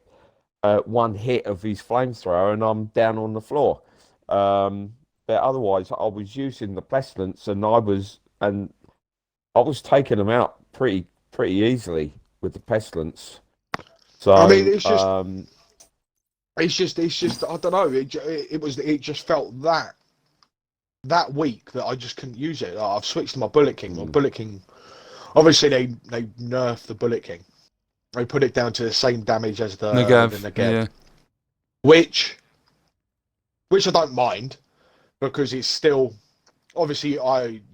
one hit of his flamethrower, and I'm down on the floor. But otherwise, I was using the pestilence, and I was taking them out pretty easily with the pestilence. So I mean, it's just I don't know. It just felt that weak that I just couldn't use it. I've switched to my Bullet King. My Bullet King, obviously they nerfed the Bullet King. They put it down to the same damage as the Negev. Yeah. Which I don't mind, because it's still obviously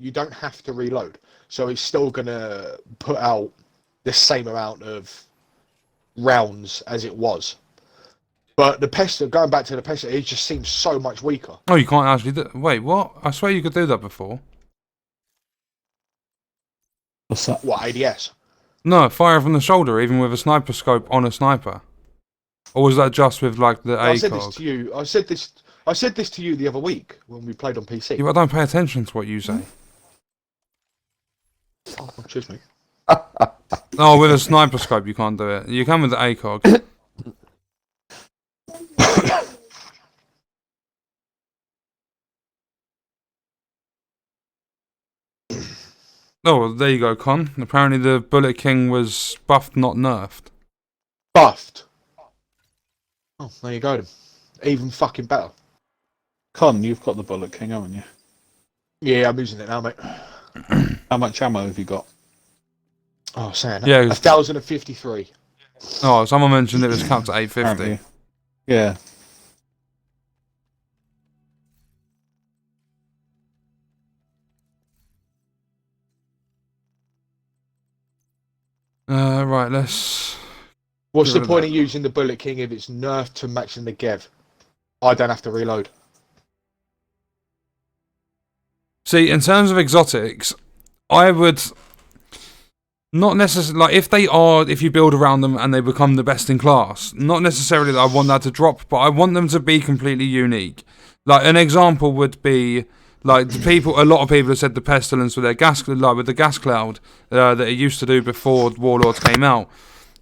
you don't have to reload, so it's still gonna put out the same amount of rounds as it was. But the pestle, going back to the pestle, it just seems so much weaker. Oh, you can't actually do... Wait, what? I swear you could do that before. What's that? What, ADS? No, fire from the shoulder, even with a sniper scope on a sniper. Or was that just with like the ACOG? I said this to you. I said this to you the other week when we played on PC. Yeah, but I don't pay attention to what you say. Oh, excuse me. Oh, with a sniper scope you can't do it. You can with the ACOG. Oh, well, there you go, Con. Apparently the Bullet King was buffed, not nerfed. Buffed? Oh, there you go then. Even fucking better. Con, you've got the Bullet King, haven't you? Yeah, I'm using it now, mate. How much ammo have you got? Oh, saying that. Yeah, 1,053. Oh, someone mentioned it was capped at 850. Apparently. Yeah. Right, let's... What's the point of using the Bullet King if it's nerfed to match the Negev? I don't have to reload. See, in terms of exotics, I would not necessarily, like, if you build around them and they become the best in class, not necessarily that I want that to drop, but I want them to be completely unique. Like, an example would be, like, a lot of people have said the pestilence with their with the gas cloud that it used to do before Warlords came out.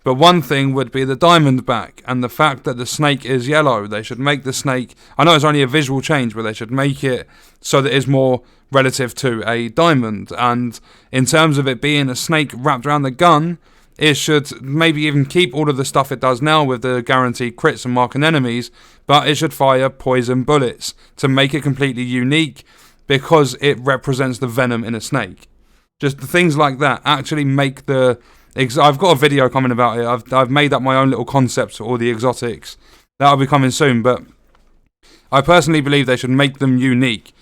But one thing would be the Diamondback and the fact that the snake is yellow. They should make the snake... I know it's only a visual change, but they should make it so that it's more relative to a diamond. And in terms of it being a snake wrapped around the gun, it should maybe even keep all of the stuff it does now with the guaranteed crits and marking enemies, but it should fire poison bullets to make it completely unique because it represents the venom in a snake. Just the things like that actually make the... I've got a video coming about it. I've made up my own little concepts for all the exotics. That'll be coming soon, but I personally believe they should make them unique.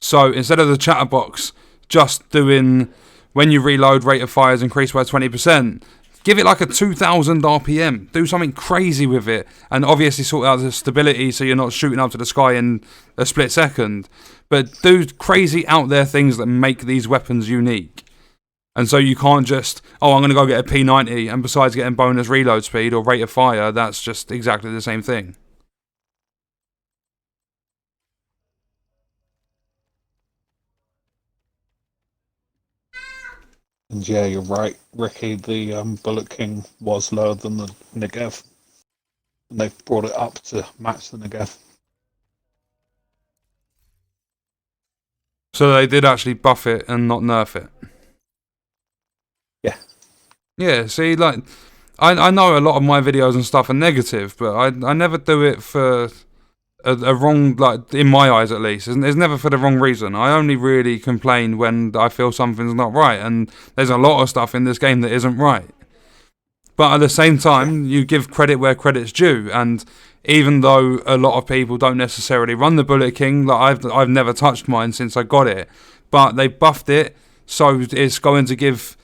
So instead of the chatterbox just doing when you reload, rate of fire is increased by 20%, give it like a 2000 RPM. Do something crazy with it, and obviously sort out the stability so you're not shooting up to the sky in a split second. But do crazy out there things that make these weapons unique. And so you can't just, oh, I'm going to go get a P90, and besides getting bonus reload speed or rate of fire, that's just exactly the same thing. And yeah, you're right, Ricky. The Bullet King was lower than the Negev, and they've brought it up to match the Negev. So they did actually buff it and not nerf it. Yeah. Yeah, see, like, I know a lot of my videos and stuff are negative, but I never do it for a wrong, like, in my eyes at least. It's never for the wrong reason. I only really complain when I feel something's not right, and there's a lot of stuff in this game that isn't right. But at the same time, you give credit where credit's due, and even though a lot of people don't necessarily run the Bullet King, like I've never touched mine since I got it, but they buffed it so it's going to give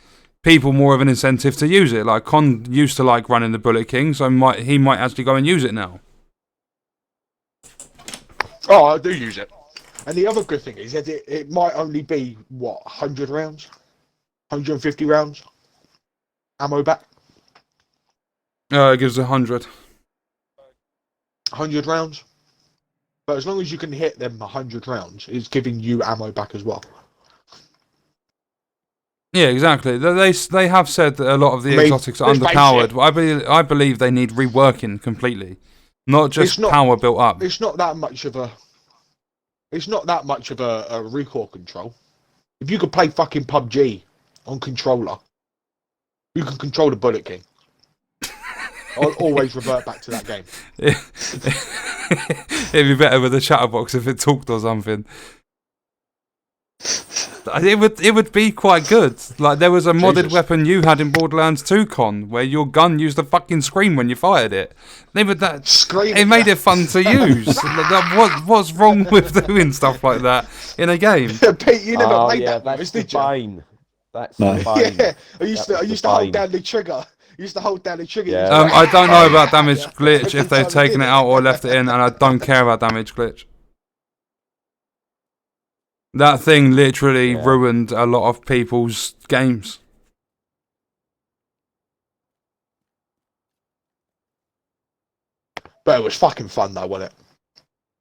people more of an incentive to use it. Like Con used to like running the Bullet King, so he might actually go and use it now. Oh, I do use it. And the other good thing is that it might only be, 100 rounds? 150 rounds? Ammo back? It gives 100. 100 rounds? But as long as you can hit them 100 rounds, it's giving you ammo back as well. Yeah, exactly. They have said that a lot of the exotics are underpowered. But I believe they need reworking completely, not just power built up. It's not that much of a. It's not that much of a recoil control. If you could play fucking PUBG on controller, you can control the Bullet King. I'll always revert back to that game. It'd be better with the chatterbox if it talked or something. It would be quite good. Like there was a modded weapon you had in Borderlands 2 Con where your gun used to fucking scream when you fired it. It made it fun to use. What's wrong with doing stuff like that in a game? Pete, you never played that. That's the Bane. That's the Bane. Yeah, I used to hold down the trigger. Yeah. I don't know about damage glitch if they've taken it out or left it in, and I don't care about damage glitch. That thing literally ruined a lot of people's games. But it was fucking fun though, wasn't it?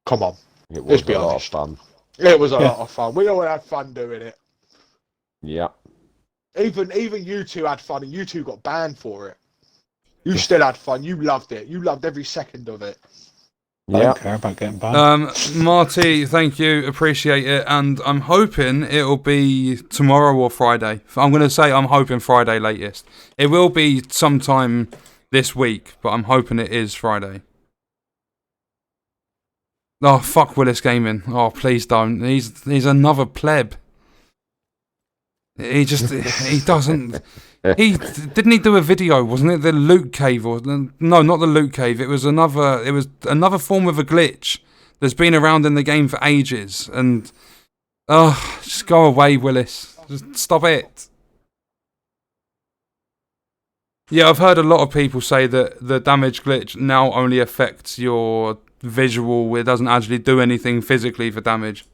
Come on. It was Let's be a lot of honest. fun. It was a lot of fun. We all had fun doing it. Yeah. Even you two had fun, and you two got banned for it. You still had fun. You loved it. You loved every second of it. I don't care about getting banned. Marty, thank you. Appreciate it. And I'm hoping it'll be tomorrow or Friday. I'm going to say I'm hoping Friday latest. It will be sometime this week, but I'm hoping it is Friday. Oh, fuck Willis Gaming. Oh, please don't. He's another pleb. He doesn't. Didn't he do a video? Wasn't it the loot cave or no? Not the loot cave. It was another. It was another form of a glitch that's been around in the game for ages. And just go away, Willis. Just stop it. Yeah, I've heard a lot of people say that the damage glitch now only affects your visual. It doesn't actually do anything physically for damage.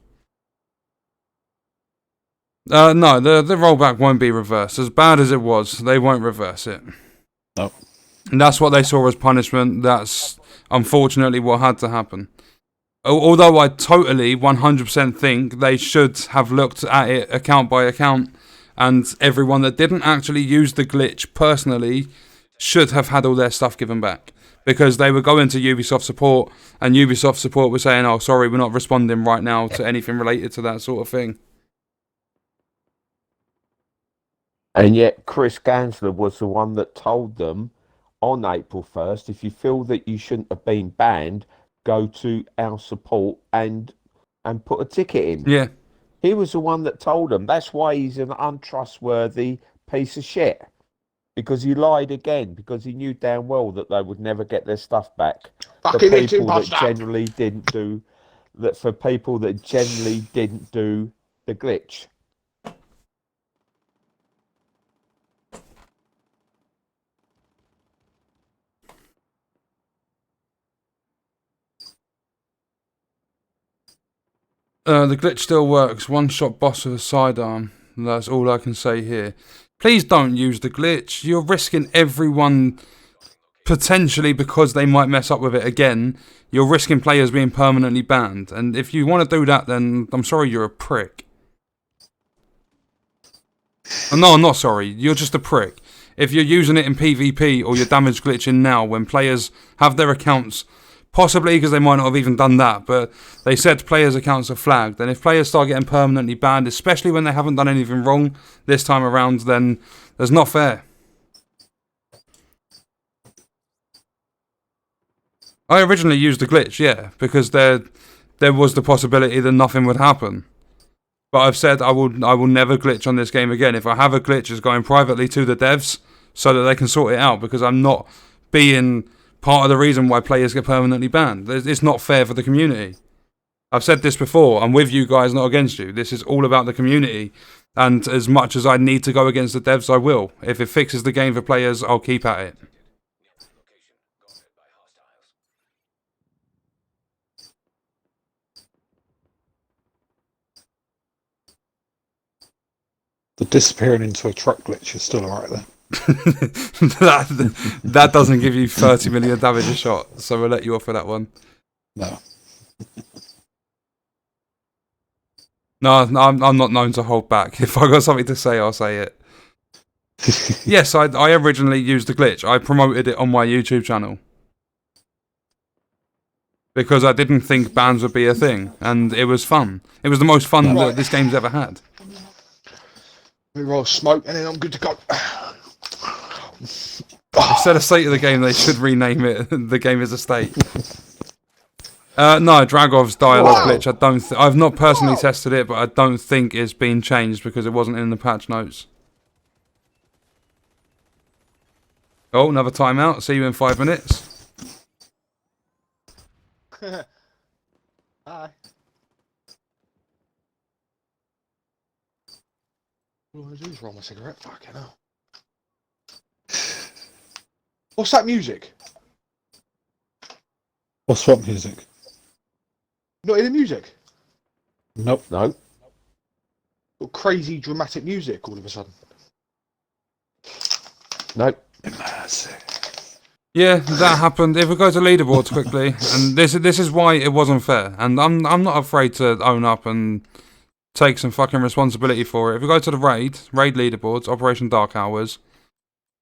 No, the rollback won't be reversed. As bad as it was, they won't reverse it. No. And that's what they saw as punishment. That's unfortunately what had to happen. Although I totally 100% think they should have looked at it account by account, and everyone that didn't actually use the glitch personally should have had all their stuff given back. Because they were going to Ubisoft support, and Ubisoft support were saying, oh, sorry, we're not responding right now to anything related to that sort of thing. And yet Chris Gansler was the one that told them on April 1st, if you feel that you shouldn't have been banned, go to our support and put a ticket in. Yeah. He was the one that told them. That's why he's an untrustworthy piece of shit. Because he lied again, because he knew damn well that they would never get their stuff back. For people that generally didn't do the glitch. The glitch still works. One-shot boss with a sidearm. That's all I can say here. Please don't use the glitch. You're risking everyone potentially, because they might mess up with it again. You're risking players being permanently banned. And if you want to do that, then I'm sorry, you're a prick. No, I'm not sorry. You're just a prick. If you're using it in PvP or you're damage glitching now when players have their accounts, possibly because they might not have even done that, but they said players' accounts are flagged. And if players start getting permanently banned, especially when they haven't done anything wrong this time around, then that's not fair. I originally used the glitch, yeah, because there was the possibility that nothing would happen. But I've said I will never glitch on this game again. If I have a glitch, it's going privately to the devs so that they can sort it out, because I'm not being part of the reason why players get permanently banned. It's not fair for the community. I've said this before. I'm with you guys, not against you. This is all about the community. And as much as I need to go against the devs, I will. If it fixes the game for players, I'll keep at it. The disappearing into a truck glitch is still alright then. that doesn't give you 30 million damage a shot, so we'll let you off for that one. No. No, I'm not known to hold back. If I got something to say, I'll say it. Yes, I originally used the glitch. I promoted it on my YouTube channel. Because I didn't think bans would be a thing, and it was fun. It was the most fun that this game's ever had. We roll smoke and then I'm good to go. Instead of state of the game, they should rename it. The game is a state. No, Dragov's dialogue glitch. I've not personally tested it, but I don't think it's been changed because it wasn't in the patch notes. Oh, another timeout. See you in 5 minutes. Hi. What do I do is roll my cigarette? Fucking hell. What's that music? What's what music? Not in the music. Nope. No. Got crazy dramatic music all of a sudden. No. Yeah, that happened. If we go to leaderboards quickly, and this is why it wasn't fair, and I'm not afraid to own up and take some fucking responsibility for it. If we go to the raid leaderboards, Operation Dark Hours,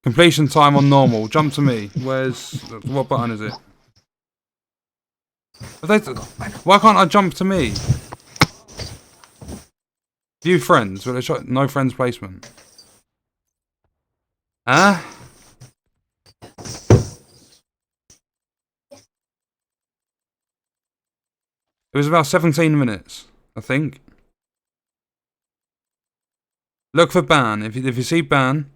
completion time on normal, jump to me. What button is it? Why can't I jump to me? View friends. Will it show no friends placement? Huh? It was about 17 minutes, I think. Look for ban. If you see ban.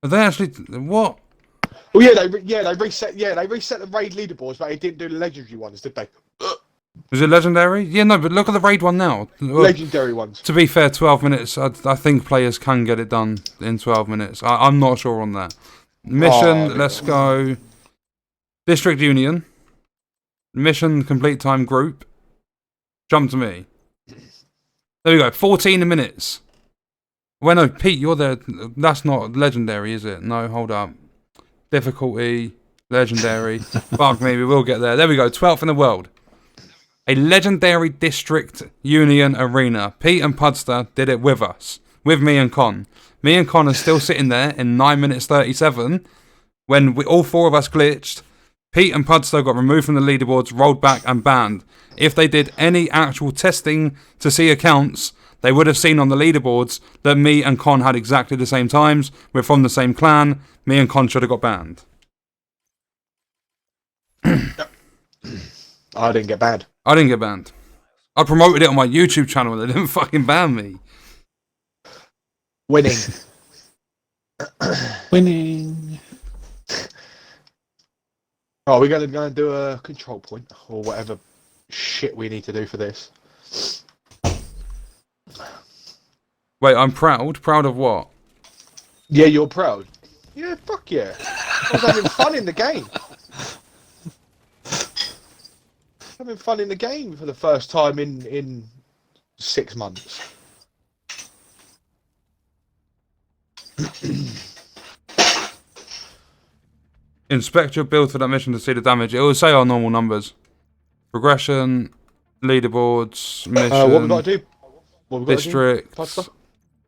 Are they actually what? Oh yeah, they reset. Yeah, they reset the raid leaderboards, but they didn't do the legendary ones, did they? Is it legendary? Yeah, no, but look at the raid one now. Legendary ones. To be fair, 12 minutes. I think players can get it done in 12 minutes. I'm not sure on that. Mission, let's go. District Union. Mission complete time group. Jump to me. There we go. 14 minutes. Well, no, Pete, you're there. That's not legendary, is it? No, hold up. Difficulty, legendary. Fuck me, we will get there. There we go. 12th in the world. A legendary district union arena. Pete and Pudster did it with us. With me and Con. Me and Con are still sitting there in 9 minutes 37 when all four of us glitched. Pete and Pudster got removed from the leaderboards, rolled back and banned. If they did any actual testing to see accounts, they would have seen on the leaderboards that me and Con had exactly the same times. We're from the same clan. Me and Con should have got banned. I didn't get banned. I didn't get banned. I promoted it on my YouTube channel and they didn't fucking ban me. Winning. Winning. Oh, we're going to go and do a control point or whatever shit we need to do for this. Wait, I'm proud? Proud of what? Yeah, you're proud. Yeah, fuck yeah. I was having fun in the game. Having fun in the game for the first time in 6 months. Inspect your build for that mission to see the damage. It will say our normal numbers. Progression, leaderboards, mission, what we got to do? What we got district, to do?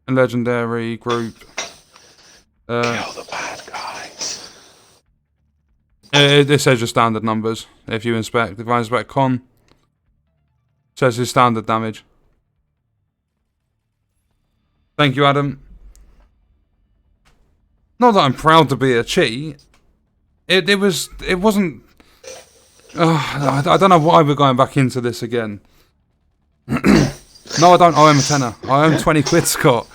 legendary, group. Kill the bad guys. It says your standard numbers if you inspect. If I inspect Con, it says his standard damage. Thank you, Adam. Not that I'm proud to be a cheat. It wasn't. I don't know why we're going back into this again. No, I don't owe him a tenner. I owe him 20 quid, Scott.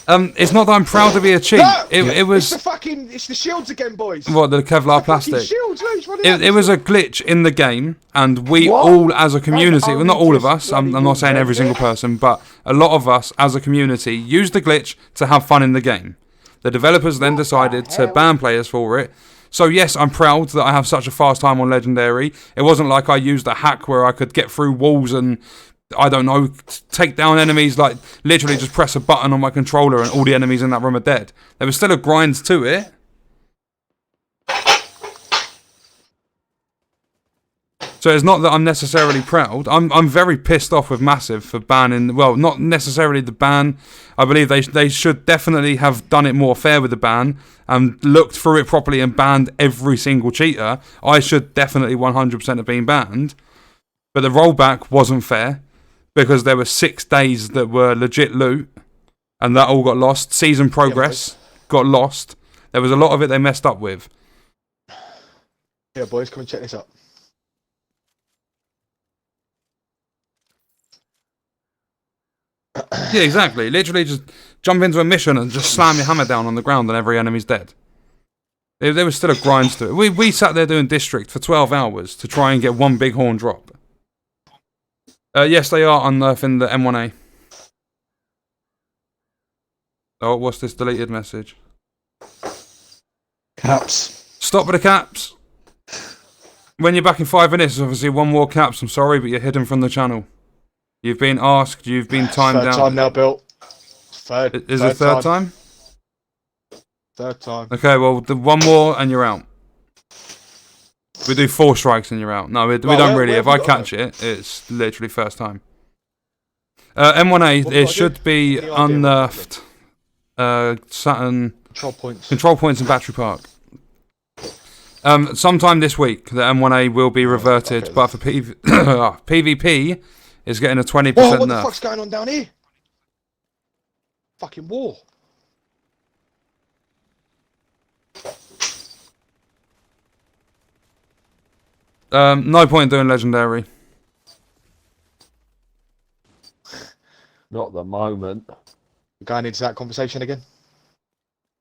It's not that I'm proud to be a cheat. No! It was... It's the shields again, boys. What, the Kevlar The fucking plastic? shields, look, it's running It out. was a glitch in the game, and we What? all, as a community, well, only not all of just us, I'm bloody not saying every single person, but a lot of us, as a community, used the glitch to have fun in the game. The developers then decided to ban players for it. So yes, I'm proud that I have such a fast time on Legendary. It wasn't like I used a hack where I could get through walls and, I don't know, take down enemies, like literally just press a button on my controller and all the enemies in that room are dead. There was still a grind to it. So it's not that I'm necessarily proud. I'm very pissed off with Massive for banning, well, not necessarily the ban. I believe they should definitely have done it more fair with the ban and looked through it properly and banned every single cheater. I should definitely 100% have been banned. But the rollback wasn't fair because there were 6 days that were legit loot and that all got lost. Season progress got lost. There was a lot of it they messed up with. Yeah, boys, come and check this out. Yeah, exactly. Literally just jump into a mission and just slam your hammer down on the ground and every enemy's dead. There was still a grind to it. We sat there doing District for 12 hours to try and get one big horn drop. Yes, they are unnerfing the M1A. Oh, what's this deleted message? Caps. Stop with the caps. When you're back in 5 minutes, obviously one more caps. I'm sorry, but you're hidden from the channel. You've been asked, you've been timed Third out. time now, Bill. Is it third time? Third time. Okay, well, one more and you're out. We do 4 strikes and you're out. No, we don't really. If I catch it, it's literally first time. M1A, it should be unnerfed. Saturn control points and battery park. Sometime this week, the M1A will be reverted, but for PvP, is getting a 20% Whoa, what the nerf. fuck's going on down here? Fucking war. No point in doing legendary. Not at the moment. We're going into that conversation again.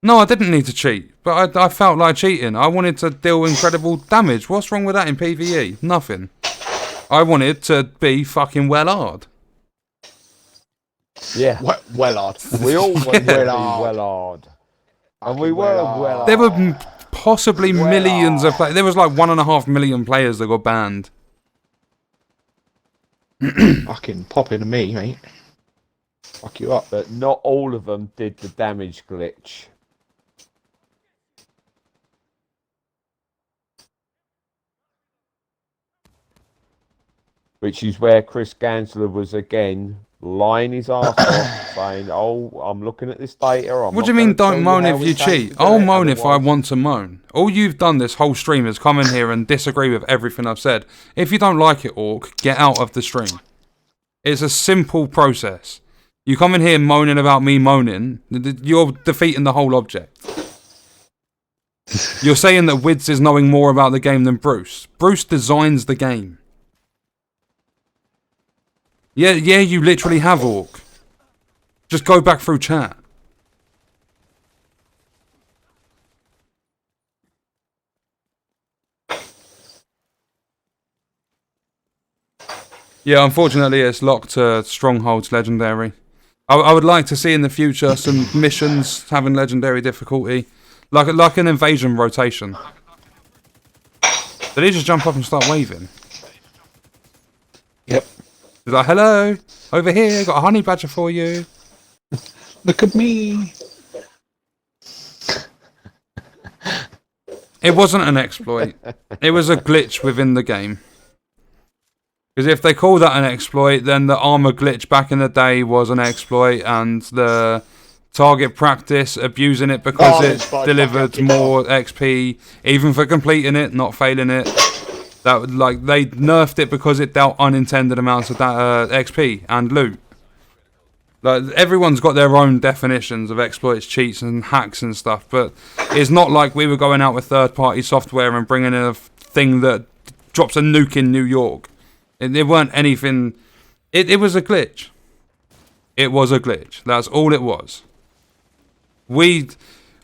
No, I didn't need to cheat, but I felt like cheating. I wanted to deal incredible damage. What's wrong with that in PvE? Nothing. I wanted to be fucking well hard. Yeah. Well hard. We all want to be Well well hard. And we were well hard. There were possibly millions of players. There was like 1.5 million players that got banned. Fucking pop into me, mate. Fuck you up. But not all of them did the damage glitch. Which is where Chris Gansler was again lying his ass off, saying, "Oh, I'm looking at this data." What do you mean, don't moan if you cheat? I'll moan if I want to moan. All you've done this whole stream is come in here and disagree with everything I've said. If you don't like it, Orc, get out of the stream. It's a simple process. You come in here moaning about me moaning, you're defeating the whole object. You're saying that Wids is knowing more about the game than Bruce. Bruce designs the game. Yeah, you literally have, Orc. Just go back through chat. Yeah, unfortunately it's locked to Strongholds Legendary. I would like to see in the future some missions having Legendary difficulty. Like an invasion rotation. Did he just jump up and start waving? Yep. He's like, hello, over here, got a honey badger for you. Look at me. It wasn't an exploit. It was a glitch within the game. Because if they call that an exploit, then the armor glitch back in the day was an exploit, and the target practice abusing it because it delivered more XP, even for completing it, not failing it. That like they nerfed it because it dealt unintended amounts of XP and loot. Like everyone's got their own definitions of exploits, cheats, and hacks and stuff, but it's not like we were going out with third-party software and bringing in a thing that drops a nuke in New York. It weren't anything. It was a glitch. It was a glitch. That's all it was. We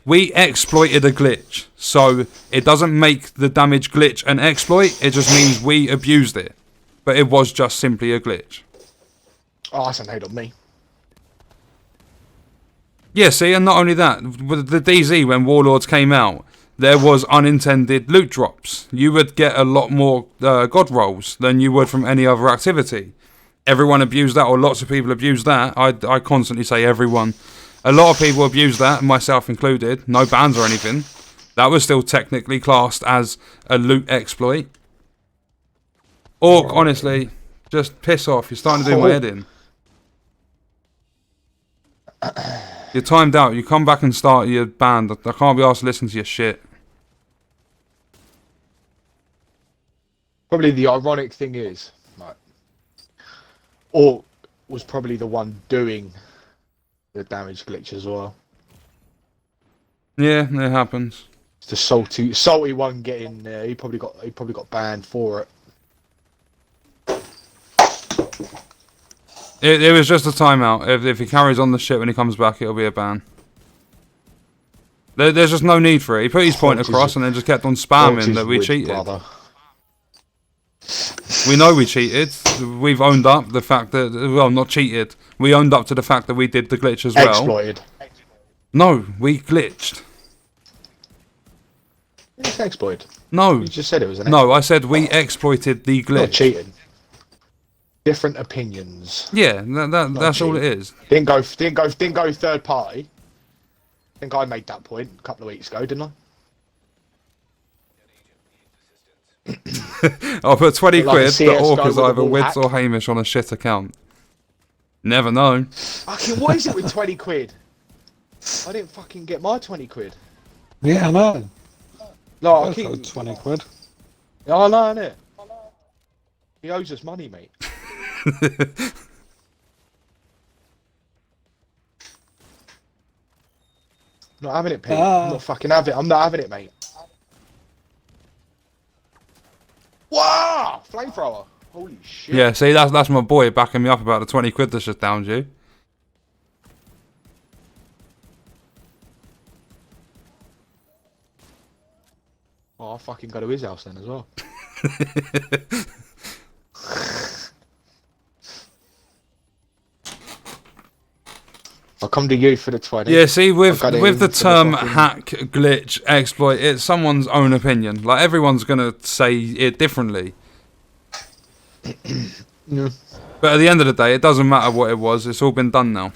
exploited a glitch, so it doesn't make the damage glitch an exploit. It just means we abused it. But it was just simply a glitch. Oh, that's an hate on me. Yeah, see, and not only that, with the DZ, when Warlords came out, there was unintended loot drops. You would get a lot more god rolls than you would from any other activity. Everyone abused that, or lots of people abused that. I constantly say everyone. A lot of people abused that, myself included. No bans or anything. That was still technically classed as a loot exploit. Orc, honestly, just piss off. You're starting to do my head in. You're timed out. You come back and start your band. I can't be asked to listen to your shit. Probably the ironic thing is, like, Orc was probably the one doing the damage glitch as well. Yeah, it happens. It's the salty one getting. He probably got banned for it. It was just a timeout. If he carries on the shit when he comes back, it'll be a ban. There's just no need for it. He put his point across and then just kept on spamming that we cheated. Brother. We know we cheated. We've owned up the fact that... Well, not cheated. We owned up to the fact that we did the glitch as well. Exploited. No, we glitched. It's exploited. No. You just said it was an No, I said we exploited the glitch. Not cheating. Different opinions. Yeah, that's all it is. Didn't go third party. I think I made that point a couple of weeks ago, didn't I? I'll put 20 Like quid a that Orc CS:GO is with a either wall Wids hack. or Hamish on a shit account. Never know. Fucking, what is it with 20 quid? I didn't fucking get my 20 quid. Yeah, I know. No, I That's keep... like 20 quid. Yeah, I know, innit? He owes us money, mate. Not having it, Pete. I'm not fucking having it. I'm not having it, mate. Wow! Flamethrower. Holy shit. Yeah, see, that's my boy backing me up about the 20 quid that's just downed you. Oh, I'll fucking go to his house then as well. I'll come to you for the 20. Yeah, see, with I'll go to the him for the term fucking- hack, glitch, exploit, it's someone's own opinion. Like, everyone's going to say it differently. Yeah. But at the end of the day, it doesn't matter what it was. It's all been done now.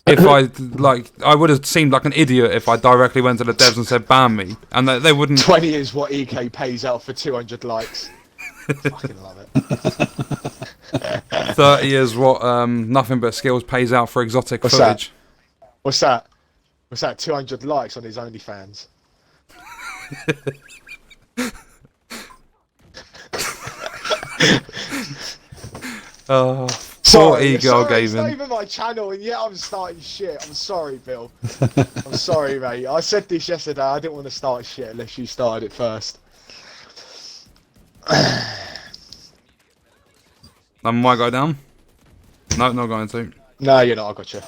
If I would have seemed like an idiot if I directly went to the devs and said ban me, and they wouldn't. 20 is what EK pays out for 200 likes. Fucking love it. 30 is what Nothing But Skills pays out for exotic What's footage. What's that? What's that? 200 likes on his OnlyFans. Poor Sorry, ego it's not gaming. even my channel, and yet I'm starting shit. I'm sorry, Bill. I'm sorry, mate. I said this yesterday. I didn't want to start shit unless you started it first. That might go down. No, not going to. No, you're not. I got you.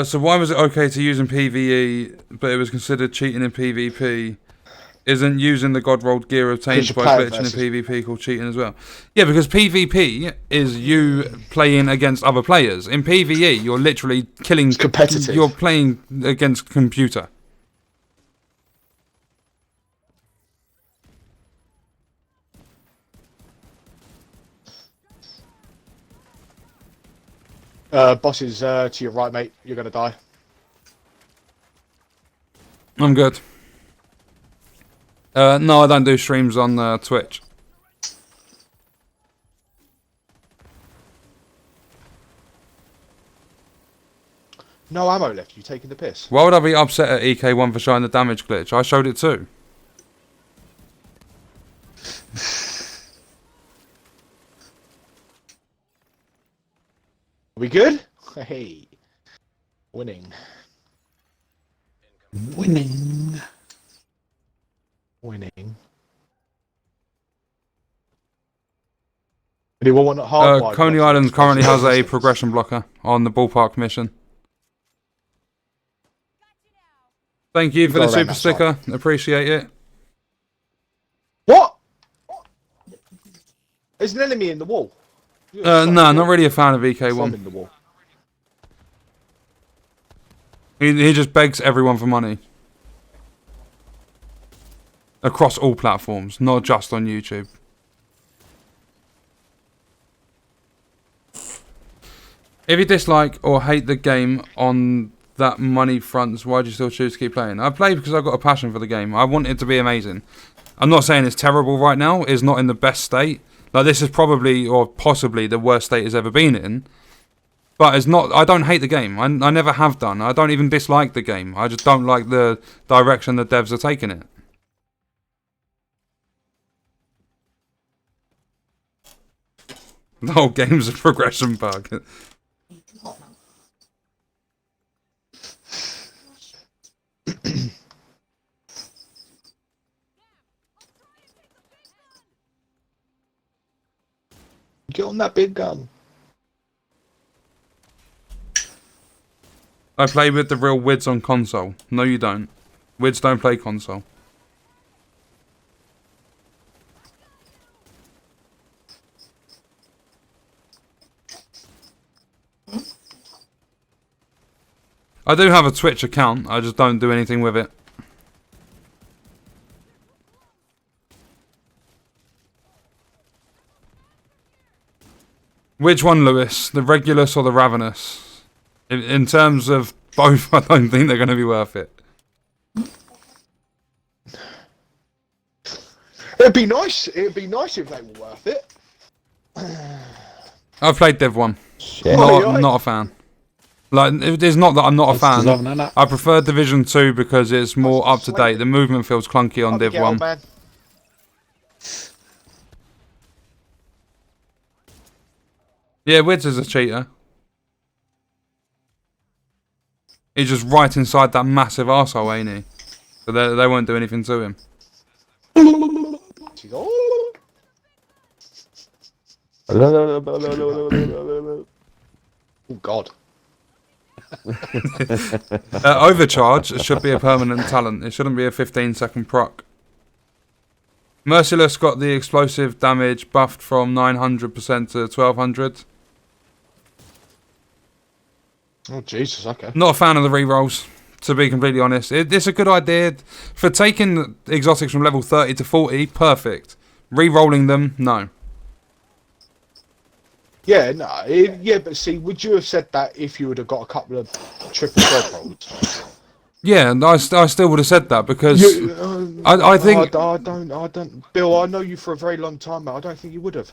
So why was it okay to use in PvE, but it was considered cheating in PvP? Isn't using the god rolled gear obtained Because by you're glitching playing in PvP called cheating as well? Yeah, because PvP is you playing against other players. In PvE, you're literally killing. It's competitive. You're playing against computer. Bosses to your right, mate. You're gonna die. I'm good. No, I don't do streams on Twitch. No ammo left. You taking the piss? Why would I be upset at EK1 for showing the damage glitch? I showed it too. Are we good? Hey, winning. Winning. Winning. Anyone want a hard Coney Island currently has a progression blocker on the ballpark mission. Thank you for the super sticker. Appreciate it. What? There's an enemy in the wall. No, not really a fan of VK1. In the wall. He just begs everyone for money. Across all platforms, not just on YouTube. If you dislike or hate the game on that money front, why do you still choose to keep playing? I play because I've got a passion for the game. I want it to be amazing. I'm not saying it's terrible right now. It's not in the best state. Like, this is probably or possibly the worst state it's ever been in. But it's not. I don't hate the game. I never have done. I don't even dislike the game. I just don't like the direction the devs are taking it. The whole game's a progression bug. Get on that big gun. I play with the real Wids on console. No, you don't. Wids don't play console. I do have a Twitch account. I just don't do anything with it. Which one, Lewis? The Regulus or the Ravenous? In terms of both, I don't think they're going to be worth it. It'd be nice. It'd be nice if they were worth it. I've played Div 1. Shit. Not a fan. Like, it's not that I'm not a fan. I prefer Division 2 because it's more up to date. The movement feels clunky on Div 1. Man. Yeah, Wids is a cheater. He's just right inside that massive arsehole, ain't he? So they won't do anything to him. Oh God. Overcharge should be a permanent talent. It shouldn't be a 15-second proc. Merciless got the explosive damage buffed from 900% to 1200. Oh Jesus, okay. Not a fan of the rerolls, to be completely honest. It's a good idea for taking exotics from level 30 to 40. Perfect. Rerolling them, no. Yeah, no, yeah, but see, would you have said that if you would have got a couple of triple drop rolls? Yeah, I still would have said that because I think I don't. Bill, I know you for a very long time, mate. I don't think you would have.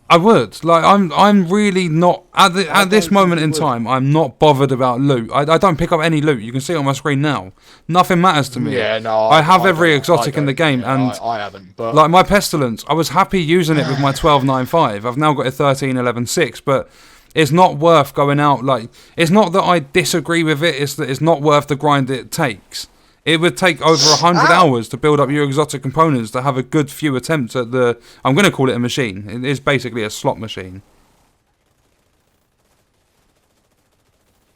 I would. Like, I'm really not at this moment in time. I'm not bothered about loot. I don't pick up any loot. You can see it on my screen now. Nothing matters to me. Yeah, no. I have every exotic in the game, and I haven't. But like my pestilence, I was happy using it with my 12.95. I've now got a 13.11.6, but it's not worth going out. Like, it's not that I disagree with it. It's that it's not worth the grind it takes. It would take over 100 hours to build up your exotic components to have a good few attempts at the... I'm going to call it a machine. It is basically a slot machine.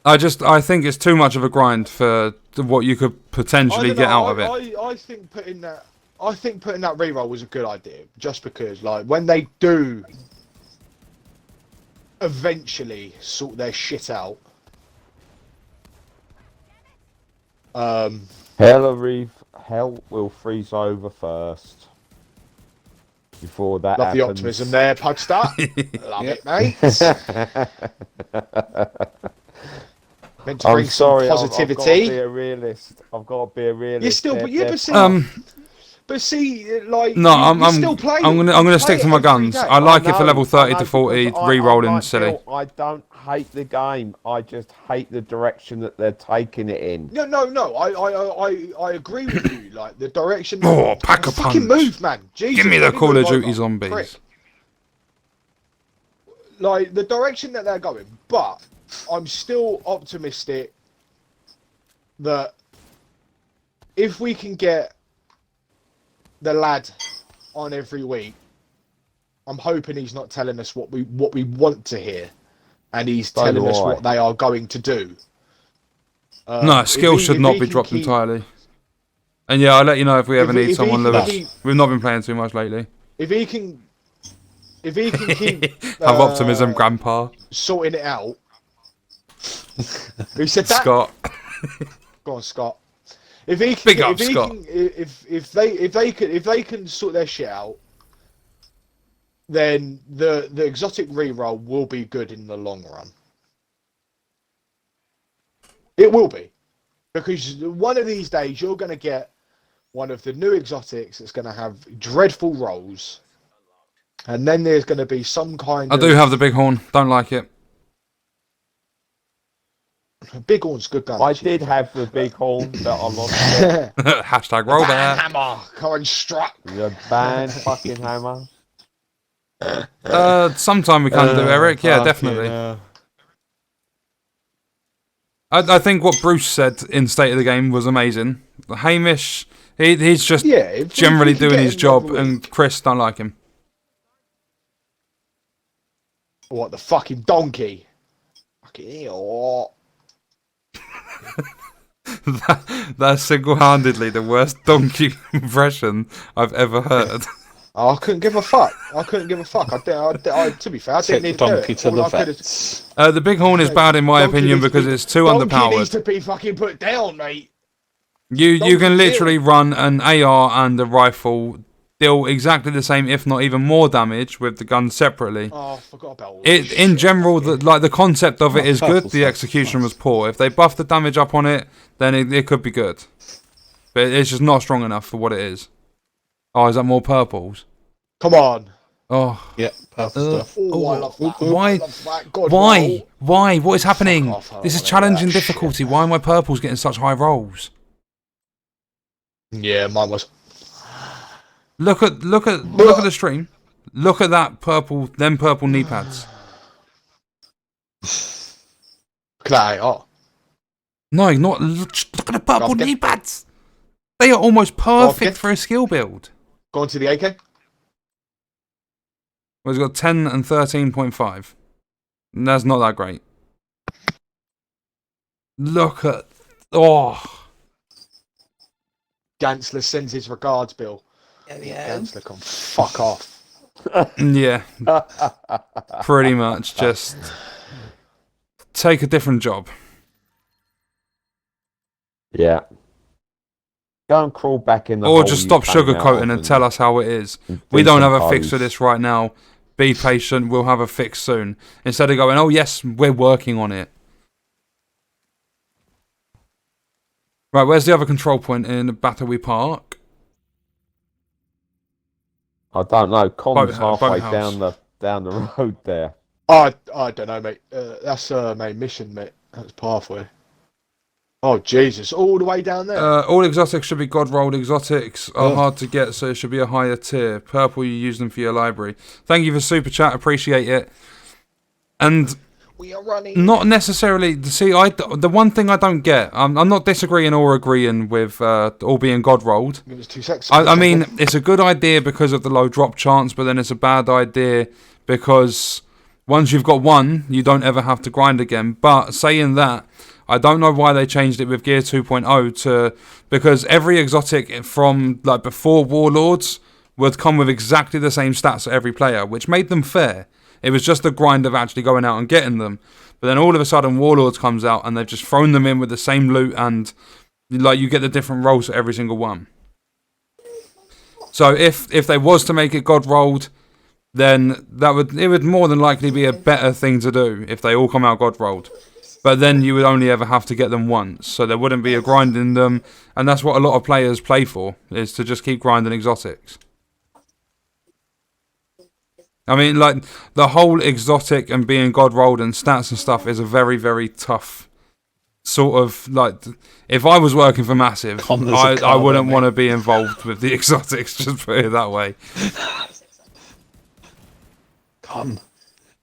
I think it's too much of a grind for what you could potentially get out of it. I think putting that reroll was a good idea, just because, like, when they do eventually sort their shit out, Hell will freeze over first. Before that love happens. the optimism there, Pugstar. Love it, mate. Meant to bring some positivity. I've got to be a realist. You're still, but see, like, no, I'm still playing. I'm gonna stick to my guns. I like it for level 30 to 40 re-rolling silly. I don't hate the game. I just hate the direction that they're taking it in. No. I agree with you. Like, the direction. Oh, pack a fucking punch. move, man. Jesus, Give me the Call of Duty zombies. Prick. Like, the direction that they're going, but I'm still optimistic that if we can get the lad on every week, I'm hoping he's not telling us what we want to hear, and he's telling us what they are going to do. No, skills should not be dropped entirely. And yeah, I'll let you know if we ever need someone, Lewis. We've not been playing too much lately. If he can keep have optimism, Grandpa. Sorting it out. Who said that? Scott. Go on, Scott. If he Big up, Scott. If they can sort their shit out, then the exotic reroll will be good in the long run. It will be, because one of these days you're going to get one of the new exotics that's going to have dreadful rolls, and then there's going to be some kind of... I do have the bighorn. Don't like it. Bighorn's good gun. I did have the bighorn, but I lost it. Hashtag roll back. Hammer, come and struck. The band fucking hammer. Sometime we can do, Eric. Yeah, definitely. I think what Bruce said in State of the Game was amazing. Hamish, he's just generally doing his job, and Chris don't like him. What, the fucking donkey? Fucking That's single-handedly the worst donkey impression I've ever heard. I couldn't give a fuck. To be fair, I didn't need donkey to the vets. The bighorn is bad in my opinion because it's too underpowered. Donkey needs to be fucking put down, mate. You can literally run an AR and a rifle, deal exactly the same, if not even more damage with the gun separately. Oh, I forgot about all it. In general, the concept of it is good. The execution was poor. If they buff the damage up on it, then it could be good. But it's just not strong enough for what it is. Oh, is that more purples? Come on. Oh. Yeah, purple stuff. Oh, I love that. Why? I love that. God, Why? roll. Why? What is happening? Fuck off, This is I don't challenging like that difficulty. shit. Why are my purples getting such high rolls? Yeah, mine was. Look at the stream. Look at that purple. Them purple knee pads. Clay, oh. No, not look at the purple knee pads. They are almost perfect for a skill build. Go on to the AK. Well, it's got 10 and 13.5. And that's not that great. Look at... Oh. Gansler sends his regards, Bill. Yeah. Gansler can fuck off. Yeah. Pretty much. Just take a different job. Yeah. Go and crawl back in the Or hole just you stop came out sugarcoating of and tell us how it is. We don't have a fix for this right now. Be patient. We'll have a fix soon. Instead of going, oh yes, we're working on it. Right, where's the other control point in Battery Park? I don't know. Con's Boathouse. halfway down the road there. I don't know, mate. That's main mission, mate. That's pathway. Oh, Jesus. All the way down there? All exotics should be God-rolled. Exotics are hard to get, so it should be a higher tier. Purple, you use them for your library. Thank you for Super Chat. Appreciate it. And we are running. not necessarily... See, the one thing I don't get... I'm not disagreeing or agreeing with all being God-rolled. Give us 2 seconds. I mean, it's a good idea because of the low drop chance, but then it's a bad idea because once you've got one, you don't ever have to grind again. But saying that... I don't know why they changed it with Gear 2.0 to... Because every exotic from, like, before Warlords would come with exactly the same stats for every player, which made them fair. It was just the grind of actually going out and getting them. But then all of a sudden Warlords comes out and they've just thrown them in with the same loot and, like, you get the different rolls for every single one. So if they was to make it God-rolled, then it would more than likely be a better thing to do if they all come out God-rolled. But then you would only ever have to get them once, so there wouldn't be a grind in them, and that's what a lot of players play for, is to just keep grinding exotics. I mean, like, the whole exotic and being God-rolled and stats and stuff is a very, very tough sort of, like, if I was working for Massive, I wouldn't want to be involved with the exotics, just put it that way. Come.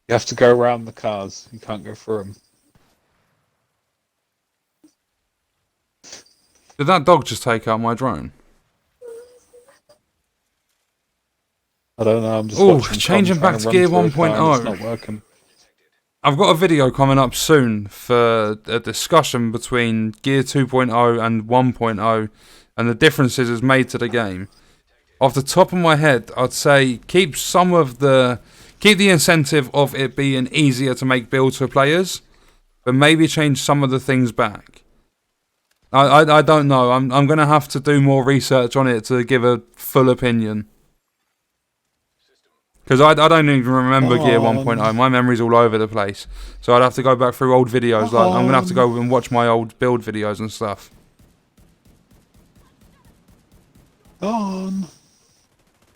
You have to go around the cars, you can't go through them. Did that dog just take out my drone? I don't know. I'm just Ooh, watching changing Tom back trying to run Gear through a car and 1.0. It's not working. I've got a video coming up soon for a discussion between Gear 2.0 and 1.0 and the differences it's made to the game. Off the top of my head, I'd say keep the incentive of it being easier to make builds for players, but maybe change some of the things back. I don't know. I'm going to have to do more research on it to give a full opinion. Because I don't even remember Gear 1.0. My memory's all over the place. So I'd have to go back through old videos. Like I'm going to have to go and watch my old build videos and stuff. Con!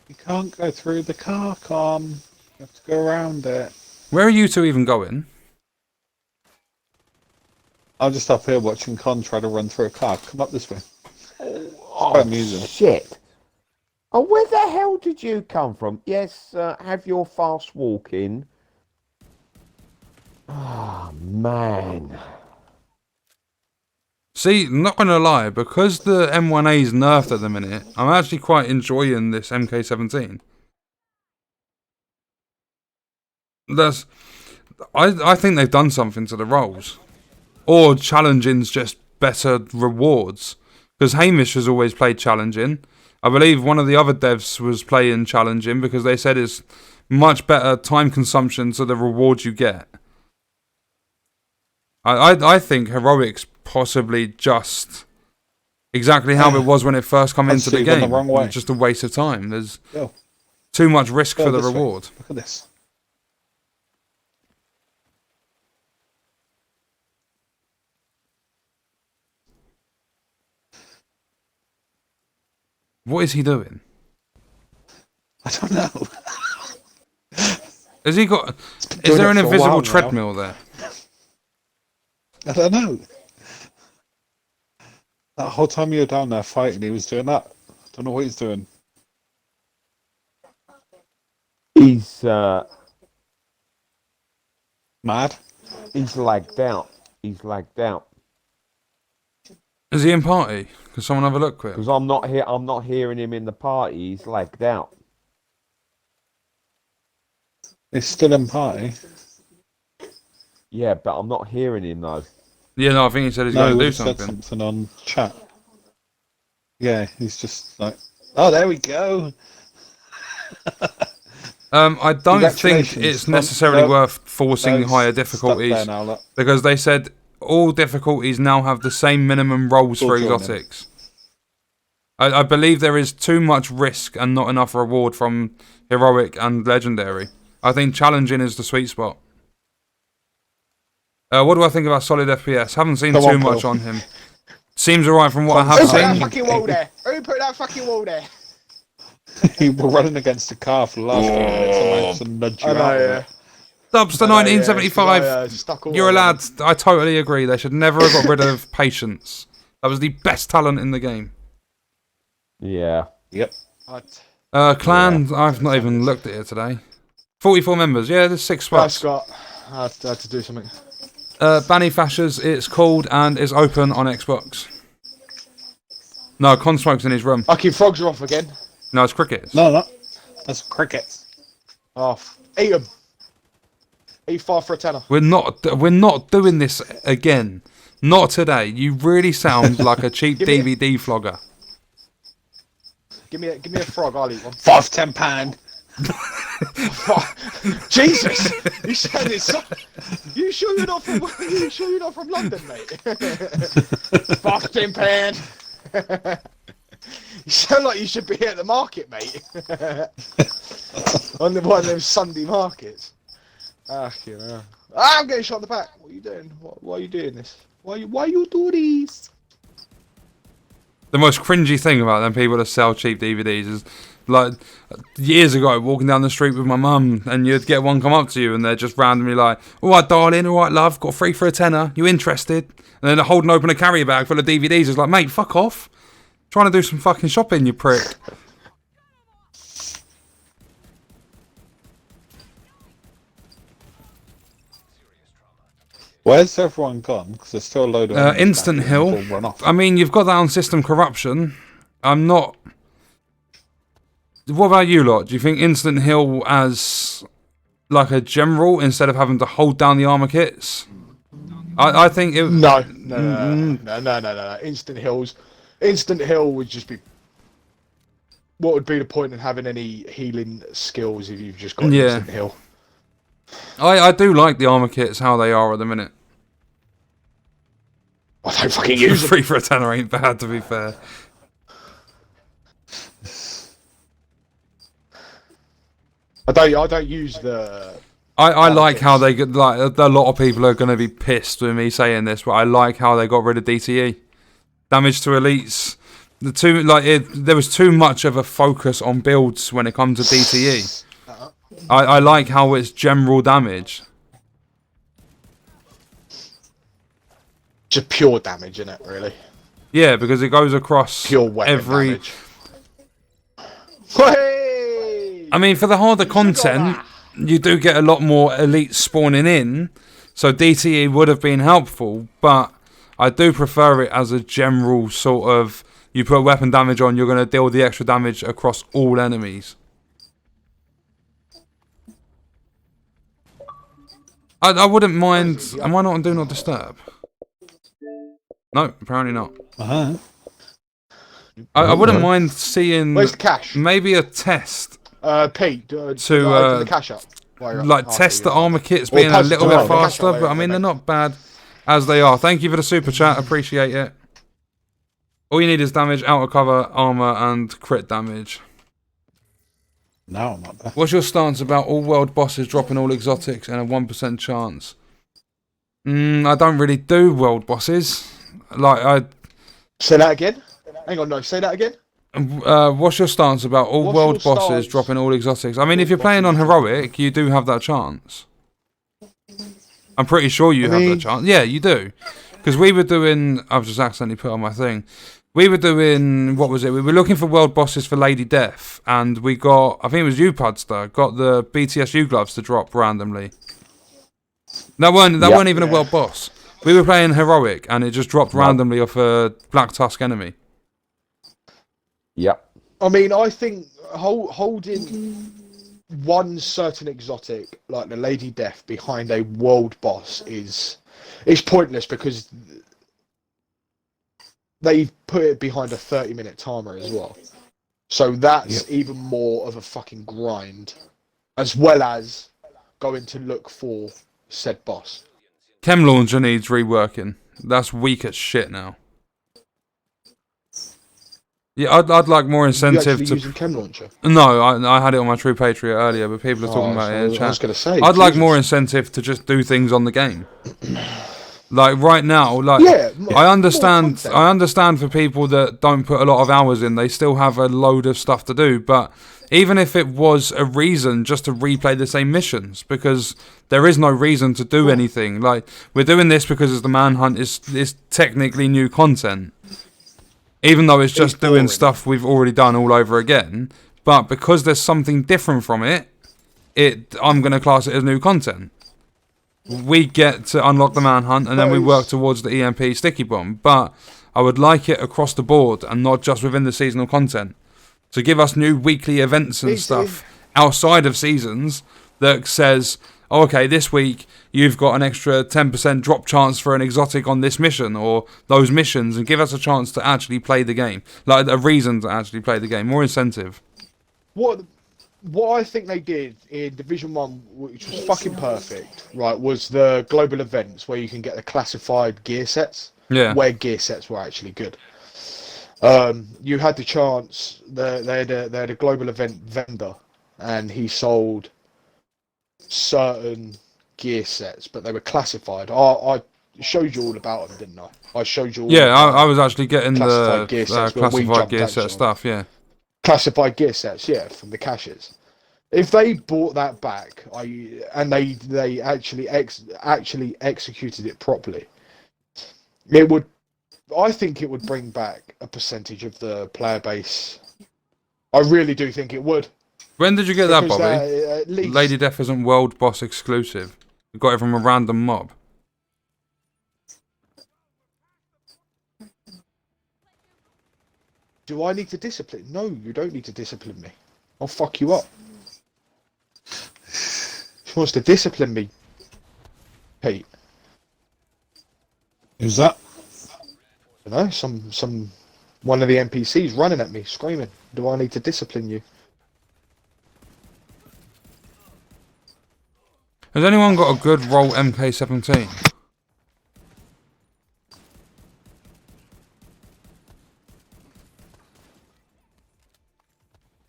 You can't go through the car, Con. You have to go around it. Where are you two even going? I'm just up here watching Con try to run through a car. Come up this way. Oh, quite amusing. shit. Oh, where the hell did you come from? Yes, have your fast walking. Ah, man. See, not going to lie, because the M1A's nerfed at the minute, I'm actually quite enjoying this MK17. I think they've done something to the roles. Or challenging's just better rewards. Because Hamish has always played challenging. I believe one of the other devs was playing challenging because they said it's much better time consumption to the rewards you get. I think Heroic's possibly just exactly how it was when it first come into the game. Wrong way. It's just a waste of time. There's Go. too much risk Go for the this way. reward. Look at this. What is he doing? I don't know. Has he got? doing Is there it an for a invisible while now. treadmill there? I don't know. That whole time you were down there fighting, he was doing that. I don't know what he's doing. He's Mad? lagged out. He's lagged out. Is he in party? Can someone have a look quick? Because I'm not here. I'm not hearing him in the party. He's lagged out. He's still in party. Yeah, but I'm not hearing him though. Yeah, no, I think he said he's No, going to he do said something. something on chat. Yeah, he's just like, oh, there we go. I don't think Congratulations. it's necessarily No, worth forcing no, higher stuck there difficulties now, look. because they said all difficulties now have the same minimum rolls All for join in. exotics. I believe there is too much risk and not enough reward from heroic and legendary. I think challenging is the sweet spot. What do I think about solid FPS? Haven't seen Come too on, much Paul. on him. Seems alright from what I Who have put that seen. fucking wall there? Who put that fucking wall there? You were running against a car for the last 10 minutes and I just nudged you I know, out of yeah. it. Dubster I know, yeah, it's 'cause 1975. I, stuck all You're a over lad. them. I totally agree. They should never have got rid of patience. That was the best talent in the game. Yeah. Yep. Clan, I've not even looked at it today. 44 members. Yeah, there's 6 Right, spots. Scott. I had to do something. Banny Fashers, it's called and is open on Xbox. No, Consmoke's in his room. Fucking frogs are off again. No, it's Crickets. No. That's crickets. Off. Eat them. Eat 5 for a tenner. We're not doing this again. Not today. You really sound like a cheap Give me a- DVD flogger. Give me a frog. I'll eat one. £5, £10. Jesus! You said it. You sure you're not from? You sure you're not from London, mate? £15. You sound like you should be at the market, mate. On one of them Sunday markets. I'm getting shot in the back. What are you doing? Why are you doing this? Why you do this? The most cringy thing about them people that sell cheap DVDs is, like, years ago, walking down the street with my mum, and you'd get one come up to you, and they're just randomly like, "All right, darling, all right, love, got 3 for a tenner. You interested?" And then they're holding open a carrier bag full of DVDs. It's like, mate, fuck off. Trying to do some fucking shopping, you prick. Where's everyone gone? Because there's still a load of enemies Instant back here and Hill. they'll run off. I mean, you've got that on system corruption. I'm not What about you lot? Do you think instant heal as like a general instead of having to hold down the armor kits? I think it. No. Instant heals. Instant heal would just be. What would be the point in having any healing skills if you've just got instant heal? I do like the armor kits how they are at the minute. I don't fucking use them. 3 for a tenner ain't bad, to be fair. I don't use the. I like how they get, like, a lot of people are going to be pissed with me saying this, but I like how they got rid of DTE. Damage to elites. There was too much of a focus on builds when it comes to DTE. I like how it's general damage. Just pure damage, isn't it, really? Yeah, because it goes across Pure weapon damage. Hey! I mean, for the harder content, you do get a lot more elites spawning in, so DTE would have been helpful, but I do prefer it as a general sort of, you put weapon damage on, you're going to deal the extra damage across all enemies. I wouldn't mind. Am I not on Do Not Disturb? No, apparently not. I wouldn't mind seeing. Where's the cash? Maybe a test. Pete, to open the cash up. Like test the armor kits being a little bit faster, but I mean they're not bad as they are. Thank you for the super chat, appreciate it. All you need is damage, outer cover, armor, and crit damage. No, I'm not there. What's your stance about all world bosses dropping all exotics and a 1% chance? I don't really do world bosses. Say that again? Hang on, no, say that again? What's your stance about all world bosses dropping all exotics? I mean, if you're playing on heroic, you do have that chance. I'm pretty sure you have that chance. Yeah, you do. Because we were doing... I've just accidentally put on my thing. We were doing... What was it? We were looking for world bosses for Lady Death. And we got... I think it was you, Pudster. Got the BTSU gloves to drop randomly. That weren't even a world boss. We were playing heroic. And it just dropped randomly off a Black Tusk enemy. Yep. I mean, I think holding one certain exotic, like the Lady Death, behind a world boss is pointless because they've put it behind a 30-minute timer as well. So that's even more of a fucking grind, as well as going to look for said boss. Chem Launcher needs reworking. That's weak as shit now. Yeah, I'd like more incentive to. Using Chem Launcher? No, I had it on my True Patriot earlier, but people are talking about it in chat. I was going to say. I'd like more incentive to just do things on the game. Like right now, I understand for people that don't put a lot of hours in, they still have a load of stuff to do. But even if it was a reason just to replay the same missions, because there is no reason to do anything. Like we're doing this because the manhunt is technically new content. Even though it's just doing stuff we've already done all over again. But because there's something different from it, I'm going to class it as new content. We get to unlock the manhunt and then we work towards the EMP sticky bomb. But I would like it across the board and not just within the seasonal content. To give us new weekly events and stuff outside of seasons that says, oh, okay, this week you've got an extra 10% drop chance for an exotic on this mission or those missions, and give us a chance to actually play the game. Like a reason to actually play the game. More incentive. What I think they did in Division 1, which was fucking perfect, right, was the global events where you can get the classified gear sets. Yeah. Where gear sets were actually good. You had the chance, they had a global event vendor, and he sold certain gear sets, but they were classified. I showed you all about them, didn't I? I showed you all. Yeah, I was actually getting the classified gear set stuff, yeah. Classified gear sets, yeah, from the caches. If they brought that back, and they actually executed it properly, I think it would bring back a percentage of the player base. I really do think it would. When did you get that, Bobby? Lady Death isn't world boss exclusive. You got it from a random mob. Do I need to discipline? No, you don't need to discipline me. I'll fuck you up. She wants to discipline me, Pete. Who's that? You know, one of the NPCs running at me, screaming, "Do I need to discipline you?" Has anyone got a good roll MK17?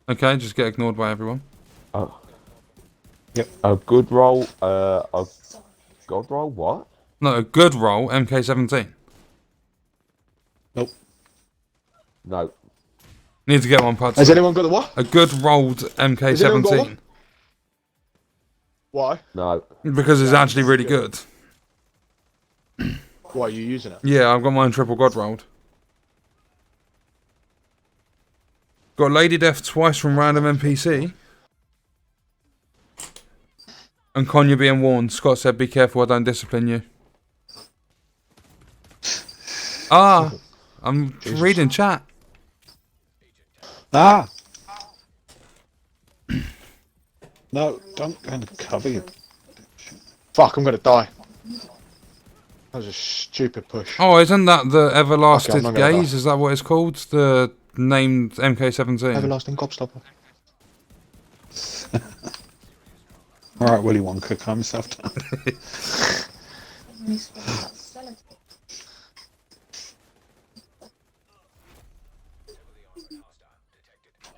Okay, just get ignored by everyone. Oh. Yep. A good roll. A god roll. What? No, a good roll MK17. Nope. No. Need to get one, Puds. Has anyone got the what? A good rolled anyone got MK17. one? Why? No. Because it's actually really good. Why are you using it? Yeah, I've got mine triple god rolled. Got Lady Death twice from random NPC. And Con, you're being warned. Scott said, be careful, I don't discipline you. Ah, I'm reading chat. Ah! No, don't go and cover you. Fuck, I'm gonna die. That was a stupid push. Oh, isn't that the Okay, Everlasting I'm not gonna Gaze? Is that what it's called? The named MK17. Everlasting gobstopper. Alright, Willy Wonka, calm yourself down.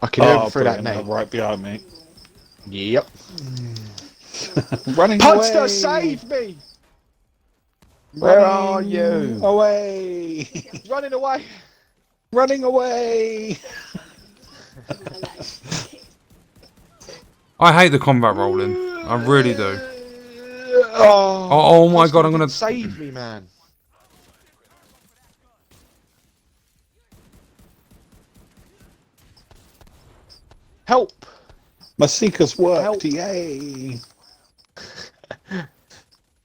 I can hear him through that brilliant, name. right behind me. Yep. Running Punster, away! save me! Where are you? Away! Running away! Running away! I hate the combat rolling. I really do. Oh, my god, I'm gonna... save me, man. Help! My seeker's worked, Help. yay!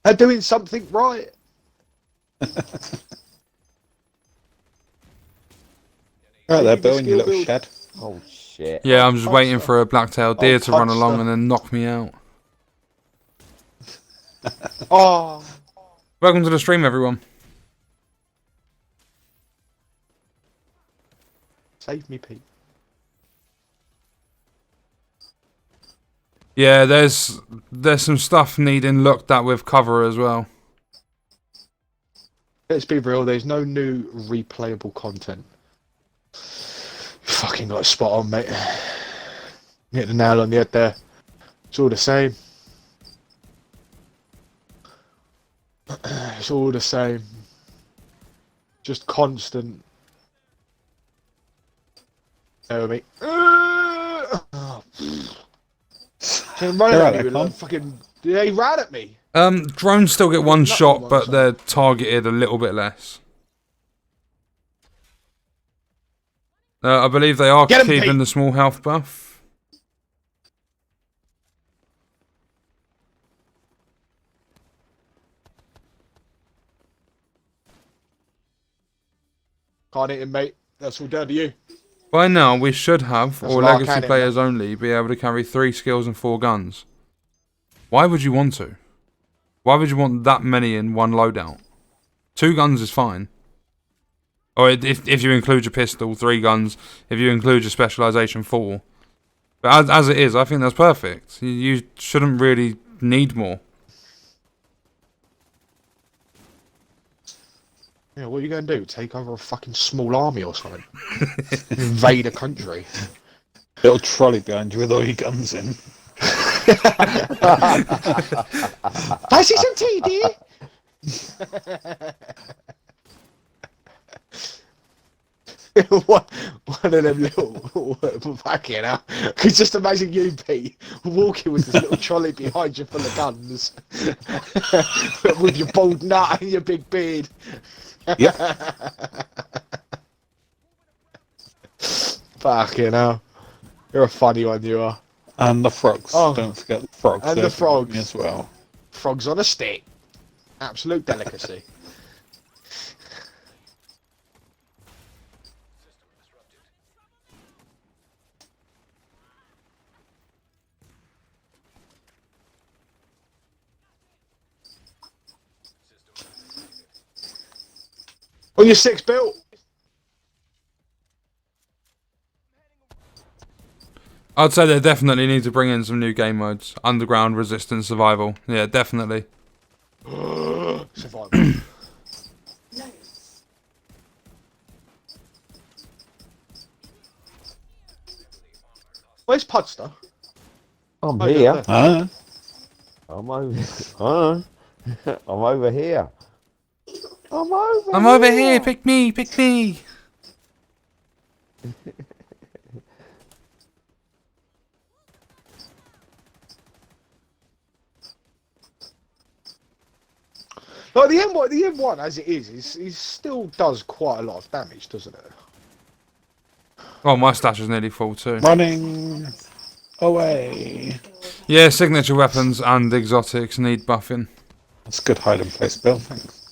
They're doing something right. Right there, Bill, the in your skill little build. shed. Oh shit. Yeah, I'm just waiting for a black-tailed deer to run Punster. along and then knock me out. Oh, Welcome to the stream, everyone. save me, Pete. Yeah, there's some stuff needing looked at with cover as well. Let's be real, there's no new replayable content. Fucking got spot on, mate. Hit the nail on the head there. It's all the same. It's all the same. Just constant. Oh, mate. Oh. He ran They're at out me there, with Con. like fucking. Yeah, he ran at me. Drones still get one Nothing shot, one but shot. they're targeted a little bit less. I believe they are Get 'em, keeping Pete. the small health buff. Can't hit him, mate. That's all down to you. By now, we should have, That's or what I legacy can hit, players only, be able to carry 3 skills and 4 guns. Why would you want to? Why would you want that many in one loadout? 2 guns is fine. Or if you include your pistol, 3 guns. If you include your specialization, 4. But as it is, I think that's perfect. You shouldn't really need more. Yeah, what are you going to do? Take over a fucking small army or something? Invade a country? Little trolley behind you with all your guns in. Pass you some tea, dear. one of them little fucking hell. Cause just imagine you, Pete, walking with this little trolley behind you full of guns, with your bald nut and your big beard. Yep. Fucking hell. You're a funny one, you are. And the frogs. Oh. Don't forget the frogs. And the They're frogs. as well. Frogs on a stick. Absolute delicacy. On your 6 built. I'd say they definitely need to bring in some new game modes. Underground, Resistance, Survival. Yeah, definitely. Survival. Where's Pudster? I'm Oh, here. Huh? I'm over. I'm over here. I'm over here. Pick me. Pick me. Like the M1 as it is still does quite a lot of damage, doesn't it? Oh, my stash is nearly full too. Running away. Yeah, signature weapons and exotics need buffing. That's a good hiding place, Bill. Thanks.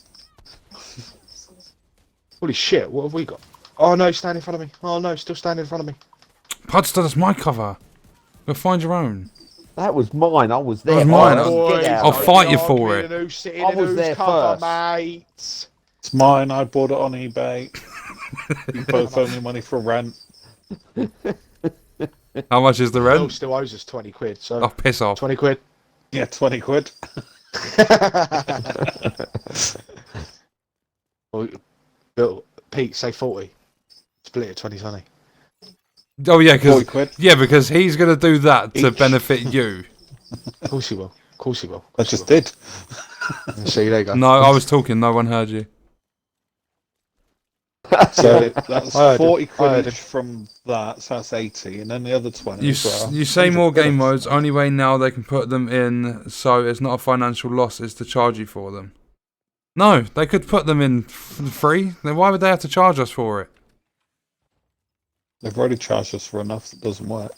Holy shit, what have we got? Oh no, stand in front of me. Oh no, still standing in front of me. Pudster, that's my cover. Go find your own. That was mine. I was there. was mine. Get out. I'll fight you for it. I was there first. Mate. It's mine. I bought it on eBay. You both owe me money for rent. How much is the Bill rent? still owes us 20 quid, so Oh, piss off. 20 quid. Yeah, 20 quid. Well, Bill, Pete, say 40. Split it 20-20. Oh yeah, 40 quid. because he's gonna do that to Each. benefit you. Of course he will. Of course he will. I just did. See, there you go. No, I was talking. No one heard you. So that's I heard 40 him. I heard quid him. each from that, so that's 80, and then the other 20 You as well. you say more 100 game quid. modes. Only way now they can put them in, so it's not a financial loss, is to charge you for them. No, they could put them in free. Then why would they have to charge us for it? They've already charged us for enough that doesn't work.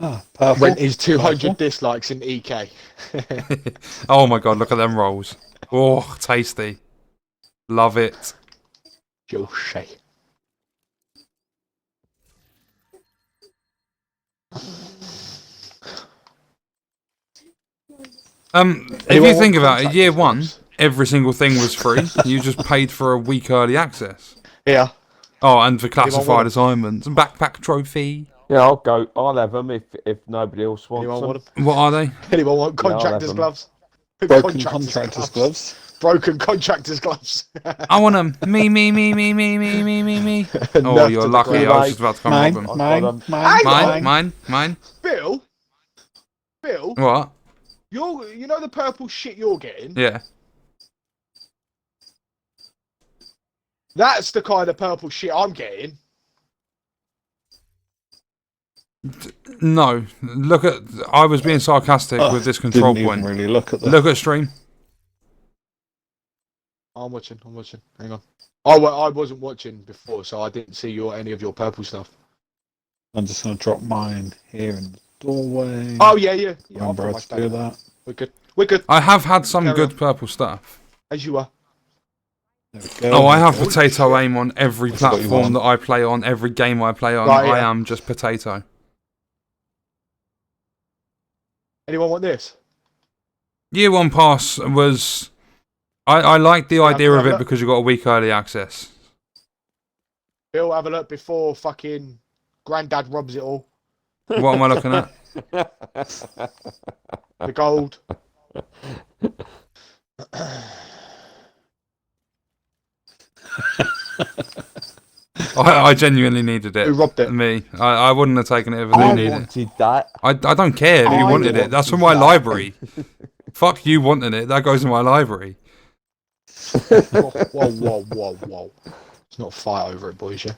Ah, purple. Rent is 200 Purple. dislikes in EK. Oh my god, look at them rolls. Oh, tasty. Love it. Joshi. If Anyone you think want about it, contact year us, one, please? every single thing was free. You just paid for a week early access. Yeah. Oh, and for Anyone want classified them? assignments. Backpack trophy. Yeah, I'll go. I'll have them if nobody else wants Anyone them. want them? What are they? Anyone want Yeah, I'll have contractors' them. gloves? Broken contractor's gloves. Broken contractors' gloves. I want them. Me. Oh, Nerf you're to the lucky. ground. I was just about to come Mine, rob them. mine, I've mine, got 'em. mine. Mine. Bill, What? you know the purple shit you're getting? Yeah. That's the kind of purple shit I'm getting. No. Look at. I was being sarcastic with this control Didn't point. even really look at that. Look at stream. I'm watching. Hang on. I wasn't watching before, so I didn't see any of your purple stuff. I'm just going to drop mine here in the doorway. Oh, yeah. I'll Remember put how my to do stand. that. We're good. I have had some Carry good on. purple stuff. As you are. There we go. Oh, I have Holy potato shit. aim on every That's what you platform want. that I play on, every game I play on. Right, I yeah. am just potato. Anyone want this? Year one pass was. I like the idea of it look. because you got a week early access. Bill, have a look before fucking Grandad robs it all. What am I looking at? The gold. I genuinely needed it. Who robbed it? Me. I wouldn't have taken it if I I didn't need it. wanted that. I don't care if you I wanted it. That's from my wanted that. library. Fuck you wanting it. That goes in my library. Whoa. It's not a fight over it, boys, yeah?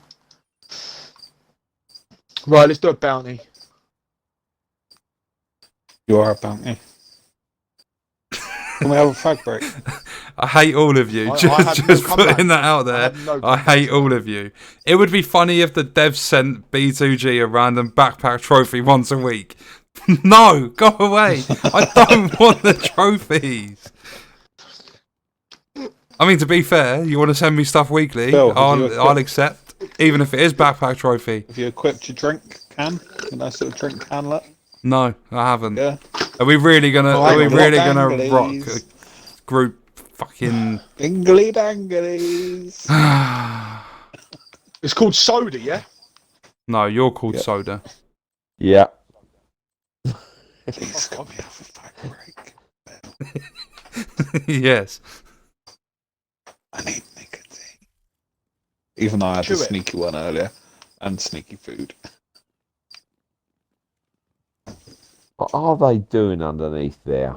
Right, let's do a bounty. You are a bounty. Can we have a fag break? I hate all of you. I Just had no putting comeback. that out I there. had no I hate all of you. It would be funny if the devs sent B2G a random backpack trophy once a week. No, go away. I don't want the trophies. I mean, to be fair, you want to send me stuff weekly, Bill, have you I'll accept, even if it is backpack trophy. Have you equipped your drink can? Your nice little drink canlet? No, I haven't. Yeah. Are we really gonna? Oh, Are we hang on. really Rock gonna gang, rock please. a group fucking. Dingly danglies. It's called soda, yeah? No, you're called Yeah. soda. Yeah. Please got me have a fag break. Yes. I need nicotine. Even though I had Chew the it. sneaky one earlier. And sneaky food. What are they doing underneath there?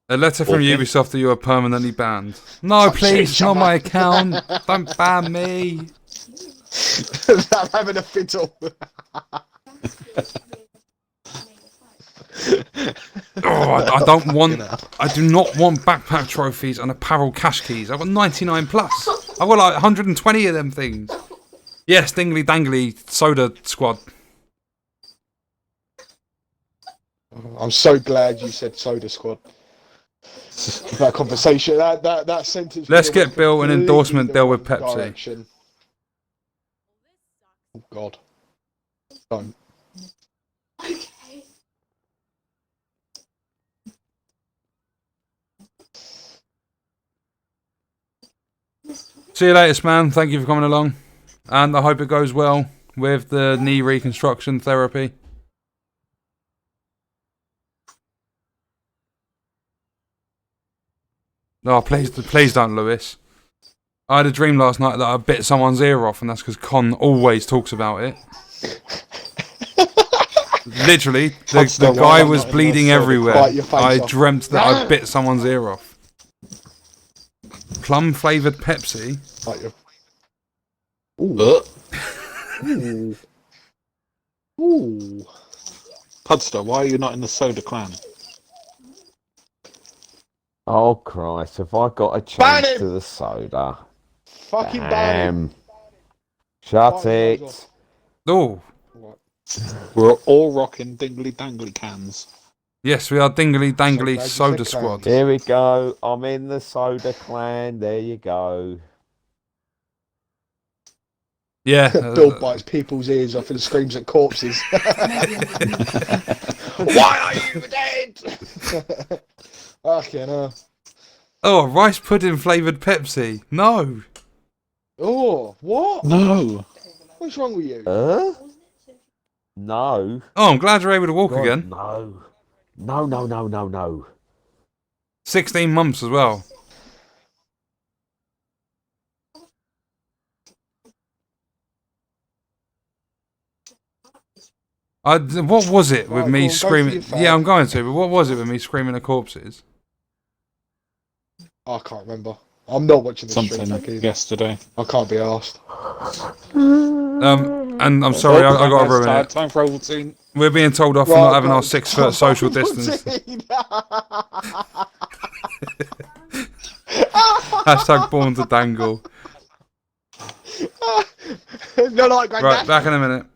A letter from Walking. Ubisoft that you are permanently banned. No, please, Shut not my up. account. Don't ban me. I'm having a fiddle. Oh, I don't want. Fucking hell. I do not want backpack trophies and apparel cash keys. I've got 99 plus. I've got like 120 of them things. Yes, dingly dangly soda squad. I'm so glad you said soda squad. That conversation, that sentence. Let's went get Bill an completely endorsement the deal with wrong Pepsi. direction. Oh God. Don't. See you later, man. Thank you for coming along. And I hope it goes well with the knee reconstruction therapy. No, please don't, Lewis. I had a dream last night that I bit someone's ear off, and that's because Con always talks about it. Literally, the guy was bleeding everywhere. Bite your face I off. dreamt that I bit someone's ear off. Plum flavoured Pepsi. Like your... Ooh. Ooh. Ooh. Pudster, why are you not in the soda clan? Oh Christ! Have I got a Ban change him! to the soda? Fucking ban him. Damn! Shut Bite your nose it! off. Oh, We're all rocking dingly dangly cans. yes, we are dingly dangly glad you soda said squad. cans. Here we go. I'm in the soda clan. There you go. Yeah. Bill bites people's ears off and screams at corpses. Why are you dead? Fucking hell. Oh, rice pudding flavoured Pepsi. No. Oh, what? No. What's wrong with you? No. Oh, I'm glad you're able to walk God, again. no. No, no, no, no, no. 16 months as well. What was it with Right, me go on, go for screaming? your fag. Yeah, I'm going to, but what was it with me screaming at corpses? I can't remember. I'm not watching the stream Something back either. yesterday. I can't be asked. And I'm sorry, I got to ruin it. Time for Ovaltine. We're being told off for not having our 6 foot social distance. Hashtag born to dangle. No, like, Granddad. Right, back in a minute.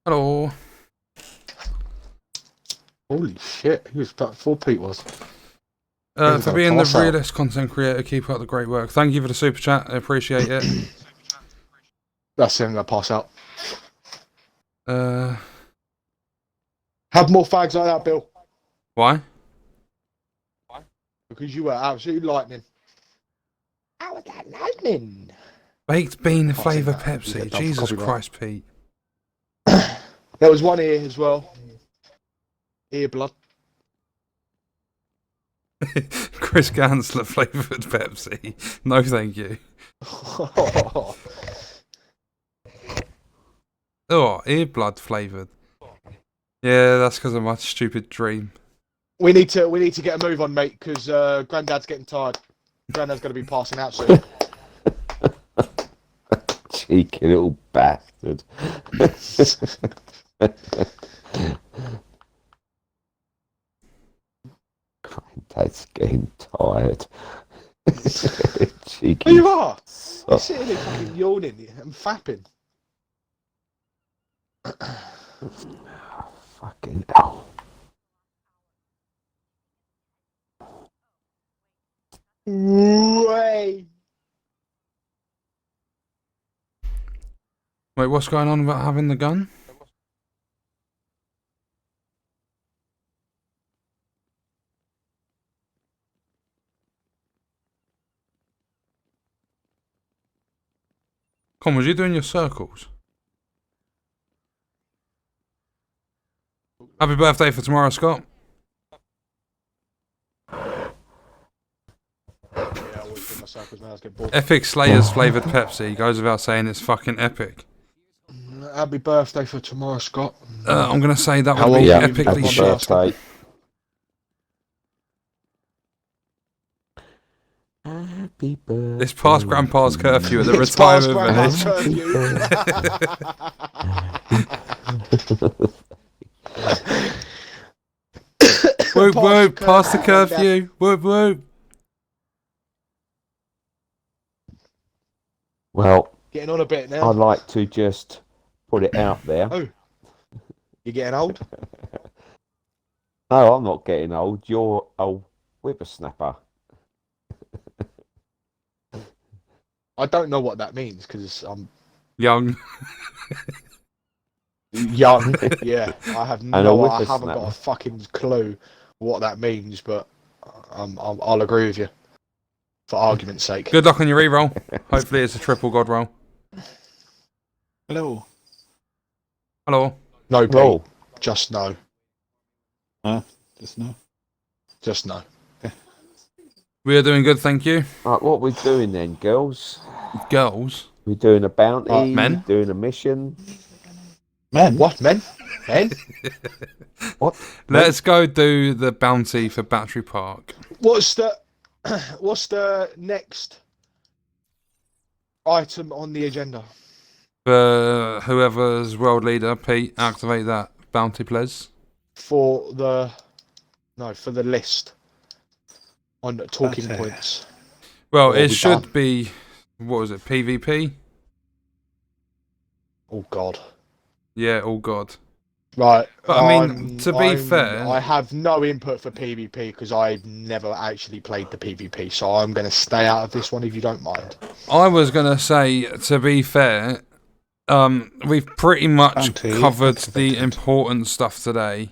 Hello. Holy shit! Who's that? 4 Pete was. For being the realist content creator, keep up the great work. Thank you for the super chat. I appreciate it. That's him. Gonna pass out. Why? Have more fags like that, Bill. Because you were absolutely lightning. How was that lightning? Baked bean I think flavour that- you Pepsi. get done for Jesus copyright. Christ, Pete. There was one ear as well. Ear blood. Chris Gansler flavoured Pepsi. No, thank you. Oh, ear blood flavoured. Yeah, that's because of my stupid dream. we need to get a move on, mate, because Grandad's getting tired. Grandad's going to be passing out soon. Cheeky little bastard. Granddad's getting tired. Cheeky. There you are. sod. You're sitting there fucking yawning and fapping. Fucking hell. Way. Wait, what's going on about having the gun? Come on, was you doing your circles? Happy birthday for tomorrow, Scott. Yeah, I always do my circles when I get bored. Epic Slayers flavoured Pepsi. Goes without saying it's fucking epic. Happy birthday for tomorrow, Scott. I'm going to say that How would be old are you? epically Happy shit. birthday. Happy birthday. It's past Grandpa's curfew at the It's past retirement Grandma's village. curfew. Whoop whoop, past the Granddad. curfew. Whoop whoop. Well, Getting on a bit now. I'd like to just put it out there. Oh. You're getting old? No, I'm not getting old. You're a whippersnapper. I don't know what that means because I'm Young. young. Yeah, I have a no. I haven't whippersnapper. got a fucking clue what that means, but I'll agree with you for argument's sake. Good luck on your re-roll. Hopefully it's a triple god roll. Hello. Hello. No, Pete. Roll. Just no. Just now. Just no. We are doing good, thank you. Right, what we doing then, girls? Girls. We're doing a bounty. Men? Doing a mission. Man. What, men? Men? What? Let's go do the bounty for Battery Park. What's the next item on the agenda? For whoever's world leader, Pete, activate that bounty, please. For the list on talking Okay. points. Well, What it have we should done? be, what was it, PvP? Oh God. Yeah, oh god. Right. But I mean, to be fair- I have no input for PvP because I've never actually played the PvP, so I'm going to stay out of this one if you don't mind. I was going to say, to be fair, we've pretty much Bounty covered activated. the important stuff today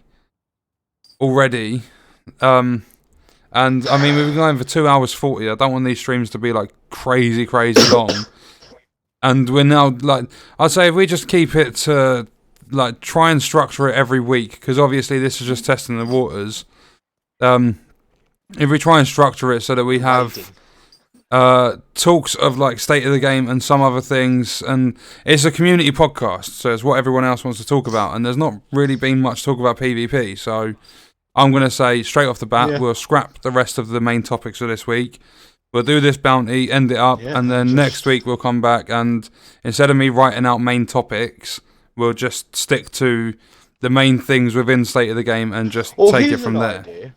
already. And I mean, we've been going for 2 hours 40. I don't want these streams to be like crazy long. And we're now like, I'd say if we just keep it to like try and structure it every week, because obviously this is just testing the waters. If we try and structure it so that we have talks of like state of the game and some other things, and it's a community podcast, so it's what everyone else wants to talk about, and there's not really been much talk about PvP, so I'm going to say straight off the bat, Yeah. we'll scrap the rest of the main topics of this week. We'll do this bounty, end it up, Yeah, and then just- next week we'll come back, and instead of me writing out main topics, we'll just stick to the main things within state of the game and just Or take it here's from an there. idea.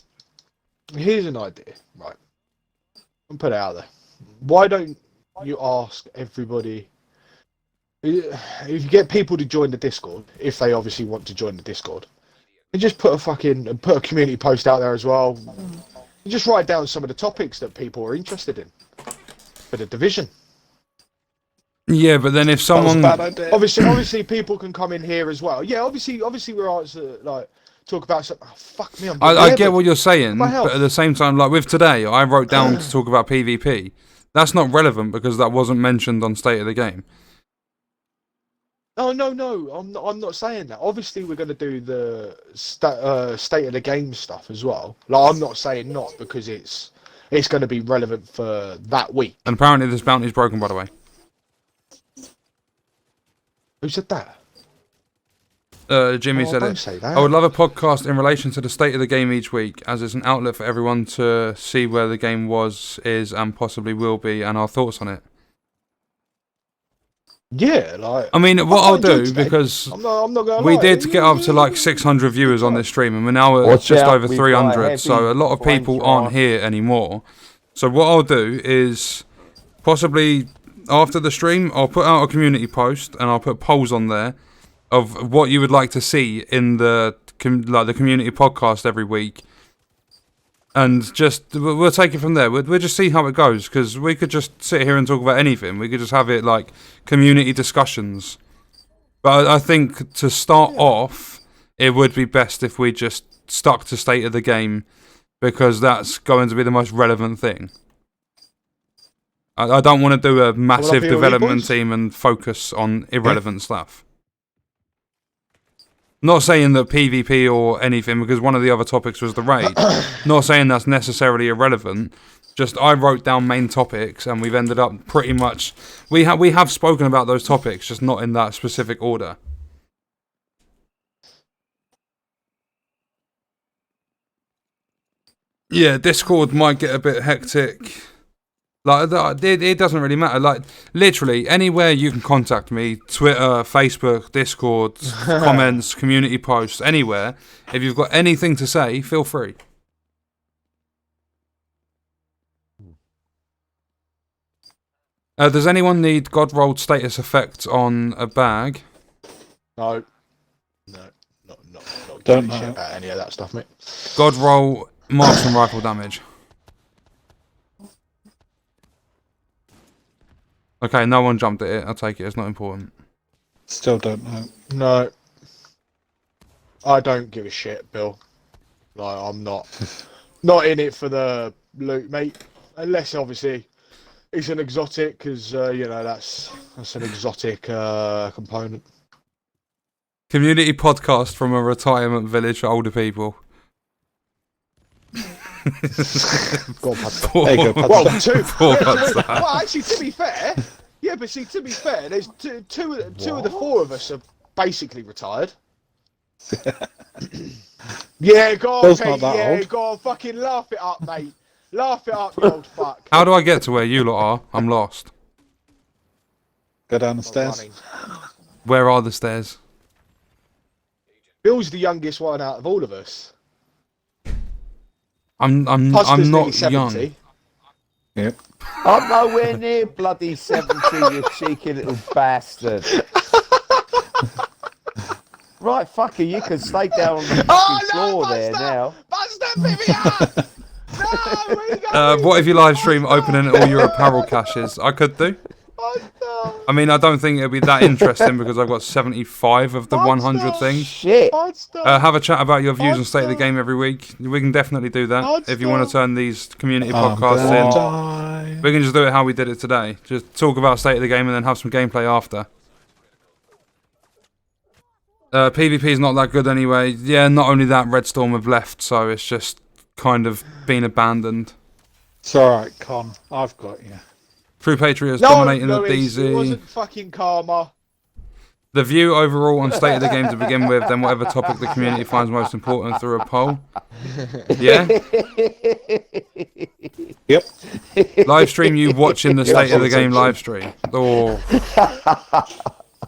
Here's an idea, right? I'll put it out there. Why don't you ask everybody if you get people to join the Discord, if they obviously want to join the Discord, and just put a community post out there as well. And just write down some of the topics that people are interested in for the division. Yeah, but then if someone obviously people can come in here as well. Yeah, obviously we're out to like talk about something. Oh, fuck me, I get what you're saying, but at the same time, like with today, I wrote down to talk about PvP. That's not relevant because that wasn't mentioned on State of the Game. Oh no, I'm not saying that. Obviously, we're going to do the State of the Game stuff as well. Like, I'm not saying not because it's going to be relevant for that week. And apparently, this bounty's broken, by the way. Who said that? Jimmy said don't it. say that. I would love a podcast in relation to the State of the Game each week, as it's an outlet for everyone to see where the game is, and possibly will be, and our thoughts on it. Yeah, like. I mean, what I'll do, because I'm not gonna we lie. did get up to like 600 viewers on this stream, and we're now at just over 300, so a lot of people aren't here anymore. So what I'll do is, possibly after the stream, I'll put out a community post, and I'll put polls on there of what you would like to see in the community podcast every week, and just we'll take it from there. We'll just see how it goes, because we could just sit here and talk about anything. We could just have it like community discussions. But I think to start off, it would be best if we just stuck to State of the Game, because that's going to be the most relevant thing. I don't want to do a massive development team and focus on irrelevant stuff. Not saying that PvP or anything, because one of the other topics was the raid. Not saying that's necessarily irrelevant. Just I wrote down main topics, and we've ended up pretty much. We have spoken about those topics, just not in that specific order. Yeah, Discord might get a bit hectic. Like, it doesn't really matter. Like, literally, anywhere you can contact me, Twitter, Facebook, Discord, comments, community posts, anywhere. If you've got anything to say, feel free. Does anyone need God rolled status effect on a bag? No, not Don't shit know about any of that stuff, mate. God roll marksman rifle damage. Okay, no one jumped at it. I'll take it. It's not important. Still don't know. No, I don't give a shit, Bill. Like, I'm not in it for the loot, mate. Unless obviously it's an exotic, because that's an exotic component. Community podcast from a retirement village for older people. Go on, Padstock. There you go, Well, Padstock. well, actually, to be fair, there's two of the four of us are basically retired. Yeah, go on, Bill's Pete, not that yeah, old. go on, fucking laugh it up, mate. Laugh it up, you old fuck. How do I get to where you lot are? I'm lost. Go down the stairs. Running. Where are the stairs? Bill's the youngest one out of all of us. I'm Puster's not nearly 70. young. Yep. I'm nowhere near bloody 70, you cheeky little bastard. Right, fucker, you can stay down on the fucking floor there now. Buster, pick me up! No, where you going? What if you live stream opening all your apparel caches? I could do. Buster! I mean, I don't think it'll be that interesting because I've got 75 of the 100 things. Shit. Buster! Have a chat about your views on State of the Game every week. We can definitely do that. Monster. If you want to turn these community I'm podcasts gonna in. die. We can just do it how we did it today. Just talk about State of the Game and then have some gameplay after. PvP is not that good anyway. Yeah, not only that, Red Storm have left, so it's just kind of been abandoned. It's alright, Con. I've got you. True Patriots No, dominating Lewis, the it DZ. wasn't fucking karma. The view overall on State of the Game to begin with, then whatever topic the community finds most important through a poll. Yeah? Yep. Live stream you watching the State of the Game live stream. Or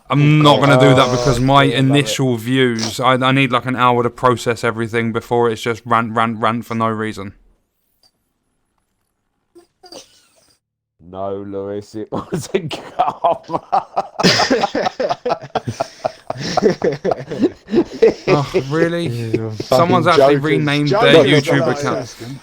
I'm not going to do that because my initial views, I need like an hour to process everything before it's just rant for no reason. No, Lewis, it wasn't karma. Oh, really? Someone's Fucking actually joking. renamed Joking. their Not YouTube like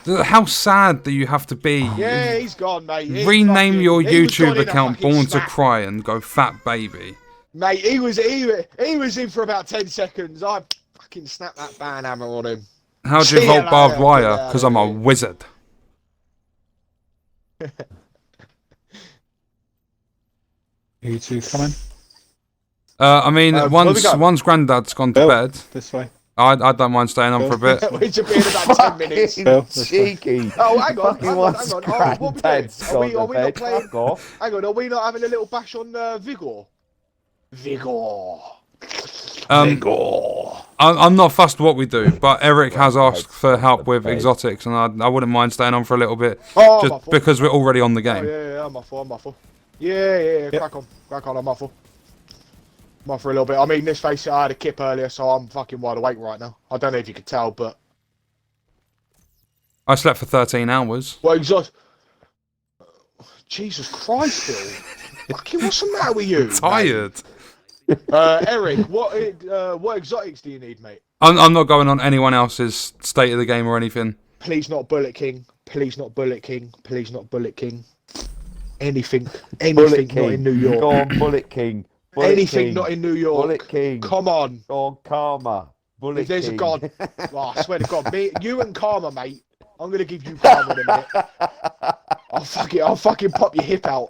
account. How sad do you have to be? Yeah, he's gone, mate. He Rename your he was gone YouTube in a account fucking Born to snap. Cry and go Fat Baby. Mate, he was in for about 10 seconds. I fucking snapped that ban hammer on him. How'd you See vault you barbed later. wire? Get out Because of I'm a here. wizard. You two coming? I mean, where we once going? Grandad's gone to Bill. bed, This way. I don't mind staying on for a bit. Which will be in about 10 minutes. Bill, Fucking this way. cheeky. Oh, hang on, Fucking hang on, once hang on. Oh, what we doing? Granddad's Are we gone to not bed, playing? fuck off. Hang on, are we not having a little bash on Vigor? Vigor. I'm not fussed what we do, but Eric has asked for help with exotics, and I wouldn't mind staying on for a little bit, Oh, I'm just off. because we're already on the Oh, game. yeah, I'm off. Yeah, crack on, I'm off. I'm off for a little bit. I mean, let's face it, I had a kip earlier, so I'm fucking wide awake right now. I don't know if you could tell, but... I slept for 13 hours. Well, Jesus Christ, Bill. Fucking, what's the matter with you? Tired. Eric, what exotics do you need, mate? I'm not going on anyone else's state of the game or anything. Please not Bullet King. Please not Bullet King. Please not Bullet King. Anything Bullet not in New York. Go on, Bullet King. Bullet Anything King. not in New York. Bullet King. Come on. Go on, Karma. Bullet If there's King. a god, oh, I swear to God, you and Karma, mate. I'm gonna give you Karma in a minute. I'll fucking pop your hip out.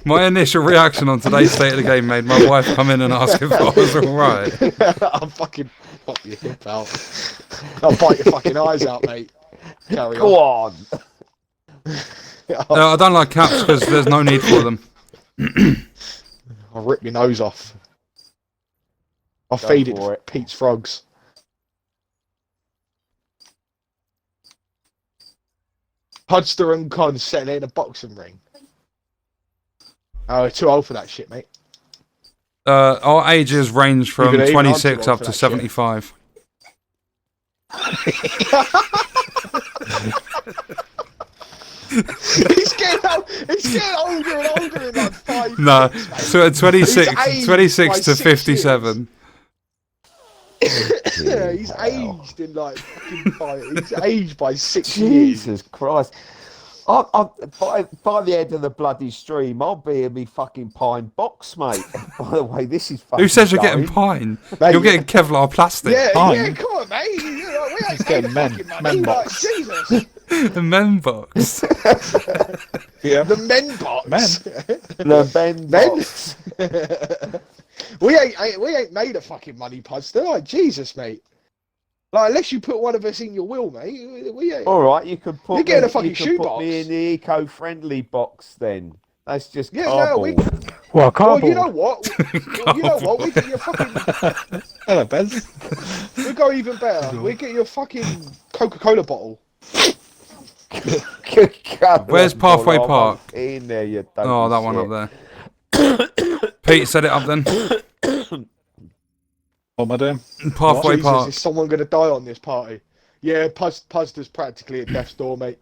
My initial reaction on today's state of the game made my wife come in and ask if I was alright. I'll fucking pop your hip out. I'll bite your fucking eyes out, mate. Carry Go on. on. I don't like caps because there's no need for them. I'll rip your nose off. I'll Go feed it for to it. Pete's frogs. Hudster and Con setting it in a boxing ring. Oh, too old for that shit, mate. Our ages range from Even I'm too 26 old up for to that shit. 75. He's getting older and older in like 5 No, years, mate. so 26 aged 26 by to 6 57. Yeah, he's aged in like fucking 5. He's aged by 6 years. Jesus Christ. By the end of the bloody stream, I'll be in me fucking pine box, mate. By the way, this is fucking Who says you're going. getting pine? Mate, You're getting Kevlar plastic. Yeah, Fine. come on, mate. You know, we ain't getting paid men- the fucking men money. Like, box. Jesus. The men box. Yeah. The men box. The Ben Men. box. we ain't made a fucking money puster. Like, Jesus, mate. Like, unless you put one of us in your will, mate. We ain't. All right, you could put You're getting me, a fucking you could put shoebox. me in the eco-friendly box then. That's just Yeah, no, cardboard. Well, Well, cardboard. you know what? You know what? We get your fucking. Hello, Ben. We go even better. We get your fucking Coca-Cola bottle. Where's Pathway Park? In there, you Oh, that one up there. Pete, set it up then. What am I doing? Pathway Jesus, Park. is someone going to die on this party? Yeah, Puster's practically at death's door, mate.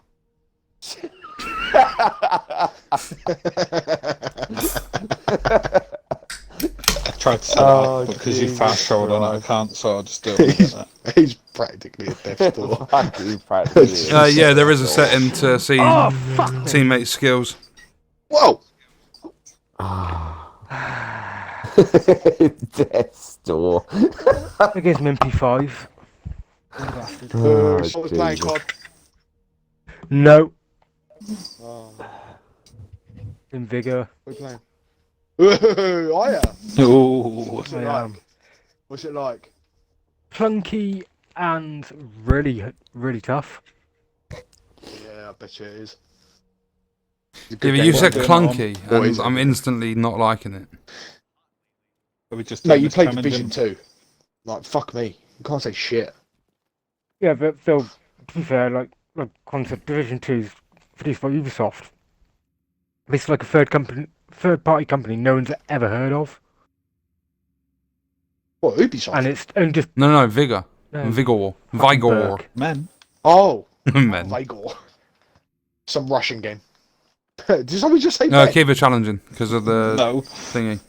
I tried to set it up because you fast forward on it. I can't, so I'll just do it. Like that. He's practically at death's door. Fucking practically. Yeah, there is a setting to see teammates' skills. Whoa! Death's door. I guess an MP5. Oh, I was playing Jesus. COD. No. Oh, In Vigor. we're playing. Ooh, I am. Ooh. What's it I like? am. What's it like? Clunky and really, really tough. Yeah, I bet you it is. It's a Yeah, good but game. you What said I'm doing clunky, What and is it? I'm instantly not liking it. Are we just No, doing you this played challenge Division in- 2. Like, fuck me. You can't say shit. Yeah, but Phil, to be fair, like concept Division 2's produced by Ubisoft. It's like a third-party company no one's ever heard of, What, Ubisoft? and it's only just No, Vigor. no, Vigor. fucking Vigor. Berg. Men. Oh, Men. Vigor. Some Russian game. Did somebody just say No, Ben? keep it challenging because of the No. thingy.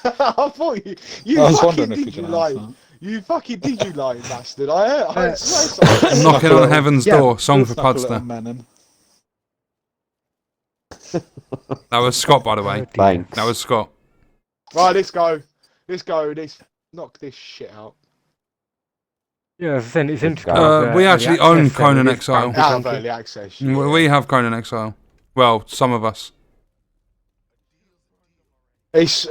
I thought you I was fucking wondering if did you you can lie. answer. You fucking did you lying bastard. I heard swear something. Knocking on heaven's Yeah, door. Song for Snuck a little Pudster. menin. That was Scott, by the way. dear. Thanks. That was Scott. Right, let's go. Let's knock this shit out. Yeah, as I said, it's interesting. We actually own Conan Exile. Out of early access. Yeah. We have Conan Exile. Well, some of us. It's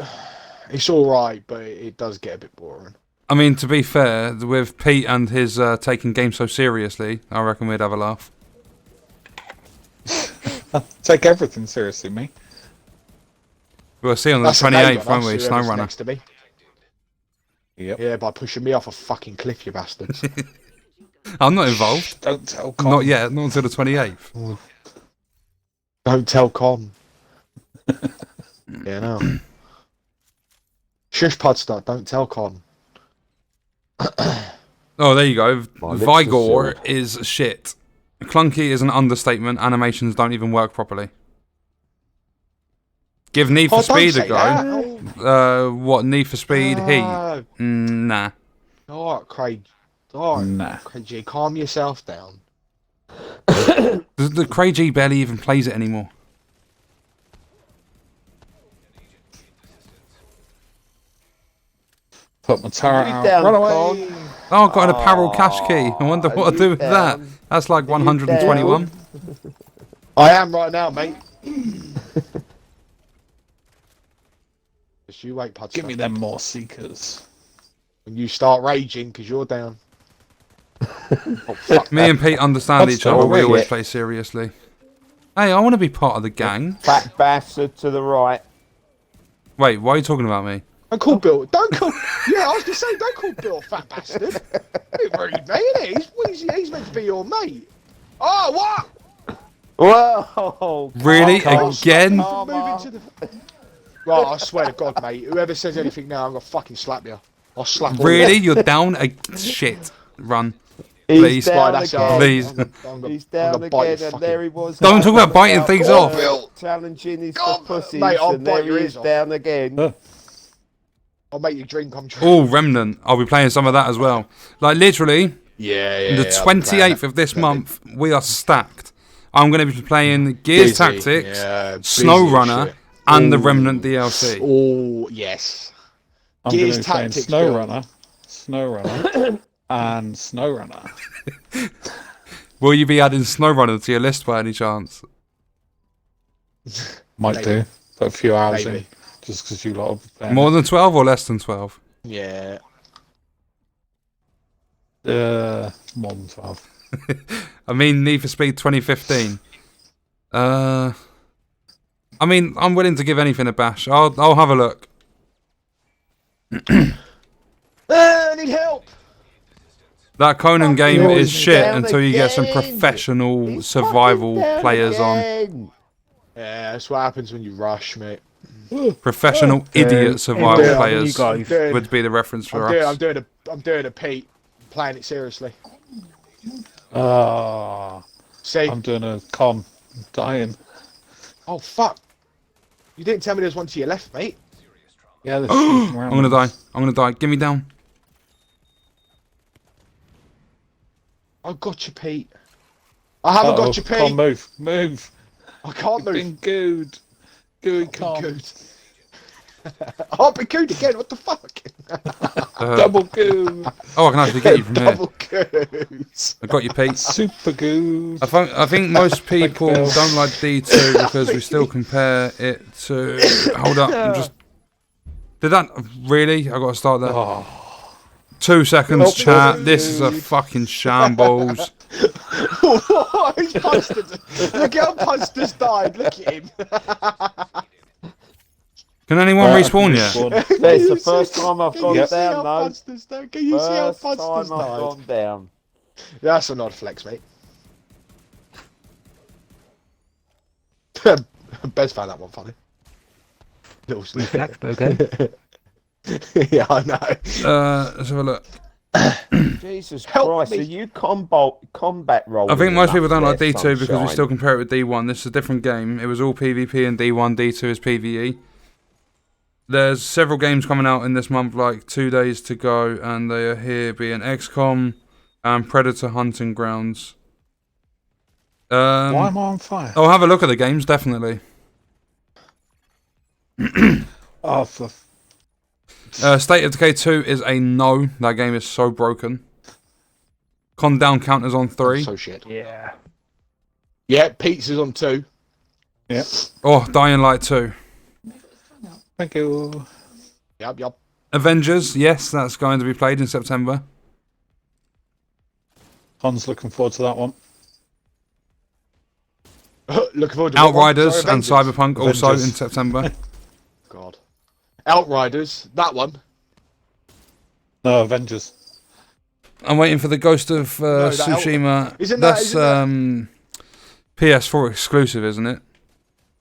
alright, but it does get a bit boring. I mean, to be fair, with Pete and his taking games so seriously, I reckon we'd have a laugh. Take everything seriously, me. We'll see on the That's a neighbour, 28th, won't we? that's whoever's Snowrunner. next to me. Yep. Yeah, by pushing me off a fucking cliff, you bastards. I'm not involved. Don't tell Con. Not yet. Not until the 28th. Don't tell Con. Yeah, no. Shush, Podster, don't tell Con. Oh, there you go. My lips are Vigor sealed. is shit. Clunky is an understatement. Animations don't even work properly. Give Need for Oh, don't Speed a say go. that. What, Need for Speed? Heat? No. Nah. Alright, Craig. Alright, Nah. Craig G, calm yourself down. The Craig G barely even plays it anymore. Put my turret You out. down, Run away. Con? Oh, I've got an apparel cash key. I wonder what I'll do with that. down? That's like you 121. I am right now, mate. Just you wait, Podster. Give me them more seekers. When you start raging, because you're down. Oh, fuck. Me and Pete understand That's each other. so We always weird. play seriously. Hey, I want to be part of the gang. Fat bastard to the right. Wait, why are you talking about me? Don't call Bill. Don't call. Yeah, I was gonna say, don't call Bill a fat bastard. Bit rude, mate. Isn't it? He's meant to be your mate. Oh, what? Whoa! Really? Oh, Again? stop moving to the. Right, I swear to God, mate. Whoever says anything now, I'm gonna fucking slap you. I'll slap. all Really? of you. You're down? Shit. Run. He's Please. down Right, that's again. it. Please. I'm gonna He's I'm down gonna bite again, your and fucking- there he was. Don't talk about biting things Go on, off. Bill. Challenging his Go on, pussies, mate, I'll and there bite your he ears is off. down again. I'll make you drink. I'm drunk. Oh, Remnant. I'll be playing some of that as well. Like, literally, Yeah. the 28th of this month, we are stacked. I'm going to be playing Gears Tactics, SnowRunner, and the Remnant DLC. Oh, yes. I'm Gears going to be playing Tactics, Bill. SnowRunner, and SnowRunner. Will you be adding SnowRunner to your list by any chance? Might Maybe. do. Put a few hours Maybe. in, just because you lot will be playing. More than 12 or less than 12? Yeah. More than 12. I mean, Need for Speed 2015. I mean, I'm willing to give anything a bash. I'll have a look. I need help. That Conan game hell, is he's shit down until you get some again. professional He's survival fucking down players on. again. Yeah, that's what happens when you rush, mate. Professional idiot survival Yeah, players you guys. Dude, would be the reference for us. I'm doing a Pete. I'm playing it seriously. See? I'm doing a con. I'm dying. Oh fuck! You didn't tell me there's one to your left, mate. Yeah, there's I'm gonna die. I'm gonna die. Get me down. I got you, Pete. I haven't got you, Pete. Con, move. I can't move. Been gooed. Gooey I've con. been good. I've been good again. What the fuck? Double goo. Oh, I can actually get you from here. Double goose. I got you, Pete. Super goo. I think most people Bill. don't like D2 because we still compare it to. Hold up. I'm just. Did that really? I got to start there. Oh, 2 seconds, Oh, chat. This is a fucking shambles. He's Puster's. Look how Puster's died. Look at him. Can anyone respawn yet? That's the first time I've gone Can you see down, how though. Puster's died? Can you see how First time Puster's I've died? gone down. That's a nod flex, mate. Bez found that one funny. Little Flex, okay? Yeah, I know. Let's have a look. Jesus Help Christ, me. are you combat role? I think most people don't like D2 because we still compare it with D1. This is a different game. It was all PvP in D1, D2 is PvE. There's several games coming out in this month, like 2 days to go, and they are here being XCOM and Predator Hunting Grounds. Why am I on fire? I'll have a look at the games, definitely. Oh, for State of Decay 2 is a no. That game is so broken. Con down counters on 3. So shit. Yeah. Yeah, Pizza's on 2. yeah. Oh, Dying Light 2. Thank you. Yup. Avengers, yes, that's going to be played in September. Hans looking forward to that one. Looking forward to what one? Outriders Sorry, and Avengers. Cyberpunk also Avengers. in September. God. Outriders, that one. No, Avengers. I'm waiting for the Ghost of that Tsushima. Isn't that- That's isn't PS4 exclusive, isn't it?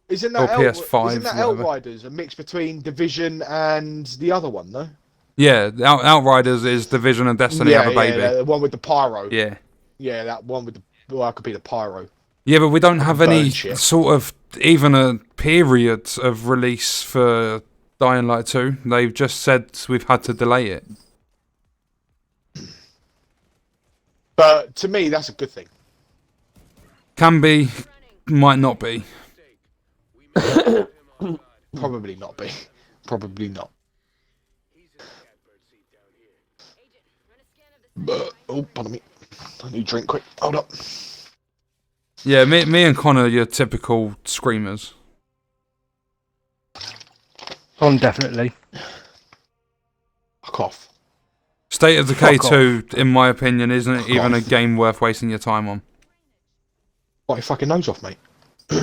Isn't Or that, PS5, isn't that whatever. Outriders a mix between Division and the other one, though? Yeah, Outriders is Division and Destiny have a baby. Yeah, the one with the pyro. Yeah. Yeah, that one with the... Well, that could be the pyro. Yeah, but we don't have Burn any shit. sort of even a period of release for Dying Light 2. They've just said we've had to delay it. But to me, that's a good thing. Can be, might not be. Probably not be. Probably not. Oh, pardon me. I need a drink quick. Hold up. Yeah, me and Connor are your typical screamers. On definitely. Fuck off. State of Decay Fuck 2, in my opinion, isn't even a off. game worth wasting your time on. Bite your fucking nose off, mate.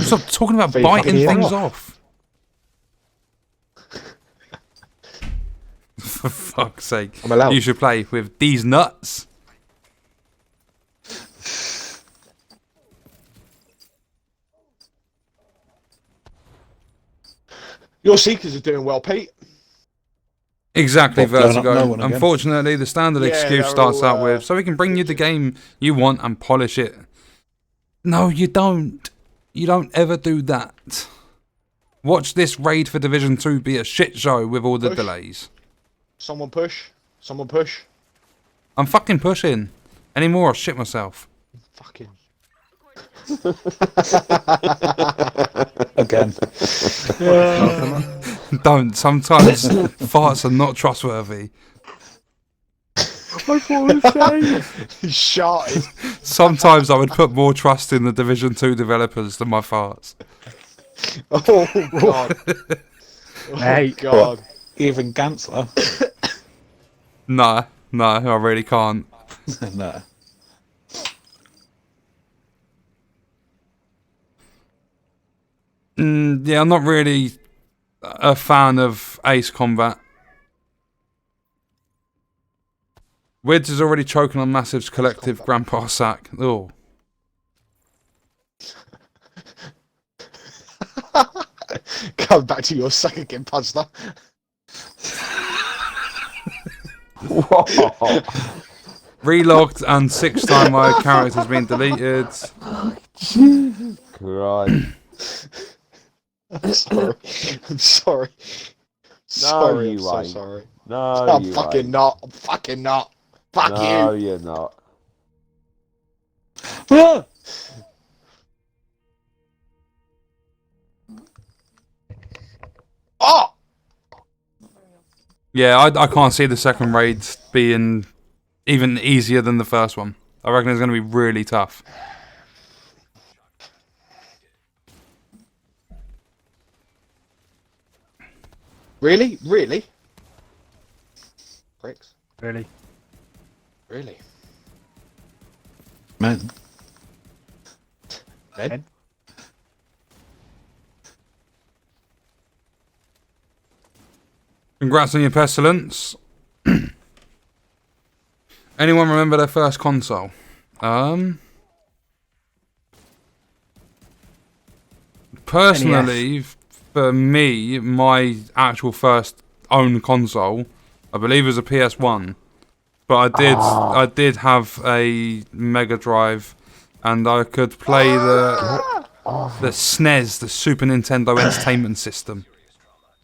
Stop talking about Very biting fucking things off. off. For fuck's sake. I'm allowed. You should play with these nuts. Your Seekers are doing well, Pete. Exactly, What, blowing up no Vertigo. one again? Unfortunately, the standard Yeah, excuse they're starts all, out with, so we can bring you the game you want and polish it. No, you don't. You don't ever do that. Watch this raid for Division 2 be a shit show with all the Push. delays. Someone push. Someone push. I'm fucking pushing. Any more, I'll shit myself. Fucking. Again. Don't. Sometimes farts are not trustworthy. I thought it was safe. He sharted. Sometimes I would put more trust in the Division 2 developers than my farts. Oh, God. Oh, Hey. God. Even Gansler. No, I really can't. No. Yeah, I'm not really a fan of Ace Combat. Wids is already choking on Massive's collective grandpa sack. Oh. Come back to your sack again, Puzzler. Relogged and 6 time my character's been deleted. Christ. I'm sorry. I'm sorry. Sorry, you I'm so ain't. sorry. No, I'm you fucking ain't. not. I'm fucking not. Fuck No, you. you're not. Ah! Oh! Yeah, I can't see the second raid being even easier than the first one. I reckon it's going to be really tough. Really? Really? Bricks? Really. Really? Man. Ed? Congrats on your pestilence. Anyone remember their first console? Personally, for me, my actual first own console, I believe, was a PS1. But I did have a Mega Drive, and I could play the SNES, the Super Nintendo Entertainment System.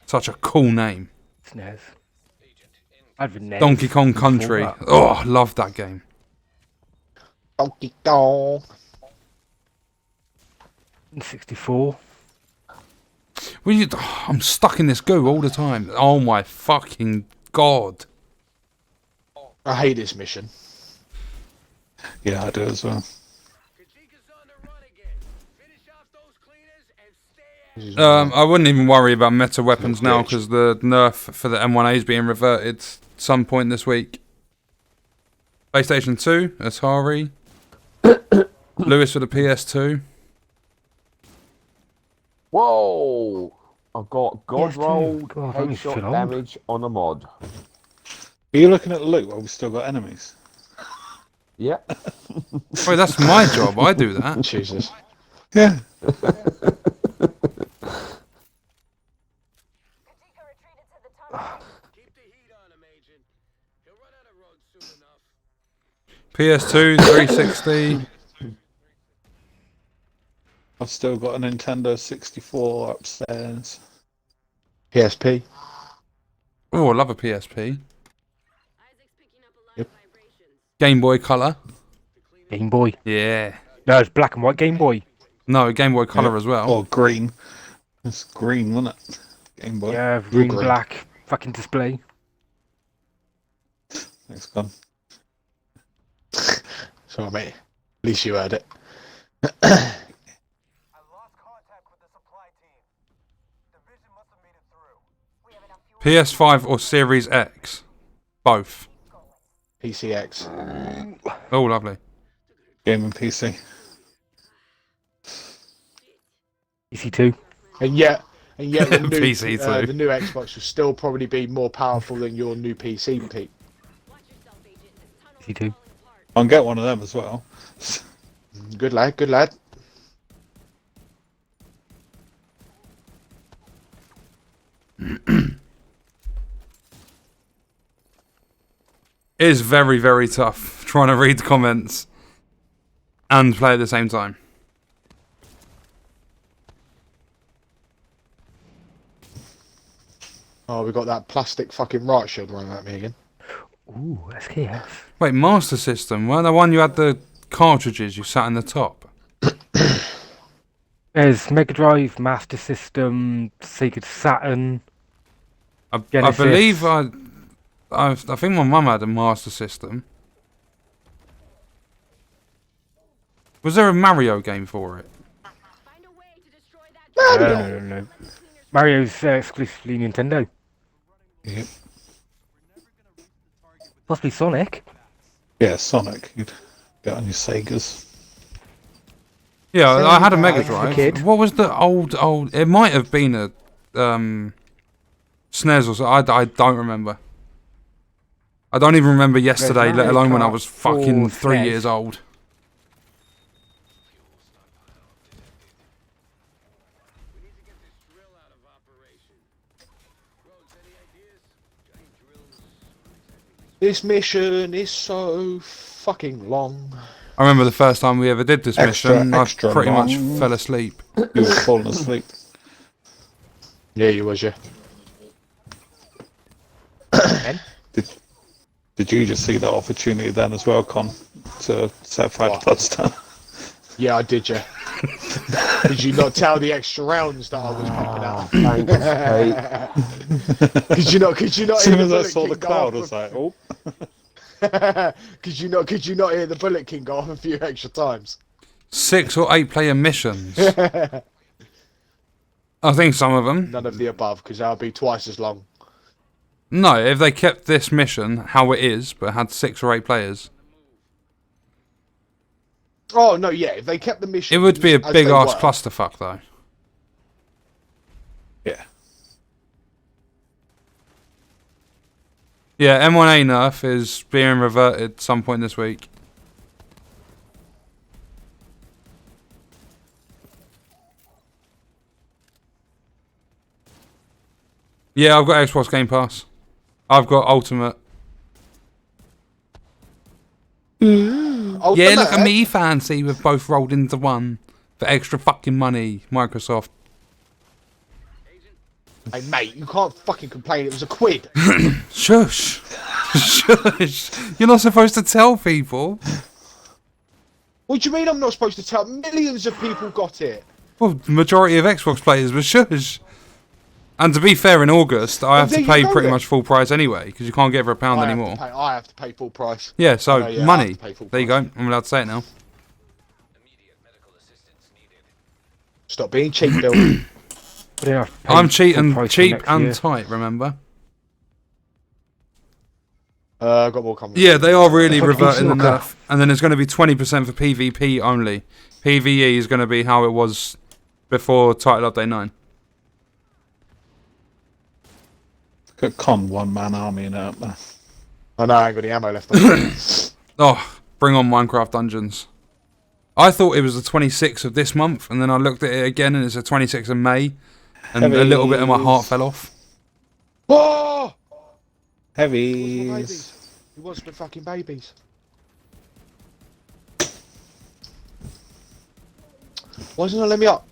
Such a cool name. SNES. I've been NES Donkey Kong before Country. that. Oh, love that game. Donkey Kong. 64. I'm stuck in this goo all the time. Oh my fucking god. I hate this mission. Yeah, I do as well. I wouldn't even worry about meta weapons now because the nerf for the M1A is being reverted some point this week. PlayStation 2, Atari. Lewis for the PS2. Whoa! I've got God Yes, rolled God, that was headshot too long. damage on a mod. Are you looking at the loot while we've still got enemies? Yeah. Wait, that's my job. I do that. Jesus. Yeah. PS2, 360. I've still got a Nintendo 64 upstairs. PSP. Oh, I love a PSP. Yep. Game Boy Color. Game Boy. Yeah. No, it's black and white Game Boy. No, Game Boy Color Yeah. as well. Or green. It's green, wasn't it? Game Boy. Yeah, green, green. black. Fucking display. It's gone. Sorry, mate. At least you heard it. PS5 or Series X? Both. PCX. Oh, lovely. Game and PC. EC2. And yet the new PC too. the new Xbox will still probably be more powerful than your new PC, Pete. EC2. I can get one of them as well. Good lad, good lad. It is very, very tough trying to read comments and play at the same time. Oh, we got that plastic fucking riot shield running at me again. Ooh, SKS. Wait, Master System? Weren't the one you had the cartridges you sat in the top? There's Mega Drive, Master System, Sega Saturn. I Genesis. believe I think my mum had a Master System. Was there a Mario game for it? No. Mario's exclusively Nintendo. Yep. Possibly Sonic. Yeah, Sonic. You'd get on your Segas. Yeah, I had a Mega Sega Drive. kid. What was the old? It might have been a SNES or something. I don't remember. I don't even remember yesterday, let Mario alone when I Kart was fucking 4 3 SNES. years old. This mission is so fucking long. I remember the first time we ever did this mission, I extra pretty much long. fell asleep. You were falling asleep. Yeah, you was, yeah. Did you just see that opportunity then as well, Con? To set fire to What? Bloodstone? Yeah, I did, yeah. Did you not tell the extra rounds that I was pumping out? Thanks, Pete. Could you not As hear soon the as I bullet saw king the go cloud, I off? was like, oh. Could you not hear the bullet king go off a few extra times? 6 or 8 player missions. I think some of them. None of the above, because that'll be twice as long. No, if they kept this mission how it is, but had 6 or 8 players, Oh no, yeah. If they kept the mission, it would be a as big they ass were, clusterfuck though. Yeah. Yeah, M1A nerf is being reverted some point this week. Yeah, I've got Xbox Game Pass. I've got Ultimate. Oh, Yeah, the look at Nerf? me, fancy. We've both rolled into one for extra fucking money. Microsoft. Hey, mate, you can't fucking complain. It was a quid. Shush. Shush. You're not supposed to tell people. What do you mean I'm not supposed to tell? Millions of people got it. Well, the majority of Xbox players were shush. And to be fair, in August, I have there to you pay go pretty then. much full price anyway, because you can't get it for a pound anymore. I have to pay full price. Yeah, so No, yeah, I money. have to pay full There you price. go. I'm allowed to say it now. Stop being cheap, Bill. Yeah, I'm full cheap price for next and year. tight, remember? I've got more comments. Yeah, they are really Fucking reverting the snooker. nerf. And then there's going to be 20% for PvP only. PvE is going to be how it was before Title Update 9. Got con one-man army in out there. I know, I ain't got any ammo left. Oh, bring on Minecraft Dungeons. I thought it was the 26th of this month, and then I looked at it again, and it's the 26th of May. And a little bit of my heart fell off. Oh! Heavies. Babies. He wants the fucking babies. Why doesn't it let me up?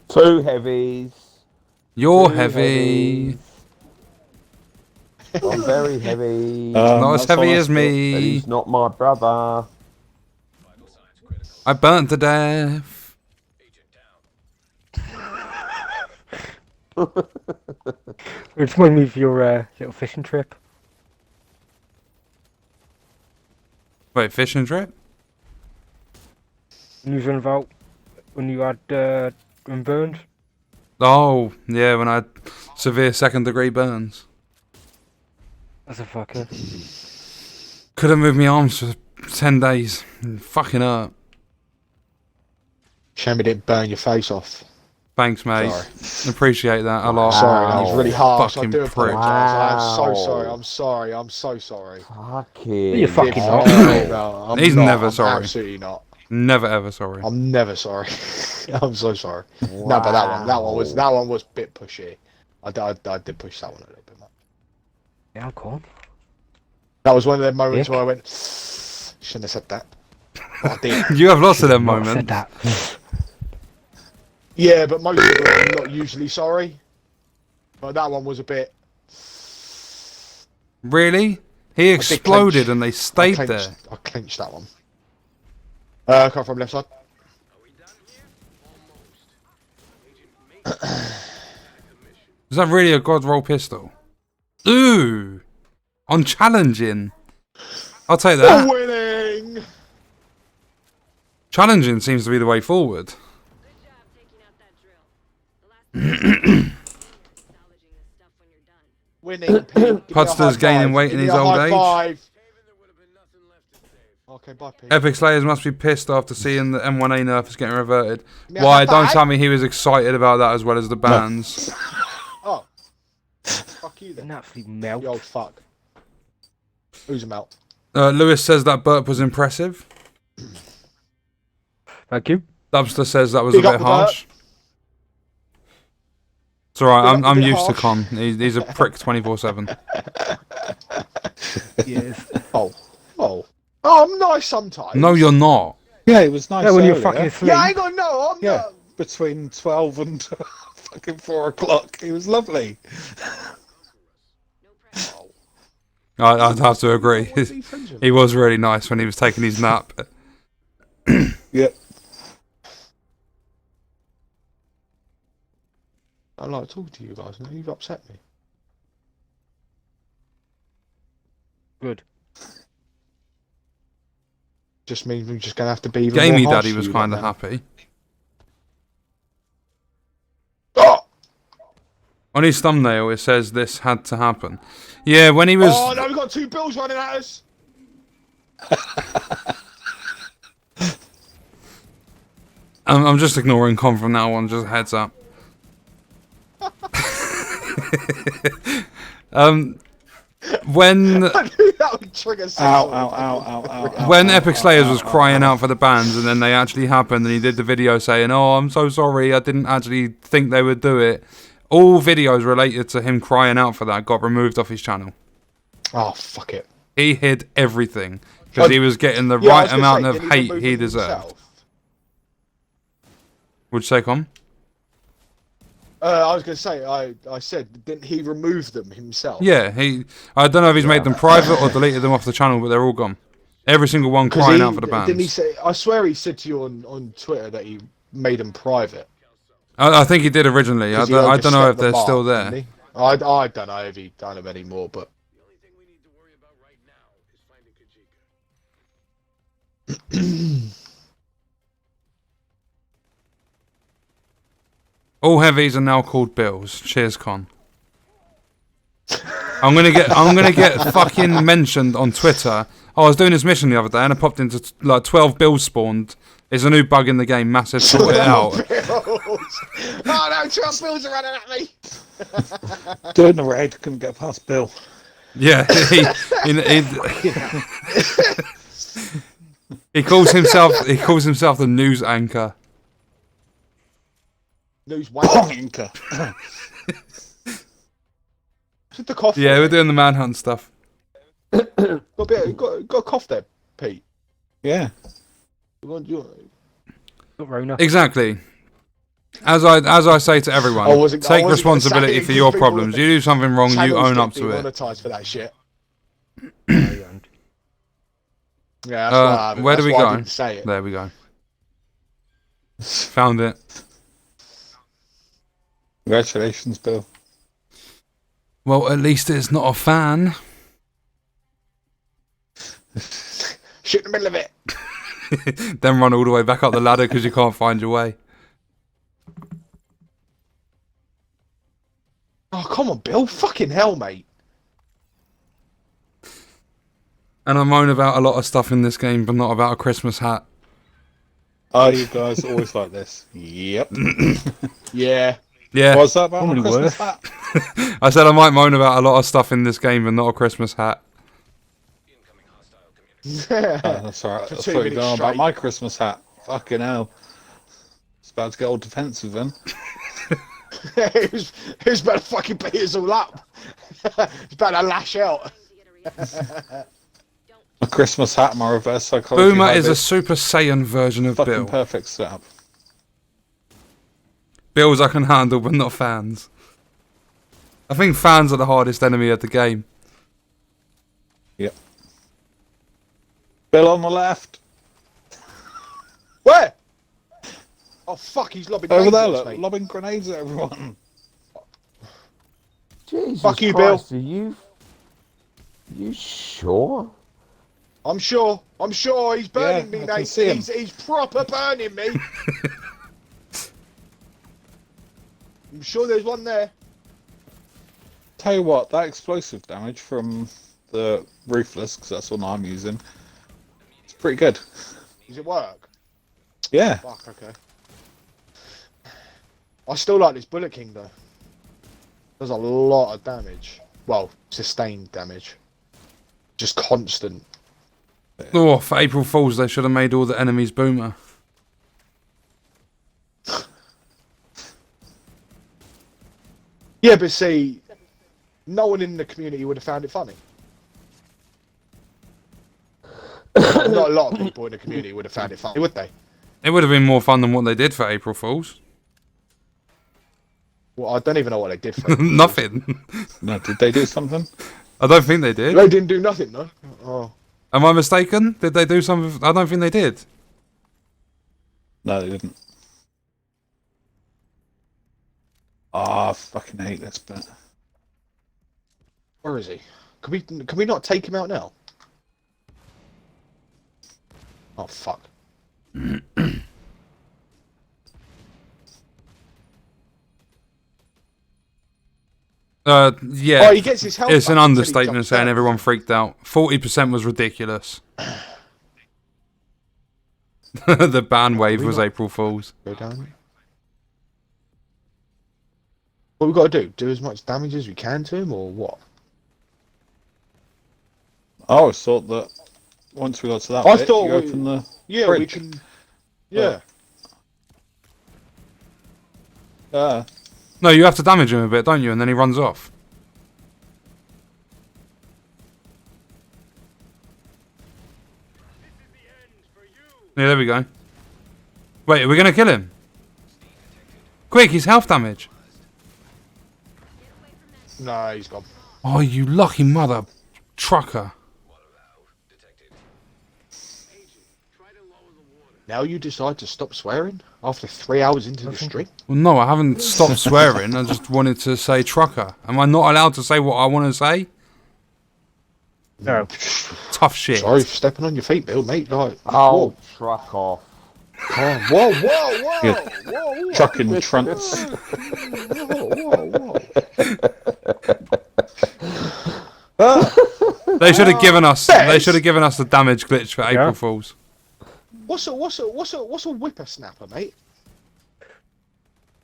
2 heavies. You're 2 heavy. I'm very heavy. Not as that's heavy all as I but me. he's not my brother. I burnt to death. It's reminded me of your little fishing trip. Wait, fishing trip? News on about when you had been burned. Oh, yeah, when I had severe second-degree burns. That's a fucker. Couldn't move my arms for 10 days. Fucking hurt. Shame it didn't burn your face off. Thanks, mate. Sorry. Appreciate that a lot. Sorry, that was really harsh. Fucking I do prick. apologise. I'm so Wow. sorry. I'm sorry. I'm so sorry. Fucking You fucking hell. not. No, I'm He's not. never I'm sorry. Absolutely not. Never ever sorry. I'm never sorry. I'm so sorry. No, but that one was a bit pushy. I did push that one a little bit. Man. Yeah, I'm cool. That was one of them moments Dick. where I went, shouldn't have said that. But I did. You have lots of them Not said moments. that. Yeah, but most of them I'm not usually sorry. But that one was a bit. Really? He exploded and they stayed there. I clenched that one. Come from left side. Is that really a god roll pistol? Ooh! On challenging. I'll take that. Winning! Challenging seems to be the way forward. Winning. Pete. Give me a Pudster's high gaining five. weight Give in me his a old high age. five. Okay, bye, Pete. Epic Slayers must be pissed after seeing the M1A nerf is getting reverted. Yeah, Why? high Don't five. tell me he was excited about that as well as the bands. Oh. Fuck you then. An absolute melt. You old fuck. Who's a melt? Lewis says that burp was impressive. Thank you. Dubster says that was Big a up bit the burp. harsh. It's alright, Big up I'm the bit used to harsh. Con. He's a prick 24/7. Yes. Oh. Oh. Oh, I'm nice sometimes. No, you're not. Yeah, it was nice. Yeah, when you're earlier. fucking asleep. Yeah, I ain't got no. I'm Yeah, not. between 12 and fucking 4 o'clock. It was lovely. I'd have to agree. What's he friends with? He was really nice when he was taking his nap. Yep. I don't like talking to you guys, and you've upset me. Good. Just means we're just gonna have to be even Gamey more harsh Daddy to was you kind lot, of man. happy. Oh! On his thumbnail, it says this had to happen. Yeah, when he was. Oh no, we've got 2 bills running at us. I'm just ignoring Con from now on, just a heads up. When I knew that would trigger some Ow, sort ow, of- ow, ow, ow, ow. when ow, Epic ow, Slayers ow, was ow, crying ow. out for the bands, and then they actually happened, and he did the video saying, "Oh, I'm so sorry, I didn't actually think they would do it." All videos related to him crying out for that got removed off his channel. Oh fuck it. He hid everything. because he was getting the Yeah, I right was gonna amount say, of didn't hate remove he them deserved. himself? Would you say, Con? I was going to say, I said, didn't he remove them himself? Yeah, I don't know if he's made them private or deleted them off the channel, but they're all gone. Every single one crying out for the Didn't he bans. say? I swear he said to you on Twitter that he made them private. I think he did originally. I 'Cause he don't know overstepped if the they're mark, still didn't there. he? I don't know if he done them anymore, but All heavies are now called Bills. Cheers, Con. I'm gonna get fucking mentioned on Twitter. Oh, I was doing this mission the other day and I popped into like 12 Bills spawned. There's a new bug in the game, massive, sort it out. Oh no, 12 Bills are running at me. Doing the raid, couldn't get past Bill. Yeah, he calls himself the news anchor. News wank. Anchor. The cough. Yeah, we're doing the manhunt stuff. Got a cough there, Pete. Yeah. Got Rona. Exactly. As I say to everyone, take responsibility for your problems. You do something wrong, you own up to it. Monetized for that shit. Yeah, Yeah, that's where do we why go? I didn't say it. There we go. Found it. Congratulations, Bill. Well, at least it's not a fan. Shoot in the middle of it. Then run all the way back up the ladder because you can't find your way. Oh, come on, Bill. Fucking hell, mate. And I moan about a lot of stuff in this game, but not about a Christmas hat. Are you guys always like this? Yep. Yeah. Yeah, What's that about Probably my Christmas worse. hat? I said I might moan about a lot of stuff in this game, but not a Christmas hat. That's alright. For That's 2 what you minutes know about straight. my Christmas hat. Fucking hell. It's about to get all defensive then. Who's about to fucking beat us all up? He's about to lash out. My Christmas hat, my reverse psychology. Boomer is a habit, Super Saiyan version of fucking Bill. perfect setup. Bills I can handle, but not fans. I think fans are the hardest enemy of the game. Yep. Bill on the left. Where? Oh fuck, he's lobbing Over there, lasers, look. mate. Lobbing grenades at everyone. Jesus Fuck you, Christ, are you sure? I'm sure he's burning Yeah, me, I can mate. see him. He's proper burning me. I'm sure there's one there. Tell you what, that explosive damage from the Ruthless, because that's what I'm using, it's pretty good. Does it work? Yeah. Fuck, okay. I still like this Bullet King though. Does a lot of damage. Well, sustained damage. Just constant. Oh, for April Fools, they should have made all the enemies Boomer. Yeah, but see, no one in the community would have found it funny. Not a lot of people in the community would have found it funny, would they? It would have been more fun than what they did for April Fools. Well, I don't even know what they did for it. Nothing. No, did they do something? I don't think they did. They didn't do nothing, no? Oh. Am I mistaken? Did they do something? I don't think they did. No, they didn't. Ah, I fucking hate this bit. Where is he? Can we not take him out now? Oh fuck. Yeah. Oh, he gets his health It's an back until he understatement jumps saying down. everyone freaked out. 40% was ridiculous. The ban wave was April Fools. Go down. What we got to do? Do as much damage as we can to him, or what? I always thought that once we got to that I bit, thought you we- open the Yeah, bridge. we can. Yeah. No, you have to damage him a bit, don't you? And then he runs off. Yeah, there we go. Wait, are we gonna kill him? Quick, he's health damage. No, he's gone. Oh, you lucky mother trucker. Now you decide to stop swearing after 3 hours into the stream? Well, no, I haven't stopped swearing. I just wanted to say trucker. Am I not allowed to say what I want to say? No. Tough shit. Sorry for stepping on your feet, Bill, mate. Like, Oh, truck off. whoa, whoa, whoa. Trucking trunks. Whoa. They should have given us. They should have given us the damage glitch for April Fools. What's a whippersnapper, mate?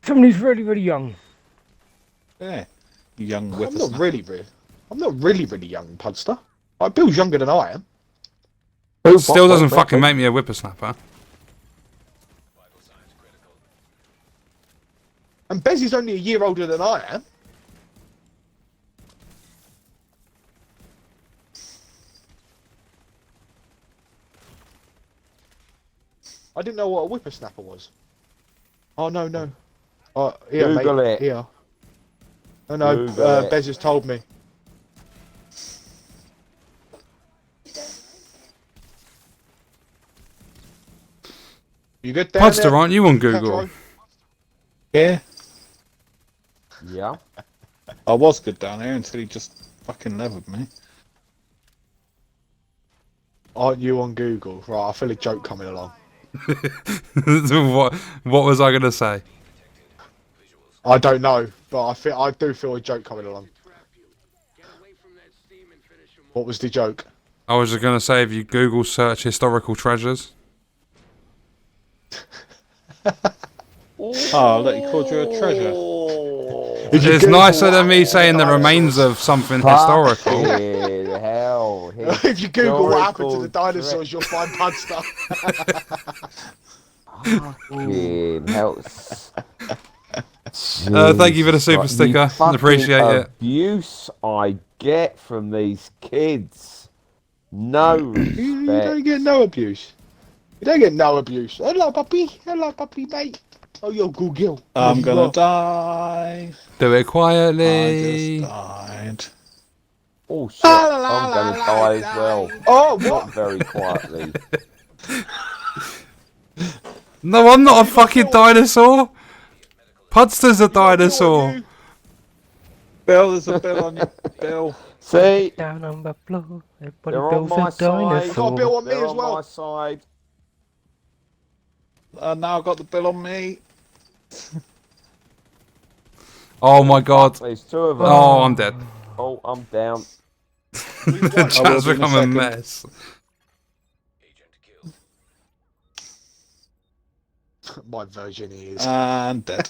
Someone who's really, really young. Yeah. Young I'm whippersnapper. not really young, Pudster. Like, Bill's younger than I am. Still doesn't fucking make me a whippersnapper. And Bez is only a year older than I am. I didn't know what a whippersnapper was. Oh, no. Here, Google mate. it. Here. No, Google it. Bez has told me. You good down Pudster, there? aren't you on Google? Yeah. Yeah. I was good down here until he just fucking levered me. Aren't you on Google? Right, I feel a joke coming along. what was I gonna say? I don't know, but I do feel a joke coming along. What was the joke? I was just gonna say if you Google search historical treasures. Oh, look, he called you a treasure. It's nicer than me saying the remains of something historical. Fucking hell. If you Google what happened to the Historical dinosaurs, you'll find Pudster. Fucking hell. Thank you for the super Jesus, the sticker. fucking Appreciate it. Abuse I get from these kids. No You don't respect. get no abuse. You don't get no abuse. Hello, puppy, mate. Oh, you're Google. I'm gonna die. Do it I quietly. just died. Oh shit, I'm gonna die as well. Oh, Not what? very quietly. No, I'm not a fucking dinosaur. Pudster's a dinosaur. Bill, there's a bill on you. Bill. See? Down on the floor, everybody They're on builds my a side. You got a bill dinosaur. on me They're as on my well. side. Now I've got the bill on me. Oh my god. There's two of them. Oh, I'm dead. Oh, I'm down. The chat's in a become a second. mess. My virgin ears. And dead.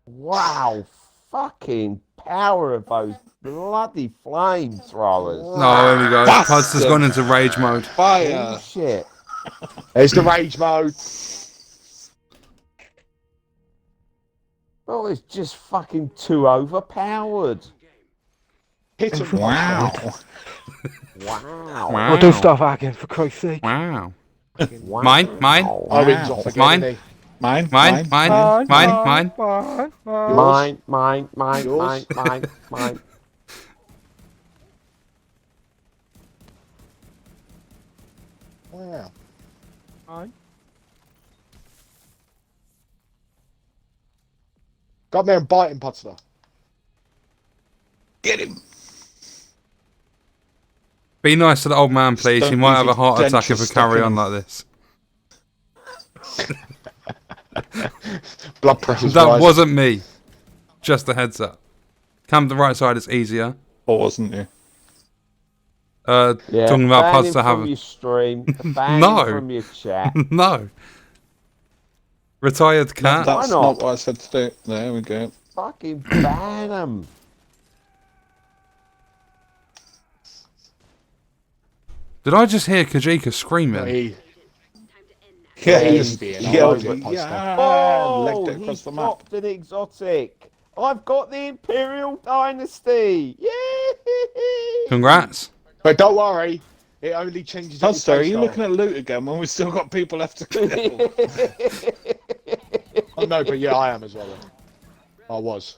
Wow, fucking power of those bloody flamethrowers. No, there we go. Bastard. Pudster's gone into rage mode. Fire. Shit. There's the rage mode. Oh, it's just fucking too overpowered. Hit him. Wow. Wow. Wow. Oh, don't start hacking, for Christ's sake. Wow. Wow. Mine, mine. Owen's off again. Mine. Isn't he? Mine. Mine, mine, mine, mine. Mine, mine, mine, Yours? mine. Wow. Go up there and bite him, Pudster. Get him. Be nice to the old man, please. He Don't might leave have a heart his attack if dentures we carry stuck on in. like this. Blood pressure's That rising. wasn't me. Just a heads up. Come to the right side, it's easier. Or wasn't you? Yeah, Talking about ban Puds him to have from your stream, ban No. him from your chat. No. Retired cat. That's not? not what I said to do. There we go. Fucking ban him. Did I just hear Kajika screaming? He, Yeah, Yeah, he's he's yelled being it. all over Yeah, Oh, legged it he's across the map. dropped an exotic. I've got the Imperial Dynasty. Yay! Congrats. but don't worry, It only changes up your Buster, are play you style. looking at loot again when we've still got people left to kill? Oh no, but yeah, I am as well. Then. I was.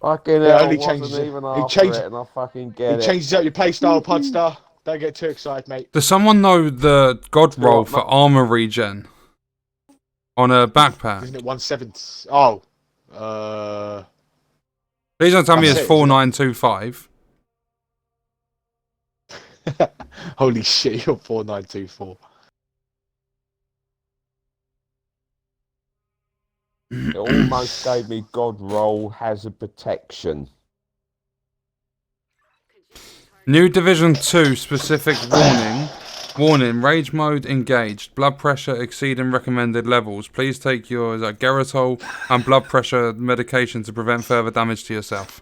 Fucking It hell, only wasn't changes even it after it, and I fucking get It it. changes up your play style, Pudstar. Don't get too excited, mate. Does someone know the god Do roll what, for mate? armor regen on a backpack? Isn't it 170? Oh. Please don't tell me That's it's it, isn't it? 4925. Holy shit, you're 4924. It almost gave me God roll hazard protection. New Division 2 specific warning. Warning, rage mode engaged. Blood pressure exceeding recommended levels. Please take your Geritol and blood pressure medication to prevent further damage to yourself.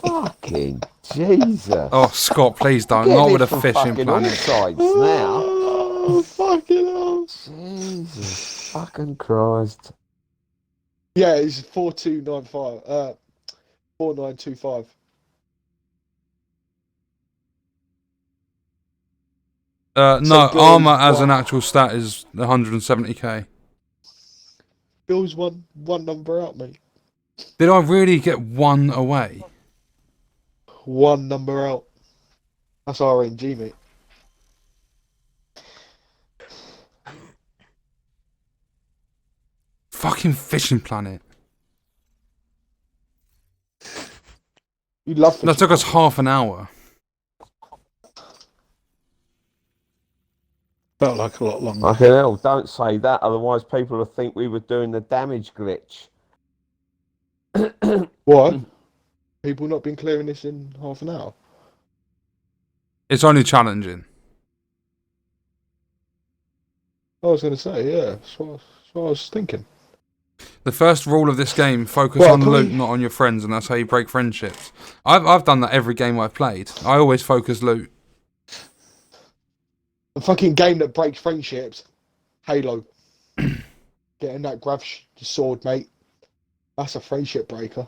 Fucking Jesus. Oh, Scott, please don't. Get Not this with a from fishing fucking planet. all sides now. Oh, fucking hell. Jesus fucking Christ. Yeah, it's 4295. 4925. No, So Bill's armor as an one- actual stat is 170k. Bill's one number out, mate. Did I really get one away? One number out. That's RNG, mate. Fucking fishing planet. You love That took us half an hour. Felt like a lot longer. Fucking hell, don't say that, otherwise people will think we were doing the damage glitch. What? People not been clearing this in half an hour? It's only challenging. I was going to say, yeah. That's what I was thinking. The first rule of this game: focus Well, on can loot, we- not on your friends, and that's how you break friendships. I've done that every game I've played. I always focus loot. The fucking game that breaks friendships. Halo. Getting that sword, mate. That's a friendship breaker.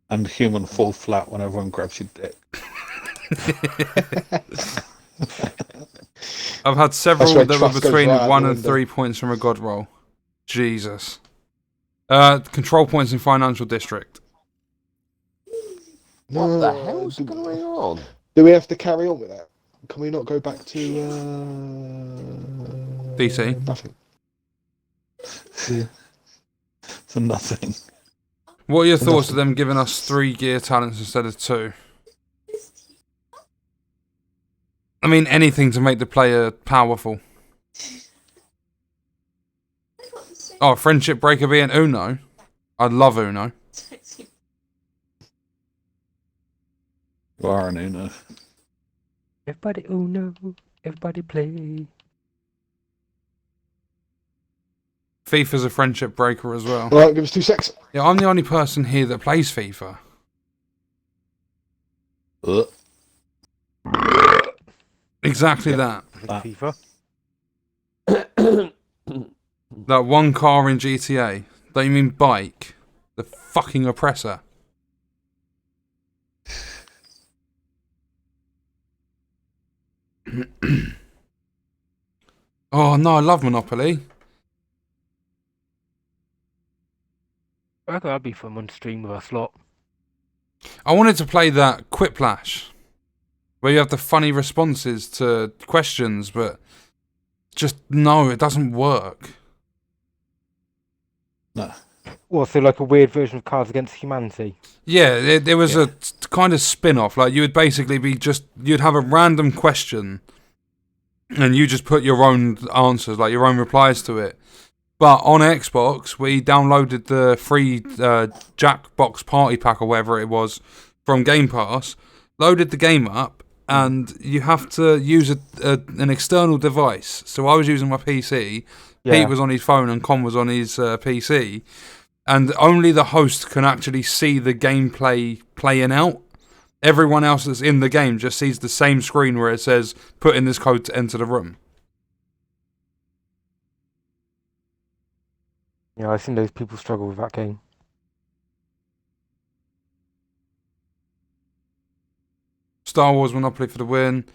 And human fall flat when everyone grabs your dick. I've had several That's where that were trust goes between right out 1 the and window. 3 points from a god roll. Jesus. Control points in financial district. What the hell's going on? Do we have to carry on with that? Can we not go back to DC. Nothing. For nothing. What are your thoughts of them giving us 3 gear talents instead of 2? I mean, anything to make the player powerful. Oh, friendship breaker being Uno. I love Uno. You are an Uno. Everybody, oh no, everybody play. FIFA's a friendship breaker as well. Right, give us 2 secs. Yeah, I'm the only person here that plays FIFA. Ugh. Exactly that. Ah. FIFA. That one car in GTA. Don't you mean bike? The fucking oppressor. Oh no, I love Monopoly. I reckon that'd be fun on stream with a slot. I wanted to play that Quiplash, where you have the funny responses to questions, but just no, it doesn't work. No. Well, so like a weird version of Cards Against Humanity. Yeah, it was a kind of spin-off. Like, you would basically be you'd have a random question, and you just put your own answers, like your own replies to it. But on Xbox, we downloaded the free Jackbox Party Pack or whatever it was from Game Pass, loaded the game up, and you have to use an external device. So I was using my PC, Pete was on his phone, and Con was on his PC. And only the host can actually see the gameplay playing out. Everyone else that's in the game just sees the same screen where it says, put in this code to enter the room. Yeah, I've seen those people struggle with that game. Star Wars Monopoly for the win.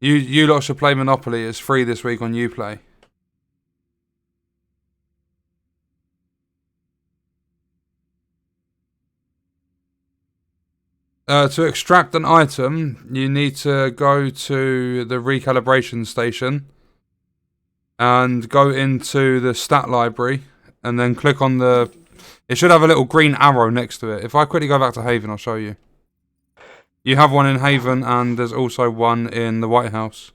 You lot should play Monopoly. It's free this week on Uplay. To extract an item, you need to go to the recalibration station and go into the stat library and then click on the... It should have a little green arrow next to it. If I quickly go back to Haven, I'll show you. You have one in Haven and there's also one in the White House.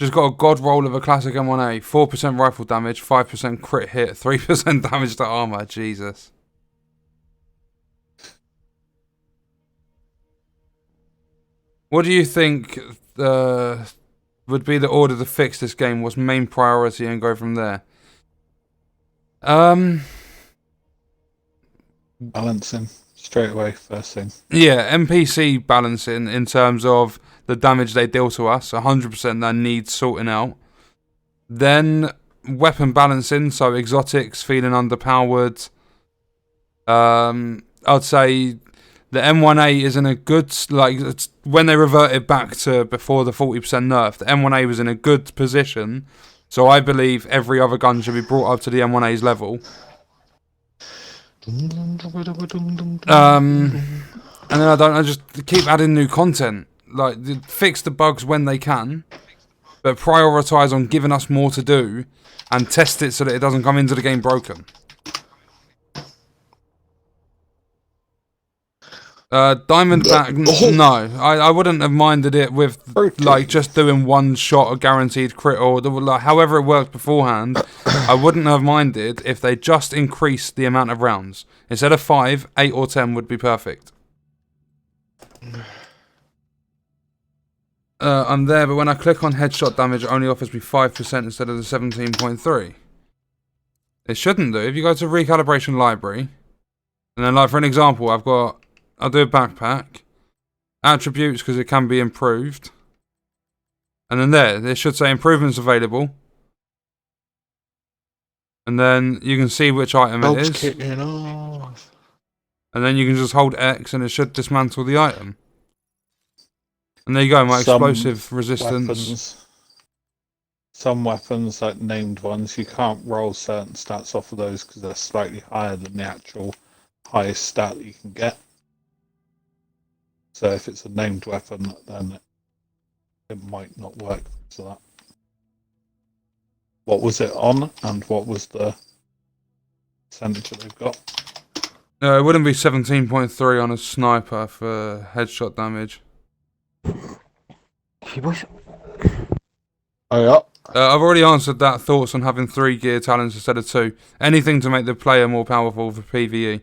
Just got a god roll of a classic M1A. 4% rifle damage, 5% crit hit, 3% damage to armor. Jesus. What do you think would be the order to fix this game? What's main priority and go from there? Balancing straight away, first thing. Yeah, NPC balancing in terms of the damage they deal to us. 100% that needs sorting out. Then weapon balancing, so exotics feeling underpowered. I'd say the M1A is in a good, like, it's when they reverted back to before the 40% nerf, the M1A was in a good position. So I believe every other gun should be brought up to the M1A's level. And then I just keep adding new content. Like, fix the bugs when they can, but prioritise on giving us more to do and test it so that it doesn't come into the game broken. Diamondback, no. I wouldn't have minded it with, like, just doing one shot, a guaranteed crit, or like, however it worked beforehand. I wouldn't have minded if they just increased the amount of rounds. Instead of 5, 8 or 10 would be perfect. I'm there, but when I click on headshot damage, it only offers me 5% instead of the 17.3. It shouldn't do. If you go to recalibration library, and then, like, for an example, I'll do a backpack, attributes because it can be improved, and then there, it should say improvements available, and then you can see which item it is, Kicking off. and then you can just hold X and it should dismantle the item. And there you go, my Some explosive resistance. Some weapons, like named ones, you can't roll certain stats off of those because they're slightly higher than the actual highest stat that you can get. So if it's a named weapon, then it might not work to that. What was it on, and what was the percentage that they've got? It wouldn't be 17.3 on a sniper for headshot damage. Oh, yeah. I've already answered that. Thoughts on having 3 gear talents instead of 2. Anything to make the player more powerful for PvE.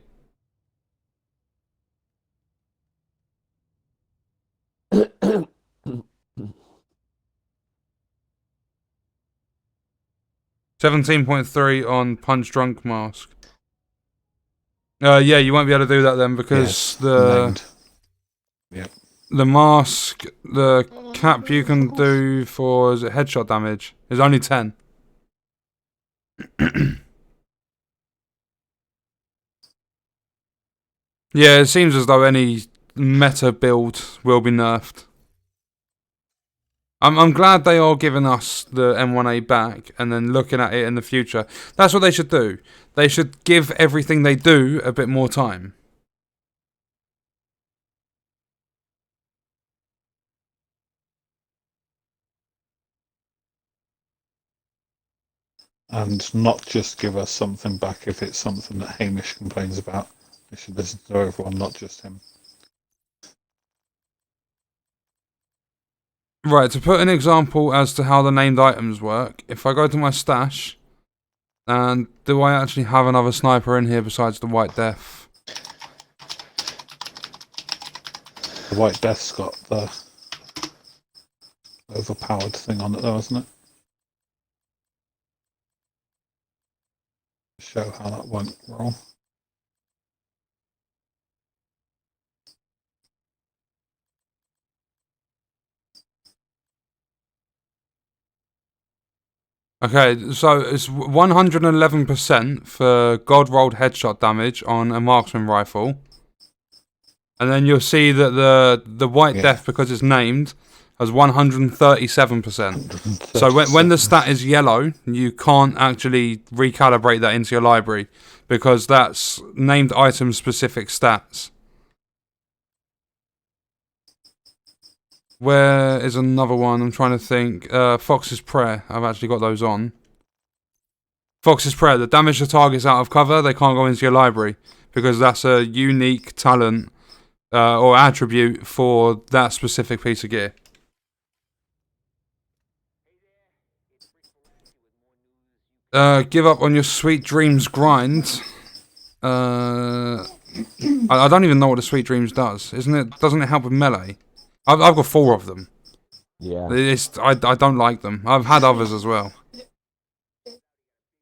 $17.3 on Punch Drunk Mask. Yeah, you won't be able to do that then because Named. Yep. the mask, the cap you can do for headshot damage is only 10. Yeah, it seems as though any meta build will be nerfed. I'm glad they are giving us the M1A back and then looking at it in the future. That's what they should do. They should give everything they do a bit more time. And not just give us something back if it's something that Hamish complains about. We should listen to everyone, not just him. Right, to put an example as to how the named items work, if I go to my stash, and do I actually have another sniper in here besides the White Death? The White Death's got the overpowered thing on it though, isn't it? Show how that won't roll. Okay, so it's 111% for gold rolled headshot damage on a marksman rifle. And then you'll see that the white death, because it's named, has 137%. So when the stat is yellow, you can't actually recalibrate that into your library, because that's named item specific stats. Where is another one? I'm trying to think. Fox's Prayer. I've actually got those on. Fox's Prayer. The damage to targets out of cover, they can't go into your library, because that's a unique talent or attribute for that specific piece of gear. Give up on your sweet dreams grind. I don't even know what the sweet dreams does. Doesn't it help with melee? I've got 4 of them. Yeah. I don't like them. I've had others as well.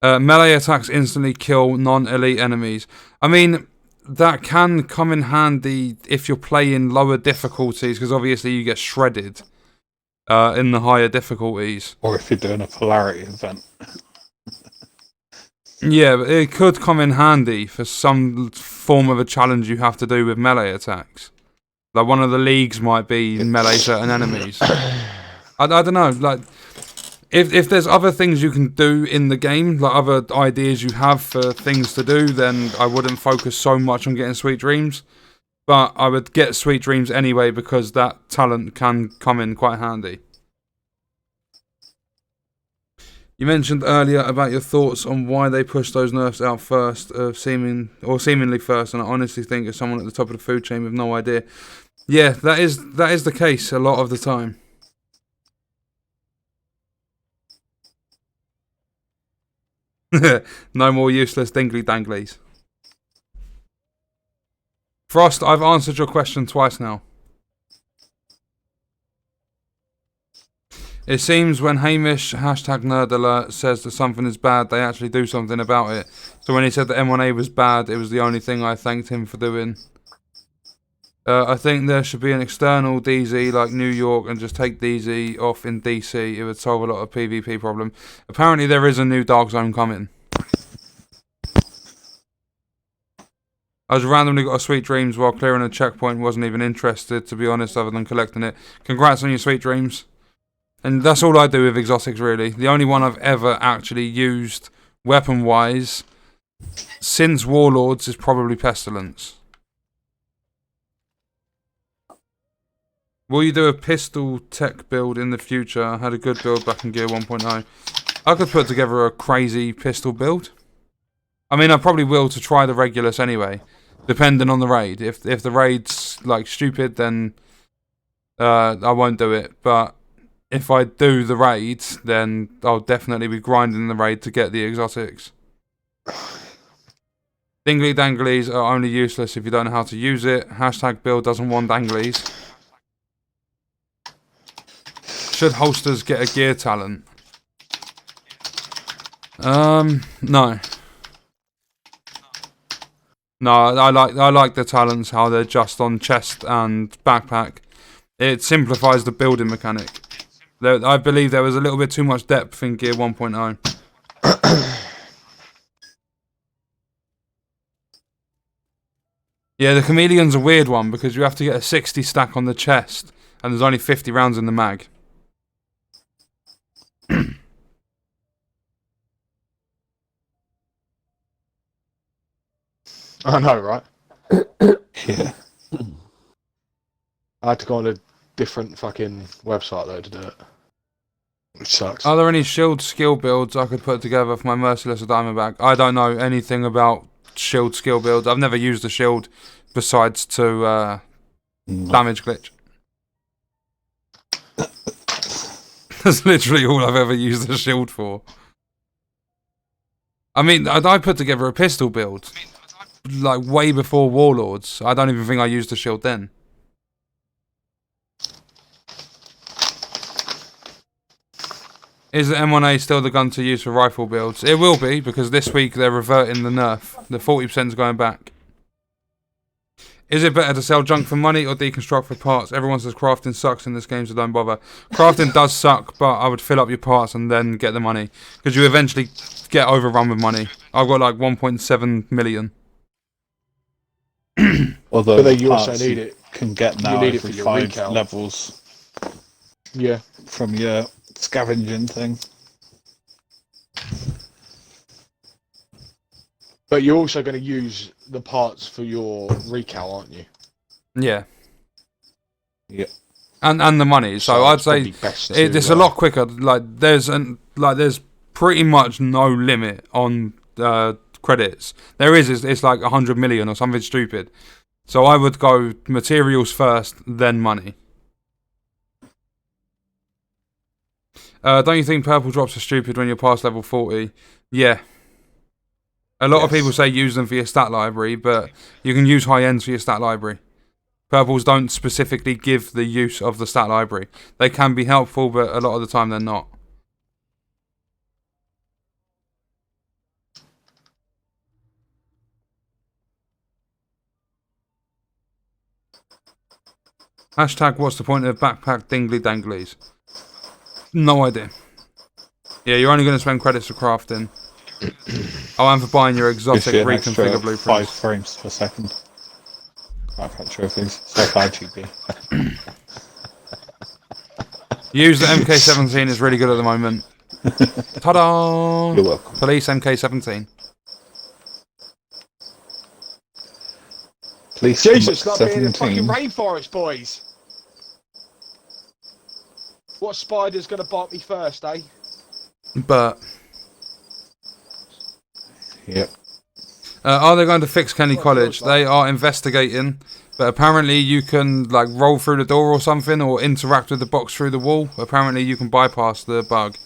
Melee attacks instantly kill non-elite enemies. I mean, that can come in handy if you're playing lower difficulties, because obviously you get shredded in the higher difficulties. Or if you're doing a polarity event. Yeah, but it could come in handy for some form of a challenge you have to do with melee attacks. Like one of the leagues might be melee certain enemies. I don't know, like if there's other things you can do in the game, like other ideas you have for things to do, then I wouldn't focus so much on getting Sweet Dreams. But I would get Sweet Dreams anyway, because that talent can come in quite handy. You mentioned earlier about your thoughts on why they pushed those nerfs out first, seemingly first, and I honestly think it's someone at the top of the food chain with no idea. Yeah, that is the case a lot of the time. No more useless dingly danglies. Frost, I've answered your question twice now. It seems when Hamish #NerdAlert says that something is bad, they actually do something about it. So when he said that M1A was bad, it was the only thing I thanked him for doing. I think there should be an external DZ like New York and just take DZ off in DC. It would solve a lot of PvP problem. Apparently there is a new Dark Zone coming. I just randomly got a Sweet Dreams while clearing a checkpoint. Wasn't even interested, to be honest, other than collecting it. Congrats on your Sweet Dreams. And that's all I do with exotics, really. The only one I've ever actually used weapon-wise since Warlords is probably Pestilence. Will you do a pistol tech build in the future? I had a good build back in Gear 1.0. I could put together a crazy pistol build. I mean, I probably will to try the Regulus anyway, depending on the raid. If the raid's like stupid, then I won't do it. But if I do the raid, then I'll definitely be grinding the raid to get the exotics. Dingly danglies are only useless if you don't know how to use it. #Bill doesn't want danglies. Should holsters get a gear talent? No. No, I like the talents, how they're just on chest and backpack. It simplifies the building mechanic. I believe there was a little bit too much depth in Gear 1.0. Yeah, the Chameleon's a weird one because you have to get a 60 stack on the chest and there's only 50 rounds in the mag. I know, right? Yeah. I had to go on a different fucking website though to do it. Which sucks. Are there any shield skill builds I could put together for my Merciless or Diamondback? I don't know anything about shield skill builds. I've never used a shield besides to damage glitch. That's literally all I've ever used a shield for. I mean, I put together a pistol build like way before Warlords. I don't even think I used a shield then. Is the M1A still the gun to use for rifle builds? It will be, because this week they're reverting the nerf. The 40% is going back. Is it better to sell junk for money or deconstruct for parts? Everyone says crafting sucks in this game, so don't bother. Crafting does suck, but I would fill up your parts and then get the money. Because you eventually get overrun with money. I've got like 1.7 million. Although But then you parts also need it. can get now need it every for your 5 recount. levels Yeah. from your scavenging thing. But you're also going to use the parts for your recal, aren't you? Yeah. Yeah. And the money. So I'd it's say probably best it's to, a lot quicker. Like there's pretty much no limit on credits. There is. It's like 100 million or something stupid. So I would go materials first, then money. Don't you think purple drops are stupid when you're past level 40? Yeah. A lot of people say use them for your stat library, but you can use high ends for your stat library. Purples don't specifically give the use of the stat library. They can be helpful, but a lot of the time they're not. Hashtag what's the point of backpack dingly danglies? No idea. Yeah, you're only going to spend credits for crafting. Oh, and for buying your exotic Gives you an extra reconfigure 5 blueprints. frames per second. Backpack trophies. So far, GP. Use the MK17 is really good at the moment. Ta-da! You're welcome. Police MK17. Police Jesus, like being in the 17. fucking rainforest, boys. What spider's going to bite me first, eh? But Yep. are they going to fix Kenny College? They are investigating, but apparently you can like roll through the door or something, or interact with the box through the wall. Apparently you can bypass the bug.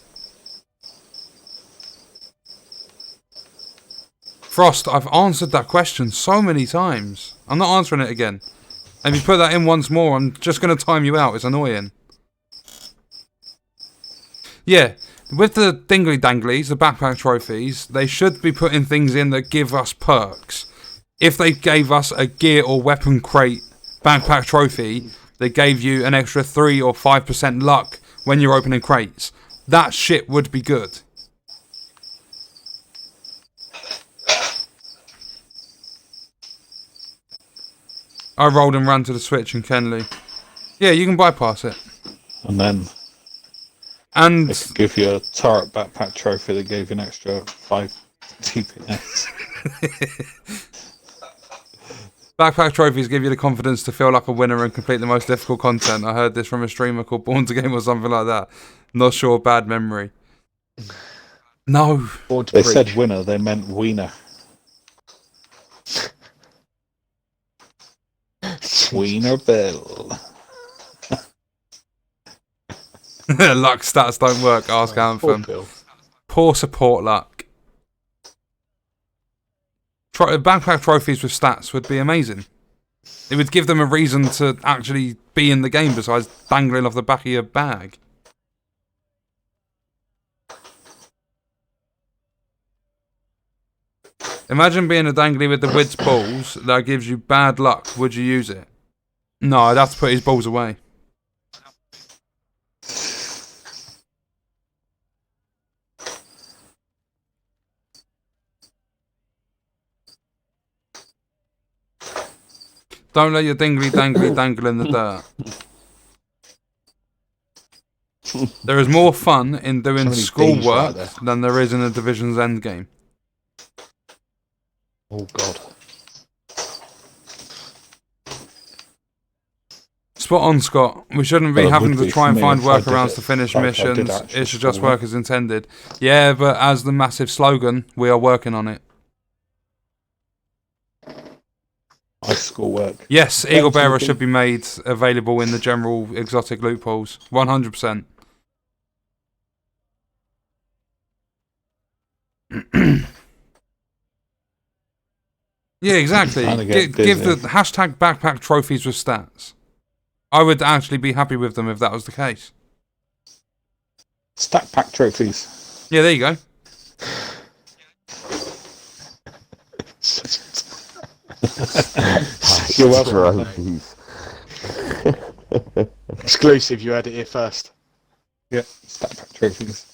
Frost, I've answered that question so many times. I'm not answering it again. And if you put that in once more, I'm just going to time you out. It's annoying. Yeah, with the dingly danglies, the backpack trophies, they should be putting things in that give us perks. If they gave us a gear or weapon crate backpack trophy, they gave you an extra 3 or 5% luck when you're opening crates. That shit would be good. I rolled and ran to the switch in Kenley. Yeah, you can bypass it. And then And they could give you a turret backpack trophy that gave you an extra 5 TPS. backpack trophies give you the confidence to feel like a winner and complete the most difficult content. I heard this from a streamer called Born to Game or something like that. Not sure, bad memory. No. They said winner, they meant wiener. Wiener Bill. Luck stats don't work, ask Anthem. Poor support luck. Backpack trophies with stats would be amazing. It would give them a reason to actually be in the game besides dangling off the back of your bag. Imagine being a dangly with the Wids balls that gives you bad luck. Would you use it? No, I'd have to put his balls away. Don't let your dingly dangly dangle in the dirt. There is more fun in doing schoolwork than there is in a Division's endgame. Oh god. Spot on, Scott. We shouldn't be Well, it having would to be try for and me find if I did workarounds it to finish like I did missions. actual It should just schoolwork. work as intended. Yeah, but as the massive slogan, we are working on it. Nice schoolwork. Yes, Eagle Bearer Thank you. should be made available in the general exotic loopholes. 100%. Yeah, exactly. Trying to get Give the busy. hashtag backpack trophies with stats. I would actually be happy with them if that was the case. Stack pack trophies. Yeah, there you go. You're welcome. Trophies. Exclusive, you heard it here first. Yeah, stat pack trophies.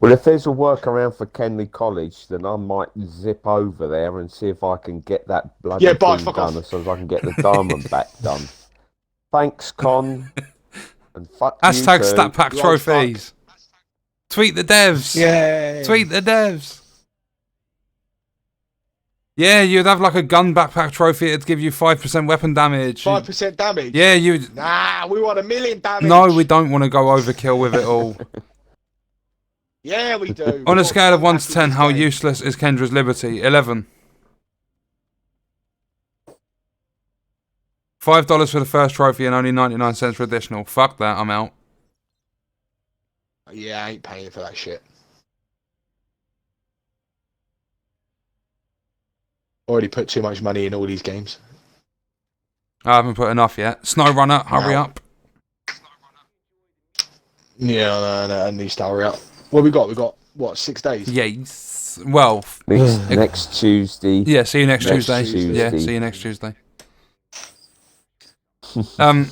Well, if there's a workaround for Kenley College, then I might zip over there and see if I can get that bloody thing fuck done, off. so as I can get the diamond back done. Thanks, Con. And fuck you Hashtag too. stat pack You old trophies. Tweet the devs. Yay! Tweet the devs. Yeah, you'd have like a gun backpack trophy. It'd give you 5% weapon damage. 5% damage? Yeah, you. Nah, we want 1 million damage. No, we don't want to go overkill with it all. Yeah, we do. On We a got scale of 1 back to in 10, this how game. useless is Kendra's liberty? 11. $5 for the first trophy and only 99 cents for additional. Fuck that, I'm out. Yeah, I ain't paying for that shit. Already put too much money in all these games. I haven't put enough yet. SnowRunner, hurry No. up. Yeah, no, I need to hurry up. What we got? We got, what, 6 days? Yes. Well, Next Tuesday. yeah, see you next Next Tuesday. Tuesday. Yeah, see you next Tuesday. And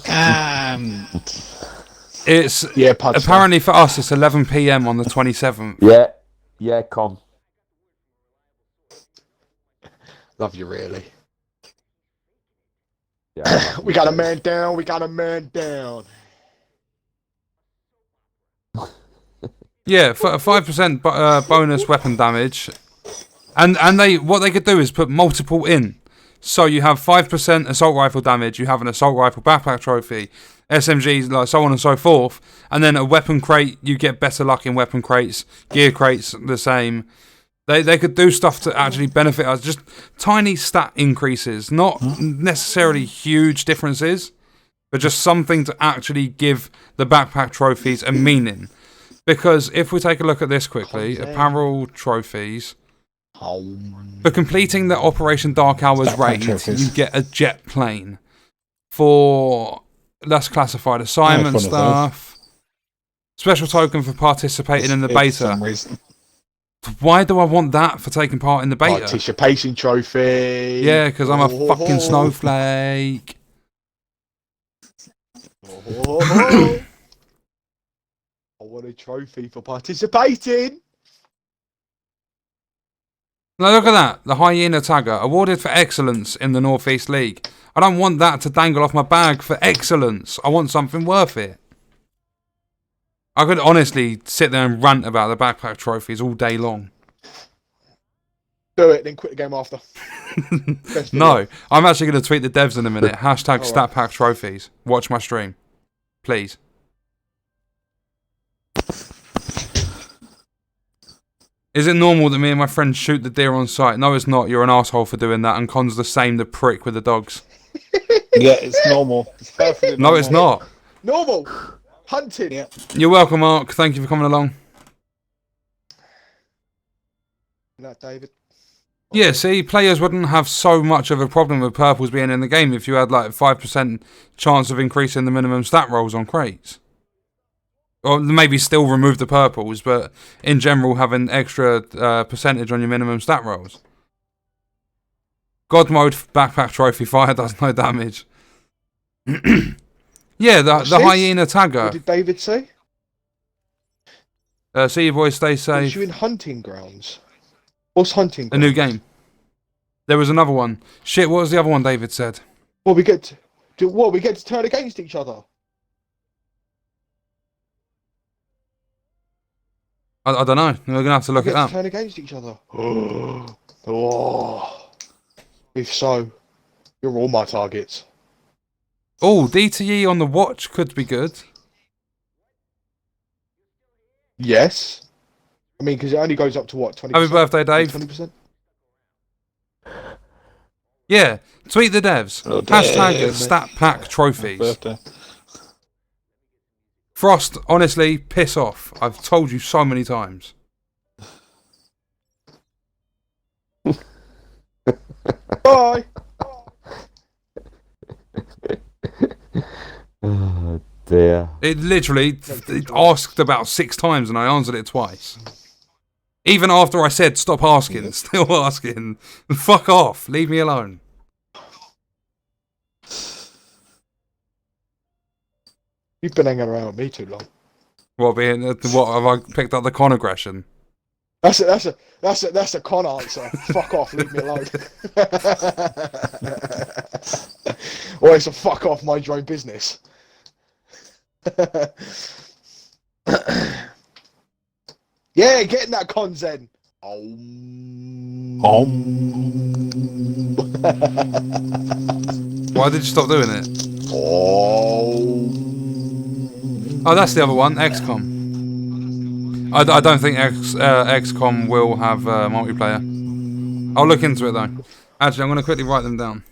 It's Yeah, Puds. apparently for us it's 11 p.m. on the 27th. Yeah, Con. Love you, really. Yeah, We got a man down. We got a man down. Yeah, for a 5% bonus weapon damage, and they what they could do is put multiple in. So you have 5% assault rifle damage. You have an assault rifle backpack trophy, SMGs, like so on and so forth, and then a weapon crate. You get better luck in weapon crates. Gear crates the same. They could do stuff to actually benefit us. Just tiny stat increases, not necessarily huge differences, but just something to actually give the backpack trophies a meaning. Because if we take a look at this quickly, apparel trophies. For completing the Operation Dark Hours raid, you get a jet plane. For less classified assignment one of stuff. Special token for participating in the for some beta. reason. Why do I want that for taking part in the beta? Participation trophy. Yeah, because I'm a fucking snowflake. Oh. I want a trophy for participating. Now look at that. The Hyena Tagger, awarded for excellence in the North East League. I don't want that to dangle off my bag for excellence. I want something worth it. I could honestly sit there and rant about the backpack trophies all day long. Do it, then quit the game after. Best video. No, I'm actually going to tweet the devs in a minute. Hashtag StatPack trophies. Watch my stream. Please. Is it normal that me and my friends shoot the deer on sight? No, it's not. You're an asshole for doing that, and Con's the same, the prick with the dogs. Yeah, it's normal. It's perfectly normal. No, it's not. Normal. Hunting. Yeah. You're welcome, Mark. Thank you for coming along. That, David. Yeah, see, players wouldn't have so much of a problem with purples being in the game if you had like 5% chance of increasing the minimum stat rolls on crates. Or maybe still remove the purples, but in general having extra percentage on your minimum stat rolls. God mode backpack trophy fire does no damage. Yeah, the this? Hyena What Tagger. did David say? See you boys, stay Was safe. you in hunting grounds? What's hunting A grounds? new game. There was another one. Shit, what was the other one David said? Well, we get to turn against each other. I don't know. We're going to have to look We at get to that. turn against each other. Oh. If so, you're all my targets. Oh, DTE on the watch could be good. Yes. I mean, because it only goes up to what, 20%? Happy birthday, Dave. 20%? Yeah, tweet the devs. Oh, Hashtag Dave. StatPack trophies. Birthday. Frost, honestly, piss off. I've told you so many times. Bye. Oh dear. It literally it asked about 6 times and I answered it twice. Even after I said stop asking, still asking. Fuck off. Leave me alone. You've been hanging around with me too long. What have I picked up the con aggression? That's a con answer. Fuck off, leave me alone. Or it's a fuck off, mind your own business. Yeah, getting that con Zen. Why did you stop doing it? Oh, that's the other one, XCOM. I don't think XCOM will have multiplayer. I'll look into it though. Actually, I'm going to quickly write them down.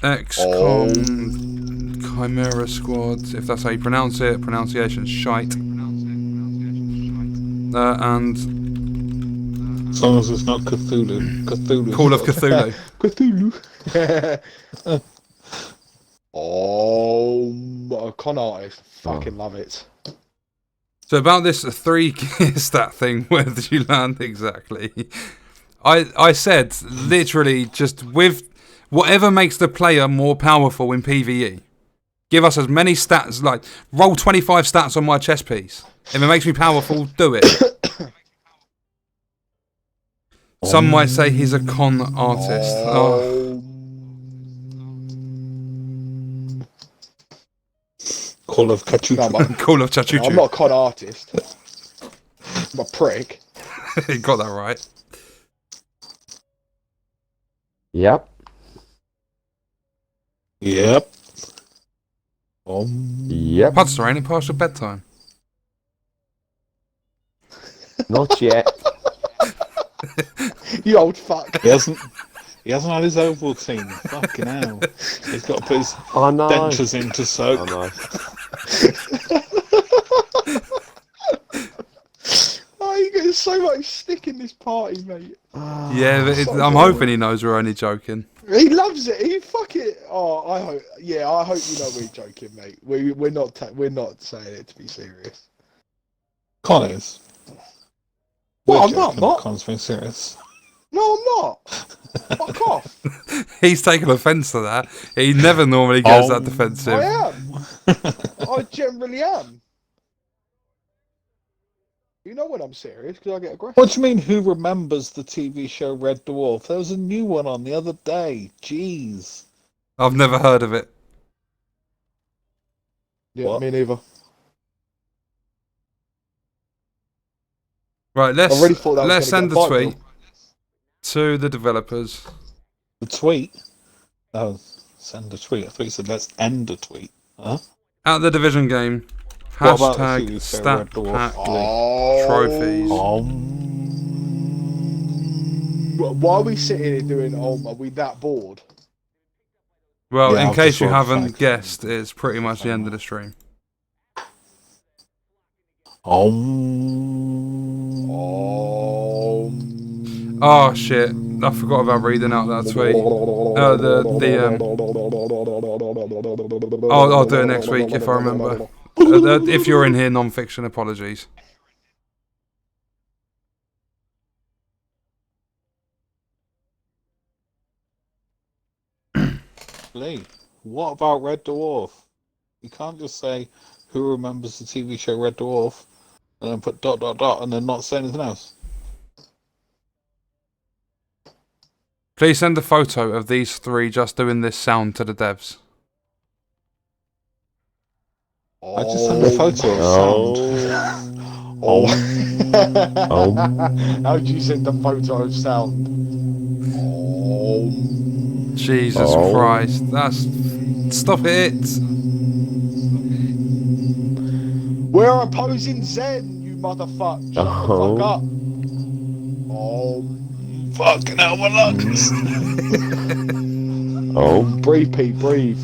XCOM Chimera Squad, if that's how you pronounce it. Pronunciation's shite. And As long as it's not Cthulhu. Call of Cthulhu. Cthulhu. A con artist. Fucking love it. So about this 3 gear stat thing, where did you land exactly? I said literally just with whatever makes the player more powerful in PvE. Give us as many stats, like roll 25 stats on my chess piece. If it makes me powerful, do it. Some might say he's a con artist. Oh. Call of Cthulhu. Call of Cthulhu. I'm not a con artist. I'm a prick. You got that right. Yep. Yep. Yep. Podster, ain't it past your bedtime? Not yet. You old fuck. He hasn't had his Ovaltine. Fucking hell. He's got to put his I know. dentures in to soak. I know. Oh, you get so much stick in this party, mate. Yeah, but I'm hoping he knows we're only joking. He loves it. He fuck it. Oh, I hope. Yeah, I hope you know we're joking, mate. We're not saying it to be serious. Con is. Well, I'm not. Con's being serious. No, I'm not. Fuck off. He's taken offence to that. He never normally gets that defensive. I am. I generally am. You know when I'm serious because I get aggressive. What do you mean, who remembers the TV show Red Dwarf? There was a new one on the other day. Jeez. I've never heard of it. Yeah, What? me neither. Right, I really thought that was let's gonna send get a a tweet bite, to the developers. The tweet? Oh, send a tweet. I thought you said let's end a tweet. Huh? At the Division game, What about the hashtag TV show stat Red Dwarf? pack Oh. trophies. Why are we sitting here doing? Oh, are we that bored? Well, Yeah, in I'll case just you roll haven't flag. guessed, it's pretty much the end of the stream. Oh. Oh shit! I forgot about reading out that tweet. I'll do it next week if I remember. If you're in here, non-fiction, apologies. Lee, what about Red Dwarf? You can't just say who remembers the TV show Red Dwarf and then put ... and then not say anything else. Please send a photo of these 3 just doing this sound to the devs. I just sent a photo of sound. How do you send a photo of sound? Jesus Christ, that's... Stop it! We're opposing Zen, you motherfucker. Shut the fuck up. Fucking hell, my lungs! Breathe, Pete, breathe.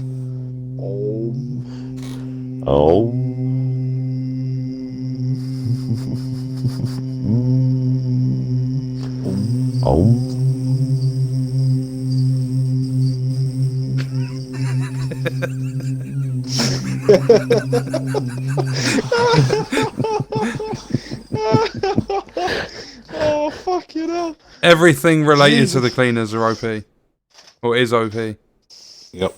Oh, fucking hell. Everything related to the cleaners are OP. Or is OP. Yep.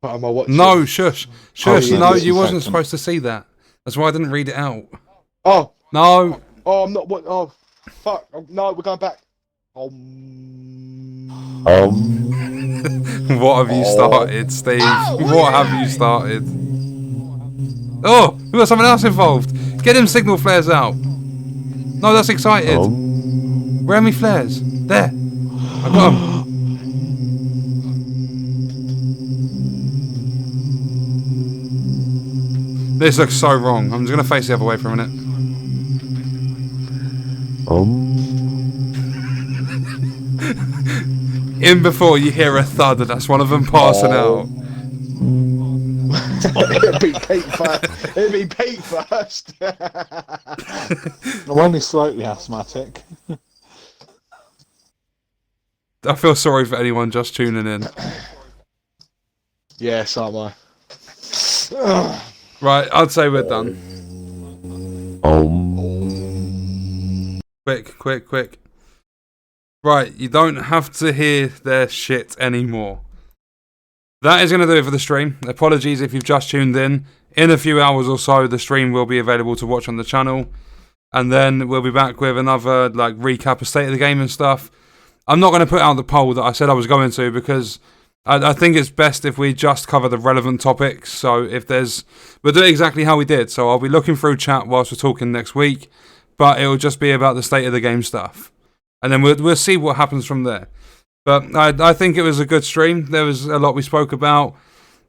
What am I watching? No, shush. Shush. yeah, No, this you is wasn't second. supposed to see that. That's why I didn't read it out. Oh, No. oh, I'm not. What? Oh, fuck. Oh, no, we're going back. What have you started, Steve? What have you started? Oh, we got someone else involved. Get him signal flares out. No, that's excited. Where are my flares? There. I got them. This looks so wrong. I'm just going to face the other way for a minute. In before you hear a thud, that's one of them passing out. It'd be Pete first. It'd be Pete first. I'm only slightly asthmatic. I feel sorry for anyone just tuning in. Yeah, so am I. Right, I'd say we're done. Quick. Right, you don't have to hear their shit anymore. That is going to do it for the stream. Apologies if you've just tuned in. In a few hours or so, the stream will be available to watch on the channel. And then we'll be back with another recap of State of the Game and stuff. I'm not going to put out the poll that I said I was going to because I think it's best if we just cover the relevant topics. So if there's... We'll do it exactly how we did. So I'll be looking through chat whilst we're talking next week. But it will just be about the State of the Game stuff. And then we'll see what happens from there. But I think it was a good stream. There was a lot we spoke about.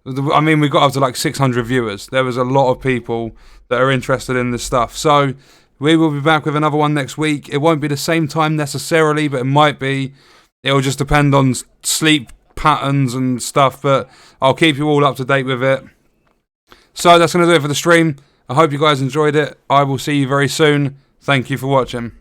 I mean, we got up to like 600 viewers. There was a lot of people that are interested in this stuff. So we will be back with another one next week. It won't be the same time necessarily, but it might be. It will just depend on sleep patterns and stuff. But I'll keep you all up to date with it. So that's going to do it for the stream. I hope you guys enjoyed it. I will see you very soon. Thank you for watching.